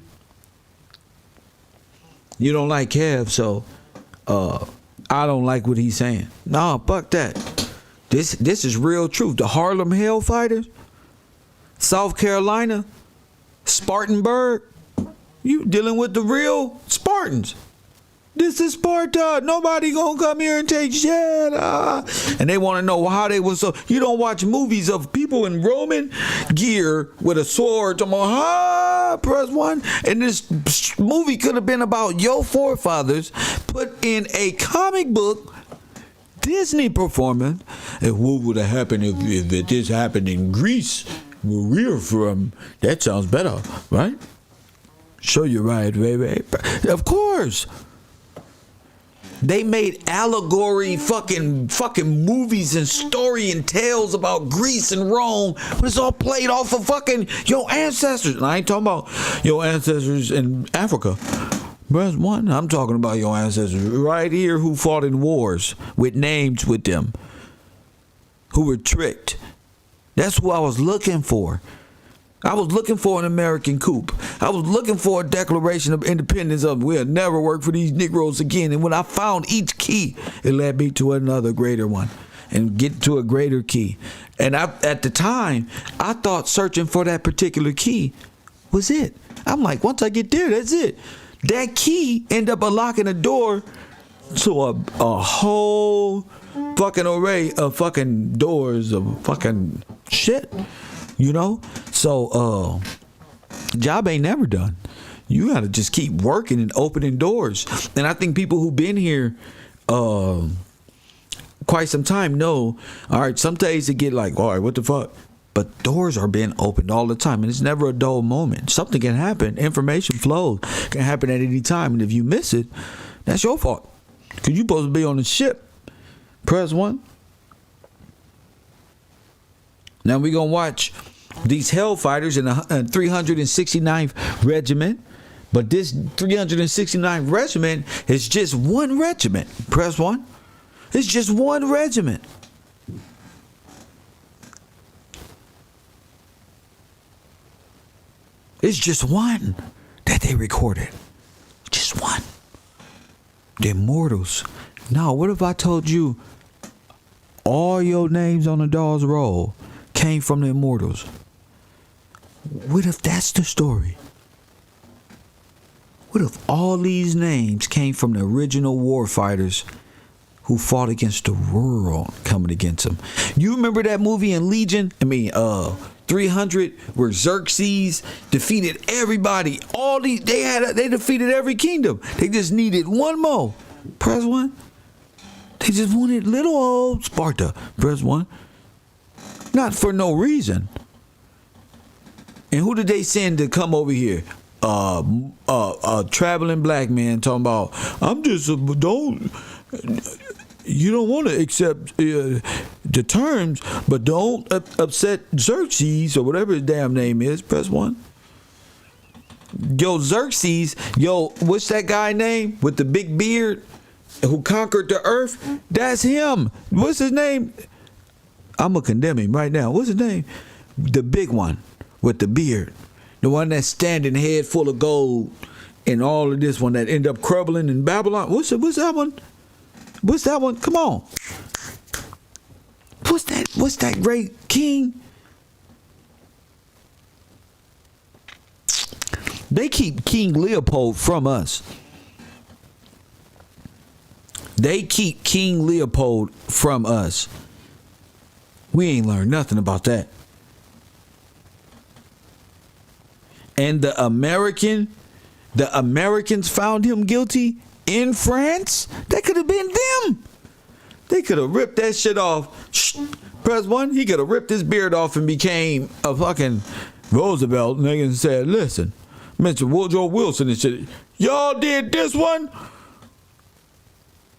You don't like Kev, so I don't like what he's saying. Nah, fuck that. This is real truth. The Harlem Hellfighters, South Carolina, Spartanburg. You dealing with the real Spartans. This is Sparta. Nobody gonna come here and take shit. And they want to know how they was so. You don't watch movies of people in Roman gear with a sword. Press one. And this movie could have been about your forefathers put in a comic book Disney performance. And what would have happened if this happened in Greece, where we're from? That sounds better, right? Show you right, baby. Of course. They made allegory fucking movies and story and tales about Greece and Rome, but it's all played off of fucking your ancestors. And I ain't talking about your ancestors in Africa. Press 1. I'm talking about your ancestors right here who fought in wars with names with them, who were tricked. That's who I was looking for. I was looking for an American coup. I was looking for a Declaration of Independence of we'll never work for these Negroes again. And when I found each key, it led me to another greater one and get to a greater key. And at the time, I thought searching for that particular key was it. I'm like, once I get there, that's it. That key ended up unlocking a door to a whole fucking array of fucking doors of fucking shit. You know? So, job ain't never done. You got to just keep working and opening doors. And I think people who've been here quite some time know, all right, some days they get like, all right, what the fuck? But doors are being opened all the time, and it's never a dull moment. Something can happen. Information flows can happen at any time. And if you miss it, that's your fault. Because you're supposed to be on the ship. Press 1. Now we're going to watch these Hellfighters in the 369th Regiment. But this 369th Regiment is just one regiment. Press 1. It's just one regiment. It's just one that they recorded. Just one. The Immortals. Now, what if I told you all your names on the doll's roll came from the Immortals? What if that's the story? What if all these names came from the original warfighters who fought against the world coming against them? You remember that movie in Legion? 300, where Xerxes defeated everybody. All these they defeated every kingdom. They just needed one more. Press 1. They just wanted little old Sparta. Press 1. Not for no reason. And who did they send to come over here? A traveling black man talking about, you don't want to accept the terms, but don't upset Xerxes or whatever his damn name is. Press 1. Yo, Xerxes, what's that guy name with the big beard who conquered the earth? That's him. What's his name? I'm going to condemn him right now. What's his name? The big one with the beard. The one that's standing head full of gold and all of this one that end up crumbling in Babylon. What's that one? What's that one? Come on. What's that great king? They keep King Leopold from us. They keep King Leopold from us. We ain't learned nothing about that. And the Americans found him guilty in France. That could have been them. They could have ripped that shit off. Press 1. He could have ripped his beard off and became a fucking Roosevelt. And they said, listen, Mr. Woodrow Wilson and shit, y'all did this one?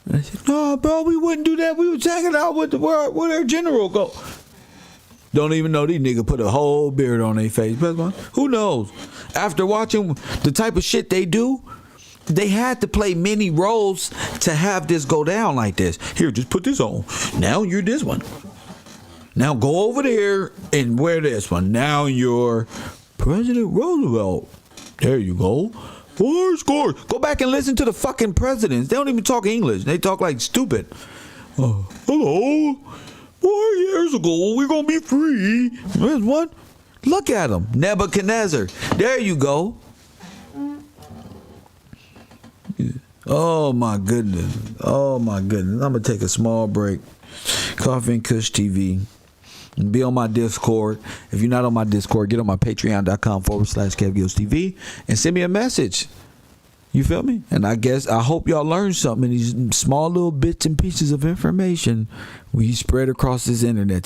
And I said, no, bro, we wouldn't do that. We was hanging out with where their general go. Don't even know these niggas put a whole beard on their face. Who knows? After watching the type of shit they do, they had to play many roles to have this go down like this. Here, just put this on. Now you're this one. Now go over there and wear this one. Now you're President Roosevelt. There you go. 4 scores. Go back and listen to the fucking presidents. They don't even talk English. They talk like stupid. Hello. 4 years ago, we're going to be free. There's one. Look at him. Nebuchadnezzar. There you go. Oh, my goodness. I'm going to take a small break. Koffee and Kush TV. Be on my Discord. If you're not on my Discord, get on my patreon.com/KevGillsTV and send me a message. You feel me? And I hope y'all learned something in these small little bits and pieces of information we spread across this internet today.